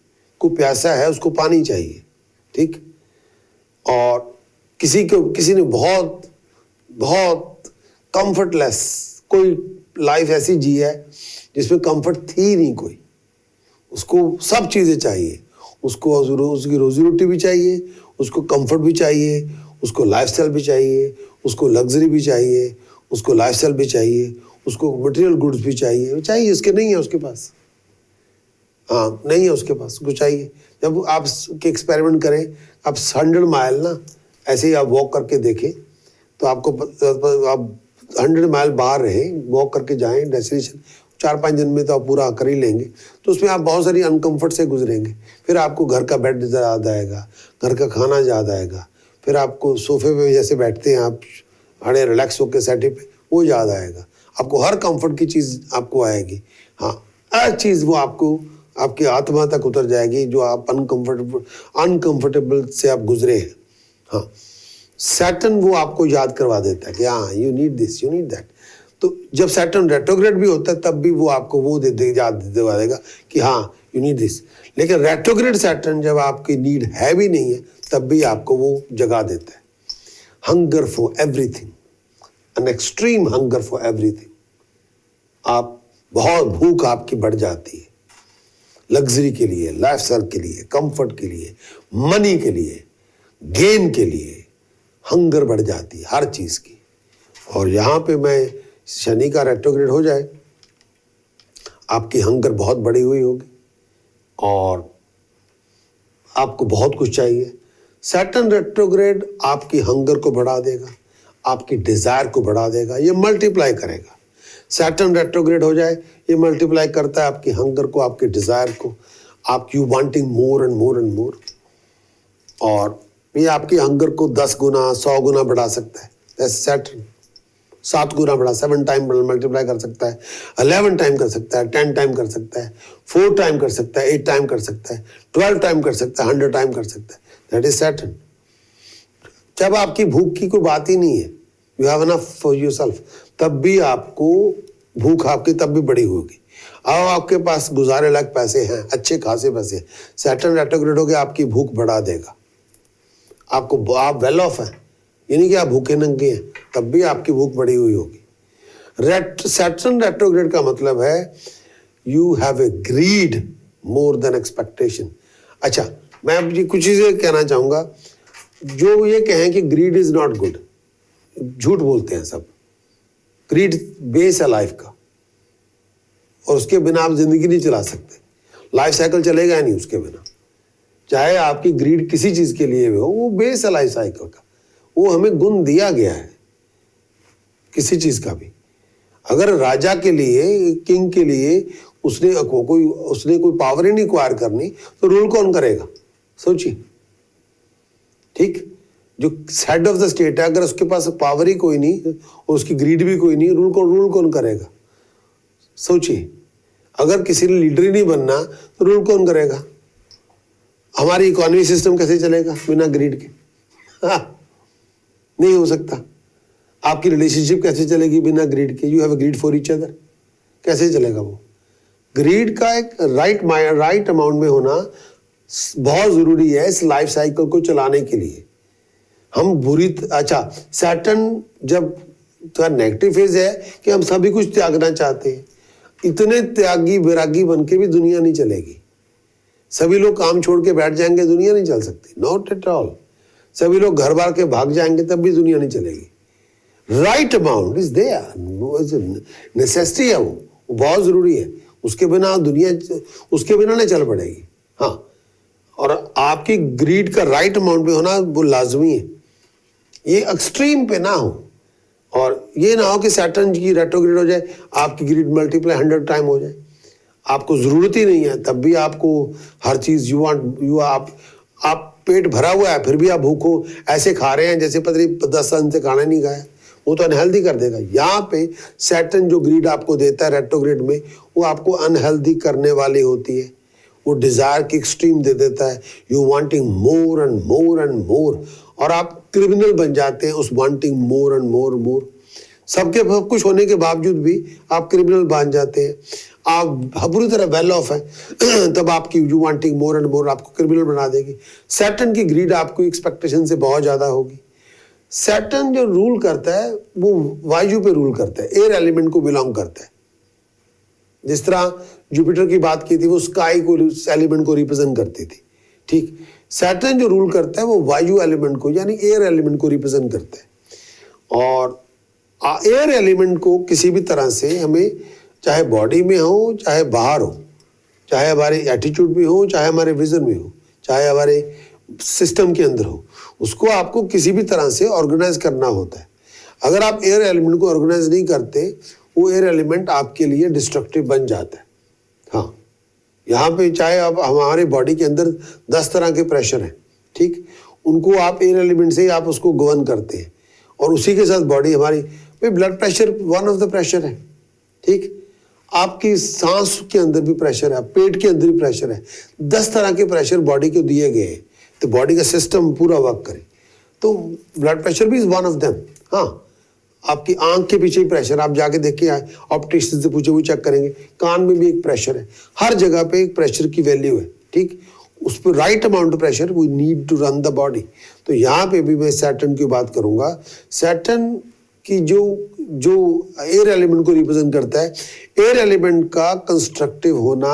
कोई प्यासा है, उसको पानी चाहिए, ठीक। और किसी ने बहुत बहुत कंफर्टलेस कोई लाइफ ऐसी जी है जिसमें कंफर्ट थी नहीं कोई, उसको सब चीज़ें चाहिए, उसको उसकी रोजी रोटी भी चाहिए, उसको कंफर्ट भी चाहिए, उसको लाइफस्टाइल भी चाहिए, उसको लग्जरी भी चाहिए, उसको लाइफस्टाइल भी चाहिए, उसको मटेरियल गुड्स भी चाहिए। इसके नहीं है उसके पास, हाँ नहीं है उसके पास, उसको चाहिए। जब आप एक्सपेरिमेंट करें, आप 100 माइल ना ऐसे ही आप वॉक करके देखें, तो आपको आप 100 माइल बाहर रहें, वॉक करके जाएं डेस्टिनेशन, 4 5 दिन में तो आप पूरा कर ही लेंगे। तो उसमें आप बहुत सारी अनकंफर्ट से गुजरेंगे। फिर आपको घर का बेड याद आएगा, घर का खाना याद आएगा, फिर आपको सोफे पे जैसे बैठते हैं आप अड़े रिलैक्स होकर सेटे पे, वो याद आएगा। आपको हर कंफर्ट की चीज़ आपको आएगी। हाँ, हर चीज़ वो आपको आपकी आत्मा तक उतर जाएगी जो आप अनकंफर्टेबल से आप गुजरे हैं। हाँ, सैटर्न वो आपको याद करवा देता है कि हाँ you need this, you need that. तो जब सैटर्न रेट्रोग्रेड भी होता है तब भी वो आपको वो याद दिलवा देगा कि हाँ यू नीड दिस। लेकिन रेट्रोग्रेड सैटर्न जब आपकी नीड है भी नहीं है तब भी आपको वो जगा देता है। Hunger for everything, an extreme hunger for everything. आप बहुत भूख आपकी बढ़ जाती है, लग्जरी के लिए, लाइफस्टाइल के लिए, कंफर्ट के लिए, मनी के लिए, गेन के लिए हंगर बढ़ जाती है हर चीज की। और यहां पे मैं शनि का रेट्रोग्रेड हो जाए, आपकी हंगर बहुत बड़ी हुई होगी और आपको बहुत कुछ चाहिए। सैटर्न रेट्रोग्रेड आपकी हंगर को बढ़ा देगा, आपकी डिजायर को बढ़ा देगा, ये मल्टीप्लाई करेगा। सैटर्न रेट्रोग्रेड हो जाए, ये मल्टीप्लाई करता है आपकी हंगर को, आपके डिजायर को, आप you wanting more and more and more. और ये आपकी हंगर को 10 गुना 100 गुना बढ़ा सकता है। सैटर्न 7 गुना बढ़ा, 7 टाइम मल्टीप्लाई कर सकता है, 11 टाइम कर सकता है, 10 टाइम कर सकता है, 4 टाइम कर सकता है, 8 टाइम कर सकता है, 12 टाइम कर सकता है, 100 टाइम कर सकता है। That is Saturn. जब आपकी भूख की कोई बात ही नहीं है, you have enough for yourself, तब भी आपको भूख आपकी तब भी बड़ी होगी। अब आपके पास गुजारे लायक पैसे हैं, अच्छे खासे पैसे हैं, सैटर्न रेट्रोग्रेड हो गया, आपकी भूख बढ़ा देगा। आपको आप वेल ऑफ हैं, यानी कि आप भूखे नंगे हैं, तब भी आपकी भूख बढ़ी हुई होगी। सैटर्न रेट्रोग्रेड का मतलब है you have a greed more than expectation. अच्छा, मैं अब ये कुछ चीजें कहना चाहूंगा। जो ये कहें कि ग्रीड इज नॉट गुड, झूठ बोलते हैं सब। ग्रीड बेस है लाइफ का, और उसके बिना आप जिंदगी नहीं चला सकते। लाइफ साइकिल चलेगा ही नहीं उसके बिना। चाहे आपकी ग्रीड किसी चीज के लिए भी हो, वो बेस है लाइफ साइकिल का, वो हमें गुण दिया गया है किसी चीज का भी। अगर राजा के लिए, किंग के लिए उसने कोई पावर ही नहीं एक्वायर करनी, तो रूल कौन करेगा? सोचिए, ठीक। जो हेड ऑफ द स्टेट है, अगर उसके पास पावर ही कोई नहीं और उसकी ग्रीड भी कोई नहीं, रूल कौन करेगा? सोचिए, अगर किसी ने लीडर ही नहीं बनना तो रूल कौन करेगा? हमारी इकोनॉमी सिस्टम कैसे चलेगा बिना ग्रीड के? हाँ, नहीं हो सकता। आपकी रिलेशनशिप कैसे चलेगी बिना ग्रीड के? You have a greed for each other, कैसे चलेगा वो? ग्रीड का एक राइट अमाउंट में होना बहुत जरूरी है इस लाइफ साइकिल को चलाने के लिए। हम अच्छा, सैटर्न जब थोड़ा नेगेटिव फेज है कि हम सभी कुछ त्यागना चाहते हैं। इतने त्यागी वैरागी बन के भी दुनिया नहीं चलेगी। सभी लोग काम छोड़ के बैठ जाएंगे, दुनिया नहीं चल सकती, नॉट एट ऑल। सभी लोग घर बार के भाग जाएंगे तब भी दुनिया नहीं चलेगी। Right amount is there, necessity है, वो बहुत जरूरी है। उसके बिना नहीं चल पड़ेगी। हाँ, और आपकी ग्रीड का राइट अमाउंट में होना वो लाजमी है। ये एक्सट्रीम पे ना हो, और ये ना हो कि सैटर्न की रेट्रोग्रेड हो जाए, आपकी ग्रीड मल्टीप्लाई 100 टाइम हो जाए, आपको जरूरत ही नहीं है, तब भी आपको हर चीज आप पेट भरा हुआ है फिर भी आप भूखो ऐसे खा रहे हैं जैसे पता नहीं 10 साल से खाना नहीं खाया, वो तो अनहेल्दी कर देगा। यहाँ पे सैटर्न जो ग्रीड आपको देता है रेट्रोग्रेड में, वो आपको अनहेल्दी करने वाली होती है। वो डिजायर की एक्सट्रीम दे देता है, you wanting more and more and more, और आप क्रिमिनल बन जाते हैं, उस वांटिंग मोर एंड मोर मोर। सबके सब कुछ होने के बावजूद भी आप क्रिमिनल बन जाते हैं। आप पूरी तरह वेल ऑफ है तब आपकी you wanting more and more आपको क्रिमिनल बना देगी। सैटर्न की ग्रीड आपको एक्सपेक्टेशन से बहुत ज़्यादा होगी। सैटर्न जो रूल करता है वो वायु पे रूल करता है, एयर एलिमेंट को बिलोंग करता है। जिस तरह जुपिटर की बात की थी वो स्काई को एलिमेंट को रिप्रेजेंट करती थी, ठीक। सैटर्न जो रूल करता है वो वायु एलिमेंट को यानी एयर एलिमेंट को रिप्रेजेंट करता है। और एयर एलिमेंट को किसी भी तरह से हमें, चाहे बॉडी में हो चाहे बाहर हो, चाहे हमारे एटीट्यूड में हो चाहे हमारे विजन में हो, चाहे हमारे सिस्टम के अंदर हो, उसको आपको किसी भी तरह से ऑर्गेनाइज करना होता है। अगर आप एयर एलिमेंट को ऑर्गेनाइज नहीं करते, वो एयर एलिमेंट आपके लिए डिस्ट्रक्टिव बन जाता है। हाँ, यहाँ पे चाहे आप हमारे बॉडी के अंदर 10 तरह के प्रेशर हैं, ठीक, उनको आप एयर एलिमेंट से ही आप उसको गवर्न करते हैं और उसी के साथ बॉडी हमारी, blood pressure one of the pressure है, ठीक। आपकी सांस के अंदर भी प्रेशर है, पेट के अंदर भी प्रेशर है, 10 तरह के प्रेशर बॉडी को दिए गए हैं, तो बॉडी का सिस्टम पूरा वर्क करे। तो ब्लड प्रेशर भी इज वन ऑफ देम। हाँ, आपकी आंख के पीछे प्रेशर, आप जाके देखिए, ऑप्टिशियन से पूछे, वो चेक करेंगे, कान में भी एक प्रेशर है, हर जगह पे एक प्रेशर की वैल्यू है, ठीक। उस पर right amount of pressure we need to run the body. तो यहाँ पे भी मैं सैटर्न की बात करूंगा। सैटर्न की जो एयर एलिमेंट को रिप्रेजेंट करता है, एयर एलिमेंट का कंस्ट्रक्टिव होना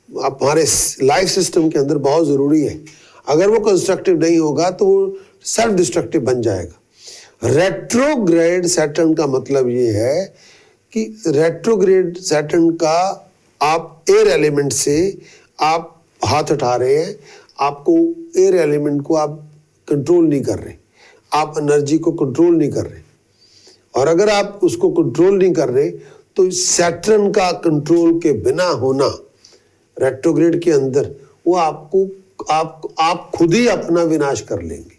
हमारे लाइफ सिस्टम के अंदर बहुत ज़रूरी है। अगर वो कंस्ट्रक्टिव नहीं होगा तो वो सेल्फ डिस्ट्रक्टिव बन जाएगा। रेट्रोग्रेड सैटर्न का मतलब ये है कि रेट्रोग्रेड सैटर्न का आप एयर एलिमेंट से आप हाथ उठा रहे हैं, आपको एयर एलिमेंट को आप कंट्रोल नहीं कर रहे, आप एनर्जी को कंट्रोल नहीं कर रहे। और अगर आप उसको कंट्रोल नहीं कर रहे तो सैटर्न का कंट्रोल के बिना होना रेट्रोग्रेड के अंदर, वो आपको आप खुद ही अपना विनाश कर लेंगे।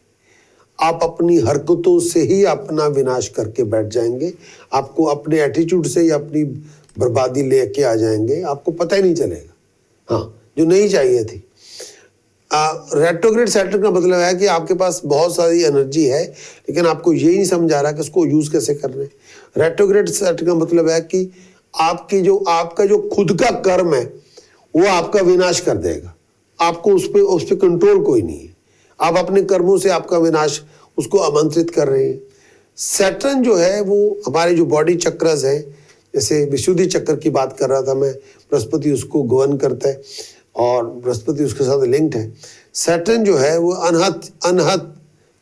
आप अपनी हरकतों से ही अपना विनाश करके बैठ जाएंगे। आपको अपने एटीट्यूड से ही अपनी बर्बादी लेके आ जाएंगे, आपको पता ही नहीं चलेगा। हाँ, जो नहीं चाहिए थी। रेट्रोग्रेड सैटर्न का मतलब है कि आपके पास बहुत सारी एनर्जी है, लेकिन आपको ये नहीं समझ आ रहा कि उसको यूज कैसे कर रहे हैं। रेट्रोग्रेड सैटर्न का मतलब है कि आपका जो खुद का कर्म है वो आपका विनाश कर देगा। आपको उस पर कंट्रोल कोई नहीं है। आप अपने कर्मों से आपका विनाश उसको आमंत्रित कर रहे हैं। सैटर्न जो है वो हमारे जो बॉडी चक्रस हैं, जैसे विशुद्धि चक्र की बात कर रहा था मैं, बृहस्पति उसको गवर्न करता है और बृहस्पति उसके साथ लिंक्ड है। सैटर्न जो है वो अनहत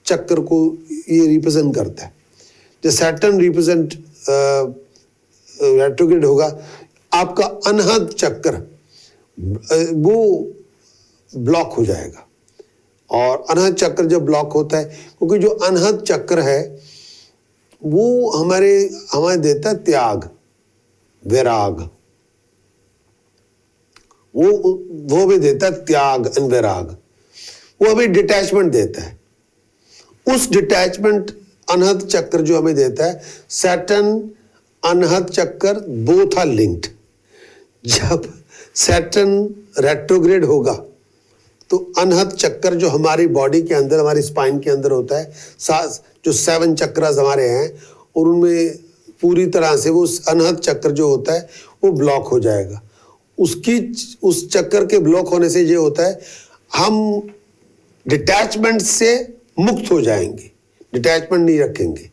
चक्र को ये रिप्रेजेंट करता है। जो सैटर्न रिप्रेजेंट रेट्रोग्रेड होगा, आपका अनहत चक्र वो ब्लॉक हो जाएगा। और अनहत चक्र जब ब्लॉक होता है, क्योंकि जो अनहत चक्र है वो हमें देता है त्याग, वैराग, वो भी देता है त्याग एंड वैराग। वो हमें डिटैचमेंट देता है। उस डिटैचमेंट अनहत चक्र जो हमें देता है, सैटर्न अनहत चक्र बोथ आर लिंक्ड। जब सैटर्न रेट्रोग्रेड होगा तो अनहत चक्र जो हमारी बॉडी के अंदर, हमारी स्पाइन के अंदर होता है, जो 7 चक्रस हमारे हैं, और उनमें पूरी तरह से वो अनहत चक्र जो होता है वो ब्लॉक हो जाएगा। उस चक्कर के ब्लॉक होने से ये होता है, हम डिटैचमेंट से मुक्त हो जाएंगे, डिटैचमेंट नहीं रखेंगे,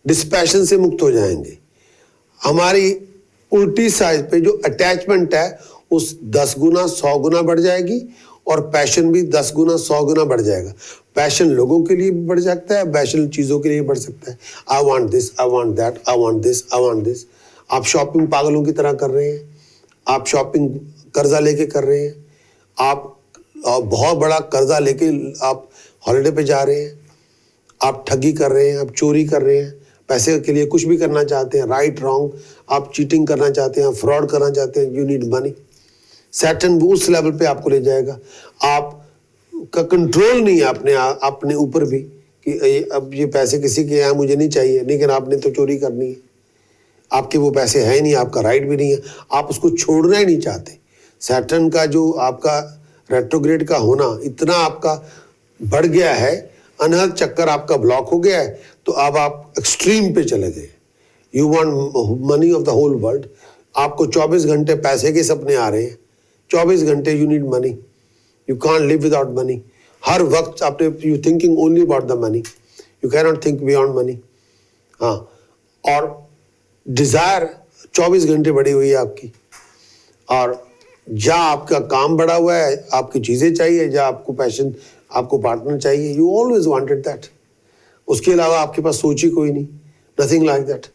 डिस्पैशन से मुक्त हो जाएंगे। हमारी उल्टी साइड पे जो अटैचमेंट है उस 10 गुना 100 गुना बढ़ जाएगी, और पैशन भी 10 गुना 100 गुना बढ़ जाएगा। पैशन लोगों के लिए भी बढ़ सकता है, पैशन चीज़ों के लिए बढ़ सकता है। I want this, I want that, I want this, I want this. आप शॉपिंग पागलों की तरह कर रहे हैं, आप शॉपिंग कर्जा लेके कर रहे हैं, आप बहुत बड़ा कर्जा लेके आप हॉलिडे पे जा रहे हैं, आप ठगी कर रहे हैं, आप चोरी कर रहे हैं, पैसे के लिए कुछ भी करना चाहते हैं, राइट रॉन्ग, आप चीटिंग करना चाहते हैं, फ्रॉड करना चाहते हैं, यू नीड मनी। सैटर्न उस लेवल पे आपको ले जाएगा। आप का कंट्रोल नहीं है अपने ऊपर भी कि अब ये पैसे किसी के यहाँ मुझे नहीं चाहिए, लेकिन आपने तो चोरी करनी है, आपके वो पैसे हैं नहीं, आपका राइट भी नहीं है, आप उसको छोड़ना ही नहीं चाहते। सैटर्न का जो आपका रेट्रोग्रेड का होना इतना आपका बढ़ गया है, अनहद चक्कर आपका ब्लॉक हो गया है तो अब आप एक्सट्रीम पे चले गए। You want money of the whole world. आपको 24 घंटे पैसे के सपने आ रहे हैं, 24 घंटे you need money, you can't live without money. हर वक्त आपने you thinking only about the money, you can not think beyond money. हाँ, और डिजायर 24 घंटे बढ़ी हुई है आपकी, और जहाँ आपका काम बढ़ा हुआ है, आपकी चीज़ें चाहिए, जहाँ आपको पैशन, आपको पार्टनर चाहिए, यू ऑलवेज वांटेड दैट। उसके अलावा आपके पास सोच ही कोई नहीं, नथिंग लाइक दैट।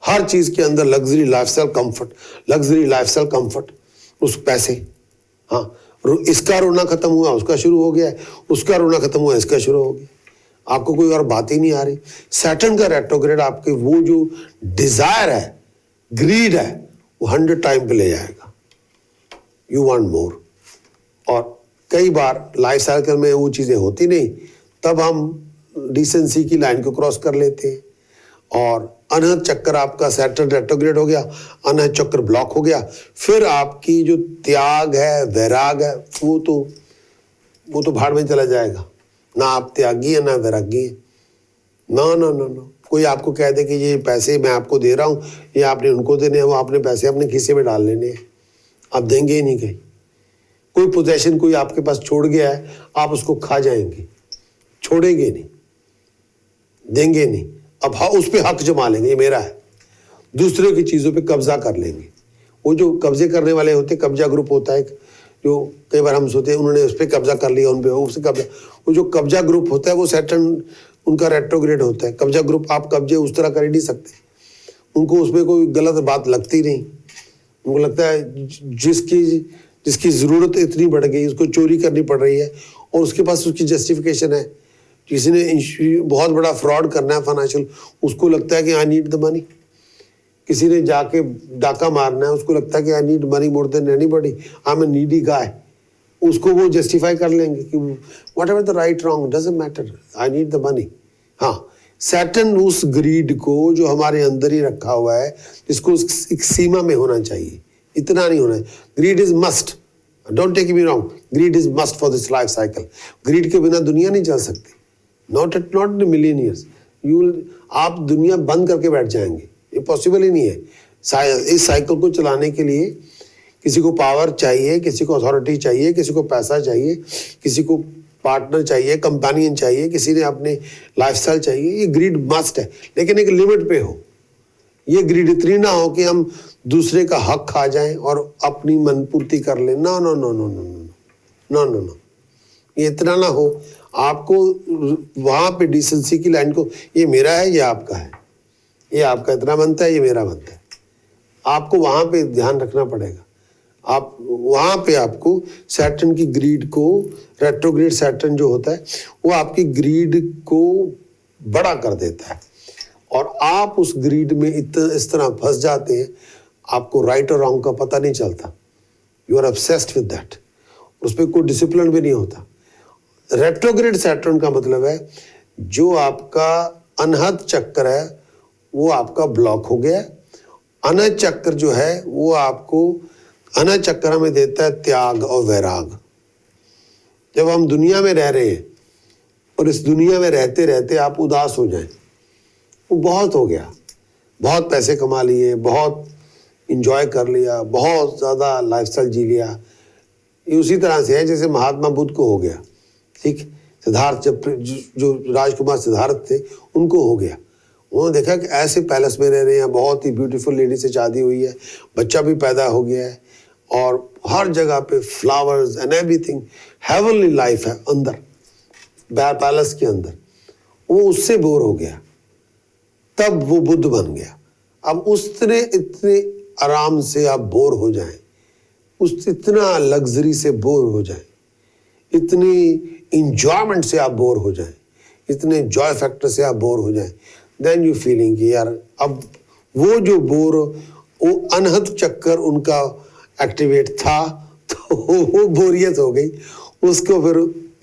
हर चीज़ के अंदर luxury lifestyle comfort, luxury lifestyle comfort, उस पैसे। हाँ, इसका रोना खत्म हुआ उसका शुरू हो गया है, उसका रोना खत्म हुआ इसका शुरू हो गया। आपको कोई और बात ही नहीं आ रही। सैटर्न का रेट्रोग्रेड आपके वो जो डिजायर है, ग्रीड है, वो 100 टाइम पे ले जाएगा। You want more. और कई बार लाइफ साइकिल में वो चीज़ें होती नहीं, तब हम डिसेंसी की लाइन को क्रॉस कर लेते हैं, और अनहद चक्कर आपका सैटर्न रेट्रोग्रेड हो गया, अनहद चक्कर ब्लॉक हो गया। फिर आपकी जो त्याग है, वैराग है, वो तो भाड़ में चला जाएगा। ना आप त्यागी है ना वैरागी है। ना ना ना ना, कोई आपको कह दे कि ये पैसे मैं आपको दे रहा हूँ, ये आपने उनको देने हैं, वो आपने पैसे अपने खीसे में डाल लेने हैं, आप देंगे ही नहीं कहीं। कोई पोजेशन कोई आपके पास छोड़ गया है, आप उसको खा जाएंगे, छोड़ेंगे नहीं, देंगे नहीं। अब हाँ, उस पर हक जमा लेंगे, ये मेरा है। दूसरे की चीज़ों पे कब्जा कर लेंगे। वो जो कब्जे करने वाले होते, कब्जा ग्रुप होता है जो कई बार हम सोचते हैं उन्होंने उस पर कब्जा कर लिया, उन पे उससे कब्जा, वो जो कब्जा ग्रुप होता है वो सैटर्न उनका रेट्रोग्रेड होता है। कब्जा ग्रुप आप कब्जे उस तरह कर ही नहीं सकते, उनको उसमें कोई गलत बात लगती नहीं। उनको लगता है जिसकी ज़रूरत इतनी बढ़ गई, उसको चोरी करनी पड़ रही है, और उसके पास उसकी जस्टिफिकेशन है। किसी ने बहुत बड़ा फ्रॉड करना है फाइनेंशियल, उसको लगता है कि आई नीड द मनी। किसी ने जाके डाका मारना है, उसको लगता है कि I need money more than anybody, I am a needy guy. उसको वो जस्टिफाई कर लेंगे कि whatever the right wrong doesn't matter, I need the money. हाँ, सैटर्न उस ग्रीड को जो हमारे अंदर ही रखा हुआ है, जिसको एक सीमा में होना चाहिए, इतना नहीं होना है। Greed is must, don't take me wrong, greed is must for this life cycle. Greed के बिना दुनिया नहीं चल सकती, नॉट इन मिलियन ईयर्स। आप दुनिया बंद करके बैठ जाएंगे, ये पॉसिबल ही नहीं है। इस साइकिल को चलाने के लिए किसी को पावर चाहिए, किसी को अथॉरिटी चाहिए, किसी को पैसा चाहिए, किसी को पार्टनर चाहिए, कंपेनियन चाहिए, किसी ने अपने लाइफस्टाइल चाहिए। ये ग्रीड मस्ट है, लेकिन एक लिमिट पे हो। ये ग्रीड इतनी ना हो कि हम दूसरे का हक खा जाएं और अपनी मनपूर्ति कर लें। No no no no no no no no no, ये इतना ना हो। आपको वहाँ पे डिसेंसी की लाइन को, ये मेरा है, ये आपका है, ये आपका इतना बनता है, ये मेरा बनता है, आपको वहाँ पे ध्यान रखना पड़ेगा। आप वहाँ पे आपको सैटर्न की ग्रीड को, रेट्रोग्रेड सैटर्न जो होता है वो आपकी ग्रीड को बड़ा कर देता है, और आप उस ग्रीड में इस तरह फंस जाते हैं, आपको राइट और रॉन्ग का पता नहीं चलता। You are obsessed with that, उस पर कोई डिसिप्लिन भी नहीं होता। रेट्रोग्रेड सैटर्न का मतलब है जो आपका अनहद चक्कर है वो आपका ब्लॉक हो गया। अनहद चक्कर जो है वो आपको, अनहद चक्कर हमें देता है त्याग और वैराग। जब हम दुनिया में रह रहे हैं और इस दुनिया में रहते रहते आप उदास हो जाएं, वो बहुत हो गया, बहुत पैसे कमा लिए, बहुत इंजॉय कर लिया, बहुत ज़्यादा लाइफस्टाइल जी लिया, ये उसी तरह से है जैसे महात्मा बुद्ध को हो गया। ठीक, सिद्धार्थ, जब जो राजकुमार सिद्धार्थ थे उनको हो गया। उन्होंने देखा कि ऐसे पैलेस में रह रहे हैं, बहुत ही ब्यूटीफुल लेडी से शादी हुई है, बच्चा भी पैदा हो गया है, और हर जगह पे flowers and everything, heavenly life है अंदर पैलेस के अंदर। वो उससे बोर हो गया, तब वो बुद्ध बन गया। अब उसने इतने आराम से आप बोर हो जाएं, उस इतना लग्जरी से बोर हो जाएं, इतनी इंजॉयमेंट से आप बोर हो जाएं, इतने जॉय फैक्टर से आप बोर हो जाएं, देन यू फीलिंग कि यार अब वो जो वो अनहद चक्कर उनका एक्टिवेट था, तो वो बोरियत हो गई उसको। फिर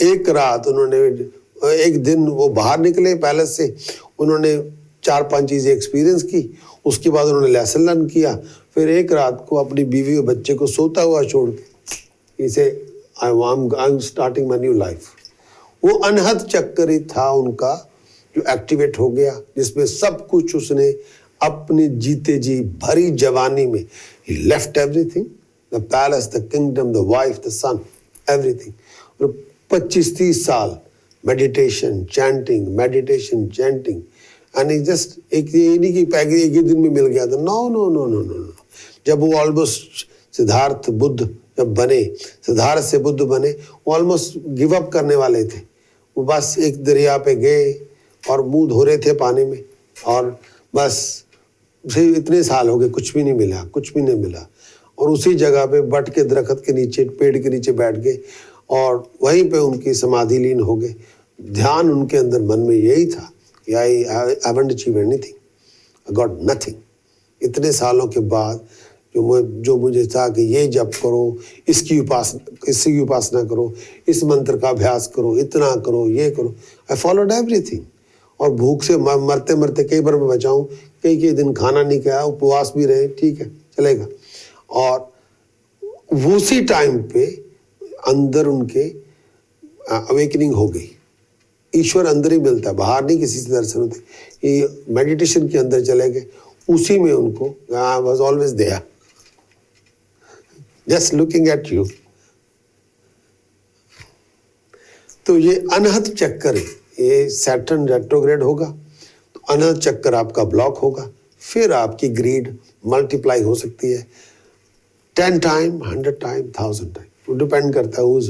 एक रात उन्होंने, एक दिन वो बाहर निकले पैलेस से, उन्होंने 4-5 चीज़ें एक्सपीरियंस की, उसके बाद उन्होंने लेसन लर्न किया। फिर एक रात को अपनी बीवी और बच्चे को सोता हुआ छोड़ के इसे I am starting my new life, वो अनहद चक्कर ही था उनका जो एक्टिवेट हो गया, जिसमें सब कुछ उसने अपनी जीते जी भरी जवानी में he left everything, the palace, the kingdom, the wife, the son, everything. और 25-30 साल मेडिटेशन चैंटिंग एंड जस्ट एक ये नहीं कि पैकेज एक ही दिन में मिल गया था। No no no no no no. जब वो ऑलमोस्ट सिद्धार्थ से बुद्ध बने, वो ऑलमोस्ट गिव अप करने वाले थे। वो बस एक दरिया पे गए और मुंह धो रहे थे पानी में, और बस इतने साल हो गए, कुछ भी नहीं मिला। और उसी जगह पे बट के दरख्त के नीचे, पेड़ के नीचे बैठ गए और वहीं पे उनकी समाधि लीन हो गए। ध्यान उनके अंदर मन में यही था कि I haven't achieved anything, I got nothing. इतने सालों के बाद जो मुझे था कि ये जप करो, इसकी उपासना करो, इस मंत्र का अभ्यास करो, इतना करो, ये करो, आई फॉलोड एवरीथिंग। और भूख से मरते मरते कई बार मैं बचाऊं, कई दिन खाना नहीं खाया, उपवास भी रहे, ठीक है चलेगा। और उसी टाइम पे अंदर उनके अवेकनिंग हो गई। ईश्वर अंदर ही मिलता है, बाहर नहीं किसी से दर्शन होते। ये मेडिटेशन के अंदर चले गए, उसी में उनको I was always there, just looking at you. तो ये अनहद चक्कर, ये सैटर्न रेट्रोग्रेड होगा तो अनहद चक्कर आपका ब्लॉक होगा, फिर आपकी ग्रीड मल्टीप्लाई हो सकती है 10 टाइम, 100 टाइम, 1000 टाइम, वो डिपेंड करता है उस।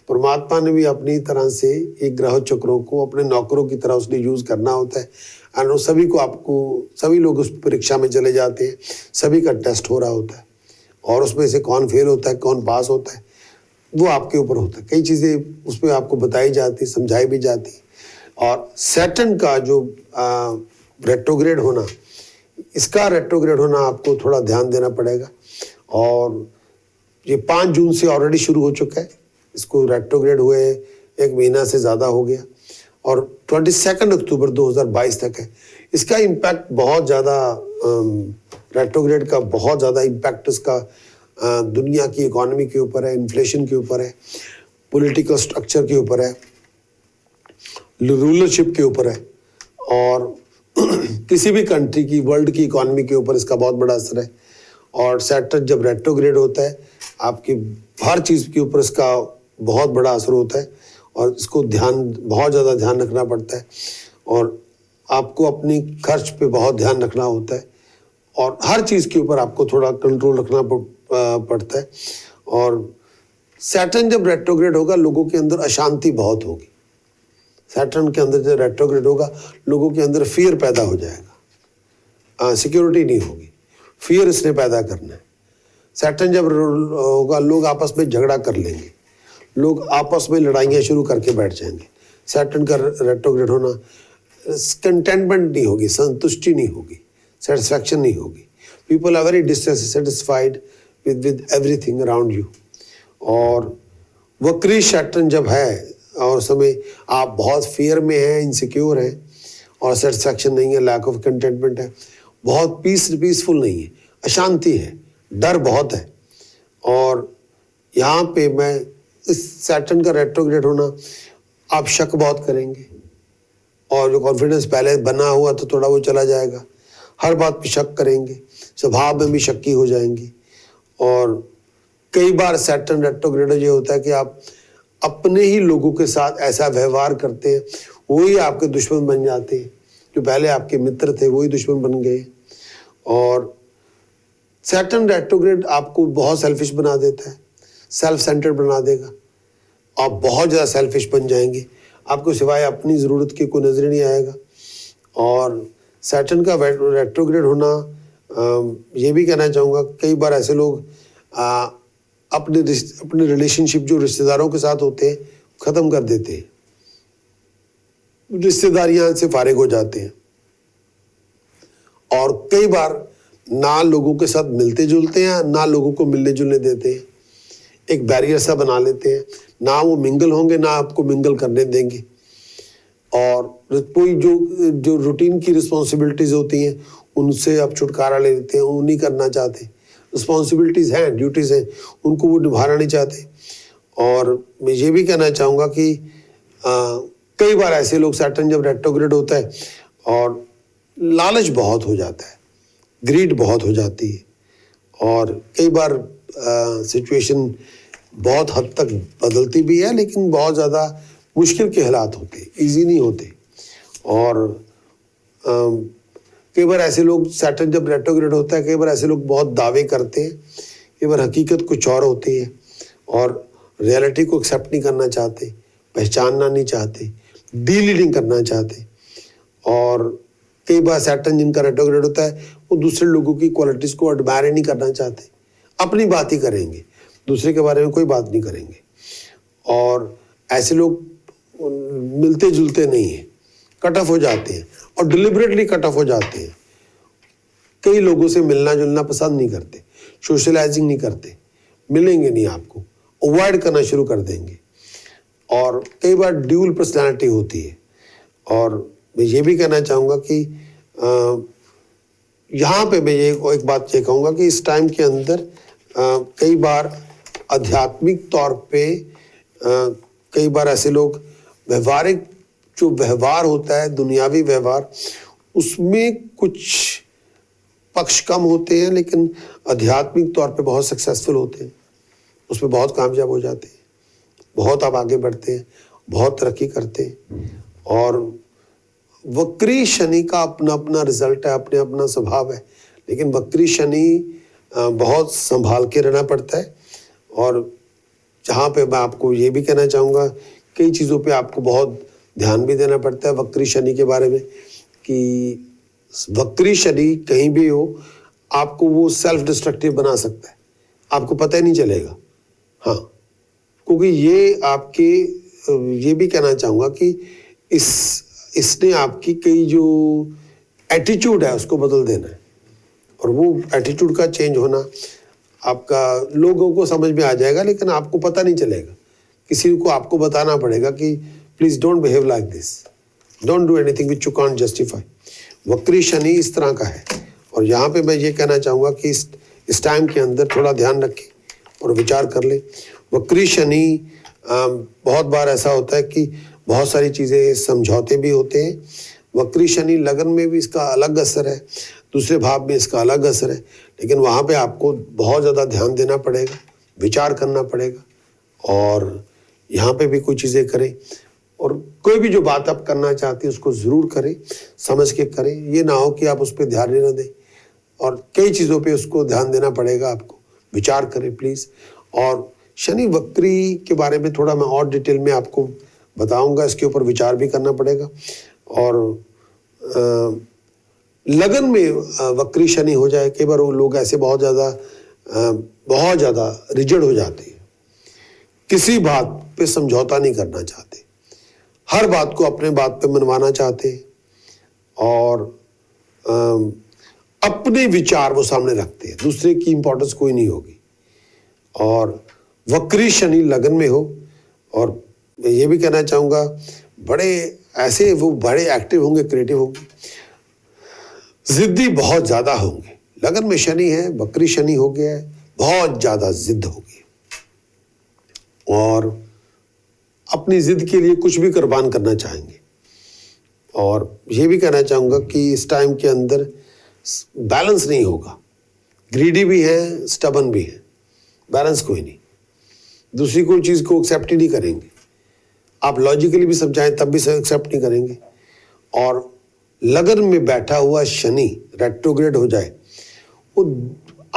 परमात्मा ने भी अपनी तरह से एक ग्रह चक्रों को अपने नौकरों की तरह उसने यूज करना होता है। और सभी लोग उस परीक्षा में चले जाते हैं, सभी का टेस्ट हो रहा होता है, और उसमें से कौन फेल होता है कौन पास होता है वो आपके ऊपर होता है। कई चीज़ें उसमें आपको बताई जाती, समझाई भी जाती। और सैटर्न का जो रेट्रोग्रेड होना, इसका रेट्रोग्रेड होना आपको थोड़ा ध्यान देना पड़ेगा। और ये 5 जून से ऑलरेडी शुरू हो चुका है, इसको रेट्रोग्रेड हुए 1 महीना से ज़्यादा हो गया, और 22 अक्टूबर 2022 तक है। इसका इम्पैक्ट बहुत ज़्यादा, रेट्रोग्रेड का बहुत ज़्यादा इम्पैक्ट इसका दुनिया की इकोनॉमी के ऊपर है, इन्फ्लेशन के ऊपर है, पॉलिटिकल स्ट्रक्चर के ऊपर है, रूलरशिप के ऊपर है, और किसी भी कंट्री की, वर्ल्ड की इकोनॉमी के ऊपर इसका बहुत बड़ा असर है। और सैटर्न जब रेट्रोग्रेड होता है, आपकी हर चीज़ के ऊपर इसका बहुत बड़ा असर होता है, और इसको बहुत ज़्यादा ध्यान रखना पड़ता है, और आपको अपनी खर्च पे बहुत ध्यान रखना होता है, और हर चीज़ के ऊपर आपको थोड़ा कंट्रोल रखना पड़ता है। और सैटर्न जब रेट्रोग्रेड होगा, लोगों के अंदर अशांति बहुत होगी। सैटर्न के अंदर जब रेट्रोग्रेड होगा, लोगों के अंदर फियर पैदा हो जाएगा, सिक्योरिटी नहीं होगी, फियर इसने पैदा करना है। सैटर्न जब होगा, लोग आपस में झगड़ा कर लेंगे, लोग आपस में लड़ाइयाँ शुरू करके बैठ जाएंगे। सैटर्न का रेट्रोग्रेड होना, कंटेंटमेंट नहीं होगी, संतुष्टि नहीं होगी, सेटिस्फैक्शन नहीं होगी। People are very dissatisfied with everything around you. और वक्री सैटर्न जब है और समय आप बहुत फियर में हैं, इनसिक्योर हैं, और सेटिस्फैक्शन नहीं है, लैक ऑफ कंटेंटमेंट है, बहुत पीसफुल नहीं है, अशांति है, डर बहुत है। और यहाँ पे मैं इस सैटर्न का रेट्रोग्रेड होना, आप शक बहुत करेंगे, और जो कॉन्फिडेंस पहले बना हुआ तो थोड़ा वो चला जाएगा, हर बात पे शक करेंगे, स्वभाव में भी शक्की हो जाएंगी। और कई बार सैटर्न रेट्रोग्रेड ये होता है कि आप अपने ही लोगों के साथ ऐसा व्यवहार करते हैं, वही आपके दुश्मन बन जाते हैं, जो पहले आपके मित्र थे वही दुश्मन बन गए। और सैटर्न रेट्रोग्रेड आपको बहुत सेल्फिश बना देता है, सेल्फ सेंटर्ड बना देगा, आप बहुत ज़्यादा सेल्फिश बन जाएंगे, आपको सिवाय अपनी ज़रूरत के कोई नज़र नहीं आएगा। और सैटर्न का रेट्रोग्रेड होना, ये भी कहना चाहूँगा, कई बार ऐसे लोग अपने रिलेशनशिप जो रिश्तेदारों के साथ होते हैं ख़त्म कर देते हैं, रिश्तेदारियाँ से फारिग हो जाते हैं, और कई बार ना लोगों के साथ मिलते जुलते हैं, ना लोगों को मिलने जुलने देते हैं, एक बैरियर सा बना लेते हैं, ना वो मिंगल होंगे ना आपको मिंगल करने देंगे। और कोई जो रूटीन की रिस्पॉन्सिबिलिटीज़ होती हैं उनसे आप छुटकारा ले लेते हैं, वो नहीं करना चाहते, रिस्पॉन्सिबिलिटीज़ हैं, ड्यूटीज़ हैं, उनको वो निभाना नहीं चाहते। और मैं ये भी कहना चाहूँगा कि कई बार ऐसे लोग, सैटर्न जब रेट्रोग्रेड होता है और लालच बहुत हो जाता है, ग्रीड बहुत हो जाती है, और कई बार सिचुएशन बहुत हद तक बदलती भी है, लेकिन बहुत ज़्यादा मुश्किल के हालात होते, इजी नहीं होते। और कई बार ऐसे लोग, सैटर्न जब रेट्रोग्रेड होता है, कई बार ऐसे लोग बहुत दावे करते हैं, कई बार हकीकत कुछ और होती है और रियलिटी को एक्सेप्ट नहीं करना चाहते, पहचानना नहीं चाहते, डीलीडिंग करना चाहते। और कई बार सैटर्न जिनका रेट्रोग्रेड होता है वो दूसरे लोगों की क्वालिटीज़ को एडमायर नहीं करना चाहते, अपनी बात ही करेंगे, दूसरे के बारे में कोई बात नहीं करेंगे। और ऐसे लोग मिलते जुलते नहीं हैं, कट ऑफ हो जाते हैं और डिलिबरेटली कट ऑफ हो जाते हैं। कई लोगों से मिलना जुलना पसंद नहीं करते, सोशलाइजिंग नहीं करते, मिलेंगे नहीं आपको, अवॉइड करना शुरू कर देंगे। और कई बार ड्यूल पर्सनैलिटी होती है। और मैं ये भी कहना चाहूँगा कि यहाँ पे मैं ये एक बात ये कहूँगा कि इस टाइम के अंदर कई बार आध्यात्मिक तौर पे कई बार ऐसे लोग व्यवहारिक जो व्यवहार होता है, दुनियावी व्यवहार, उसमें कुछ पक्ष कम होते हैं, लेकिन आध्यात्मिक तौर पे बहुत सक्सेसफुल होते हैं, उसमें बहुत कामयाब हो जाते हैं, बहुत आप आगे बढ़ते हैं, बहुत तरक्की करते हैं। और वक्री शनि का अपना अपना रिजल्ट है, अपने अपना स्वभाव है, लेकिन वक्री शनि बहुत संभाल के रहना पड़ता है। और जहाँ पे मैं आपको ये भी कहना चाहूँगा, कई चीज़ों पे आपको बहुत ध्यान भी देना पड़ता है वक्री शनि के बारे में, कि वक्री शनि कहीं भी हो आपको वो सेल्फ डिस्ट्रक्टिव बना सकता है, आपको पता ही नहीं चलेगा। हाँ, क्योंकि ये आपके, ये भी कहना चाहूँगा कि इसने आपकी कई जो एटीट्यूड है उसको बदल देना है, और वो एटीट्यूड का चेंज होना आपका लोगों को समझ में आ जाएगा, लेकिन आपको पता नहीं चलेगा। किसी को आपको बताना पड़ेगा कि please don't behave like this, don't do anything which you can't justify. वक्री शनि इस तरह का है। और यहाँ पे मैं ये कहना चाहूँगा कि इस टाइम के अंदर थोड़ा ध्यान रखें और विचार कर लें। वक्री शनि बहुत बार ऐसा होता है कि बहुत सारी चीज़ें समझौते भी होते हैं। वक्री शनि लगन में भी इसका अलग असर है, दूसरे भाव में इसका अलग असर है, लेकिन वहाँ पे आपको बहुत ज़्यादा ध्यान देना पड़ेगा, विचार करना पड़ेगा, और यहाँ पे भी कोई चीज़ें करें। और कोई भी जो बात आप करना चाहते हैं उसको ज़रूर करें, समझ के करें, ये ना हो कि आप उस पर ध्यान ही ना दें। और कई चीज़ों पे उसको ध्यान देना पड़ेगा आपको, विचार करें प्लीज़। और शनि वक्री के बारे में थोड़ा मैं और डिटेल में आपको बताऊंगा, इसके ऊपर विचार भी करना पड़ेगा। और लगन में वक्री शनि हो जाए, कई बार वो लोग ऐसे बहुत ज़्यादा रिजिड हो जाते हैं, किसी बात पे समझौता नहीं करना चाहते, हर बात को अपने बात पे मनवाना चाहते हैं, और अपने विचार वो सामने रखते हैं, दूसरे की इंपॉर्टेंस कोई नहीं होगी। और वक्री शनि लगन में हो, और मैं ये भी कहना चाहूँगा वो बड़े एक्टिव होंगे, क्रिएटिव होंगे, जिद्दी बहुत ज़्यादा होंगे। लगन में शनि है, वक्री शनि हो गया है, बहुत ज़्यादा जिद होगी, और अपनी जिद के लिए कुछ भी कुर्बान करना चाहेंगे। और ये भी कहना चाहूँगा कि इस टाइम के अंदर बैलेंस नहीं होगा, ग्रीडी भी है, स्टबन भी है, बैलेंस कोई नहीं, दूसरी कोई चीज़ को एक्सेप्ट ही नहीं करेंगे, आप लॉजिकली भी समझाएं तब भी एक्सेप्ट नहीं करेंगे। और लगन में बैठा हुआ शनि रेट्रोग्रेड हो जाए, वो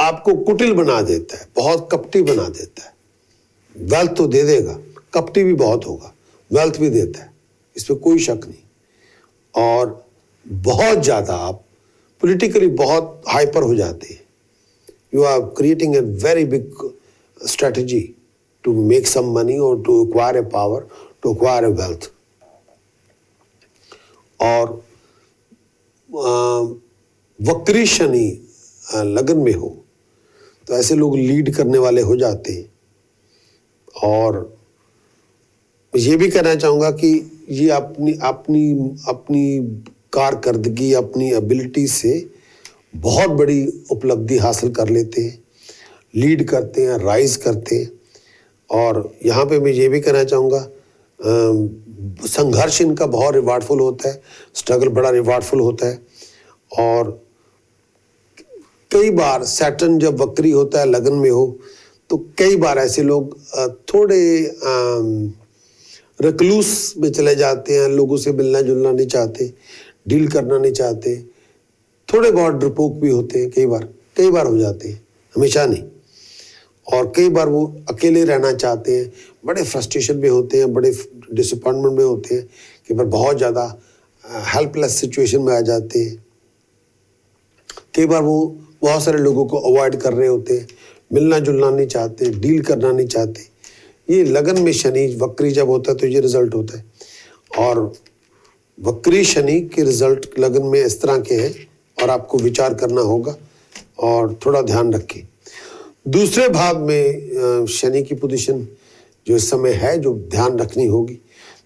आपको कुटिल बना देता है, बहुत कपटी बना देता है। वेल्थ तो दे देगा, कपटी भी बहुत होगा, वेल्थ भी देता है, इस पर कोई शक नहीं। और बहुत ज़्यादा आप पॉलिटिकली बहुत हाइपर हो जाते हैं, you are creating a very big strategy to make some money और to acquire a power, to acquire a wealth. और वक्री शनि लगन में हो तो ऐसे लोग लीड करने वाले हो जाते हैं। और ये भी कहना चाहूँगा कि ये अपनी कारकर्दगी, अपनी एबिलिटी से बहुत बड़ी उपलब्धि हासिल कर लेते हैं, लीड करते हैं, राइज करते हैं। और यहाँ पे मैं ये भी कहना चाहूँगा संघर्ष इनका बहुत रिवार्डफुल होता है, स्ट्रगल बड़ा रिवार्डफुल होता है। और कई बार सैटर्न जब वक्री होता है, लगन में हो, तो कई बार ऐसे लोग थोड़े रिक्लूस में चले जाते हैं, लोगों से मिलना जुलना नहीं चाहते, डील करना नहीं चाहते, थोड़े बहुत डरपोक भी होते हैं, कई बार हो जाते हैं, हमेशा नहीं। और कई बार वो अकेले रहना चाहते हैं, बड़े फ्रस्ट्रेशन में होते हैं, बड़े डिसअपॉइंटमेंट में होते हैं, कई बार बहुत ज़्यादा हेल्पलेस सिचुएशन में आ जाते हैं। कई बार वो बहुत सारे लोगों को अवॉइड कर रहे होते हैं, मिलना जुलना नहीं चाहते, डील करना नहीं चाहते। ये लगन में शनि वक्री जब होता है तो ये रिजल्ट होता है। और वक्री शनि के रिजल्ट लगन में इस तरह के हैं, और आपको विचार करना होगा और थोड़ा ध्यान रखें। दूसरे भाव में शनि की पोजीशन जो इस समय है, जो ध्यान रखनी होगी,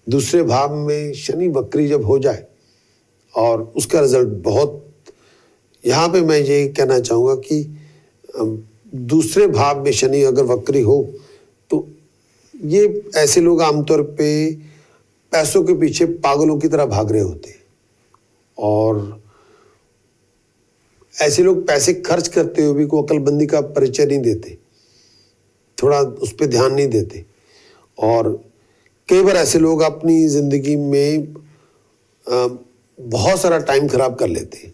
दूसरे भाव में शनि वक्री जब हो जाए और उसका रिजल्ट बहुत, यहाँ पे मैं ये कहना चाहूँगा कि दूसरे भाव में शनि अगर वक्री हो तो ये ऐसे लोग आमतौर पे पैसों के पीछे पागलों की तरह भाग रहे होते हैं, और ऐसे लोग पैसे खर्च करते हुए भी कोई अक्लमंदी का परिचय नहीं देते, थोड़ा उस पर ध्यान नहीं देते। और कई बार ऐसे लोग अपनी ज़िंदगी में बहुत सारा टाइम खराब कर लेते हैं।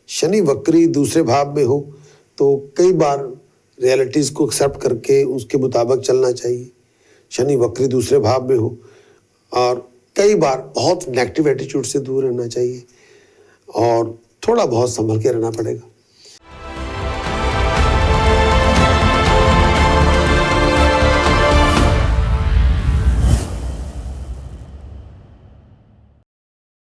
शनि वक्री दूसरे भाव में हो तो कई बार रियलिटीज़ को एक्सेप्ट करके उसके मुताबिक चलना चाहिए। शनि वक्री दूसरे भाव में हो, और कई बार बहुत नेगेटिव एटीट्यूड से दूर रहना चाहिए, और थोड़ा बहुत संभल के रहना पड़ेगा।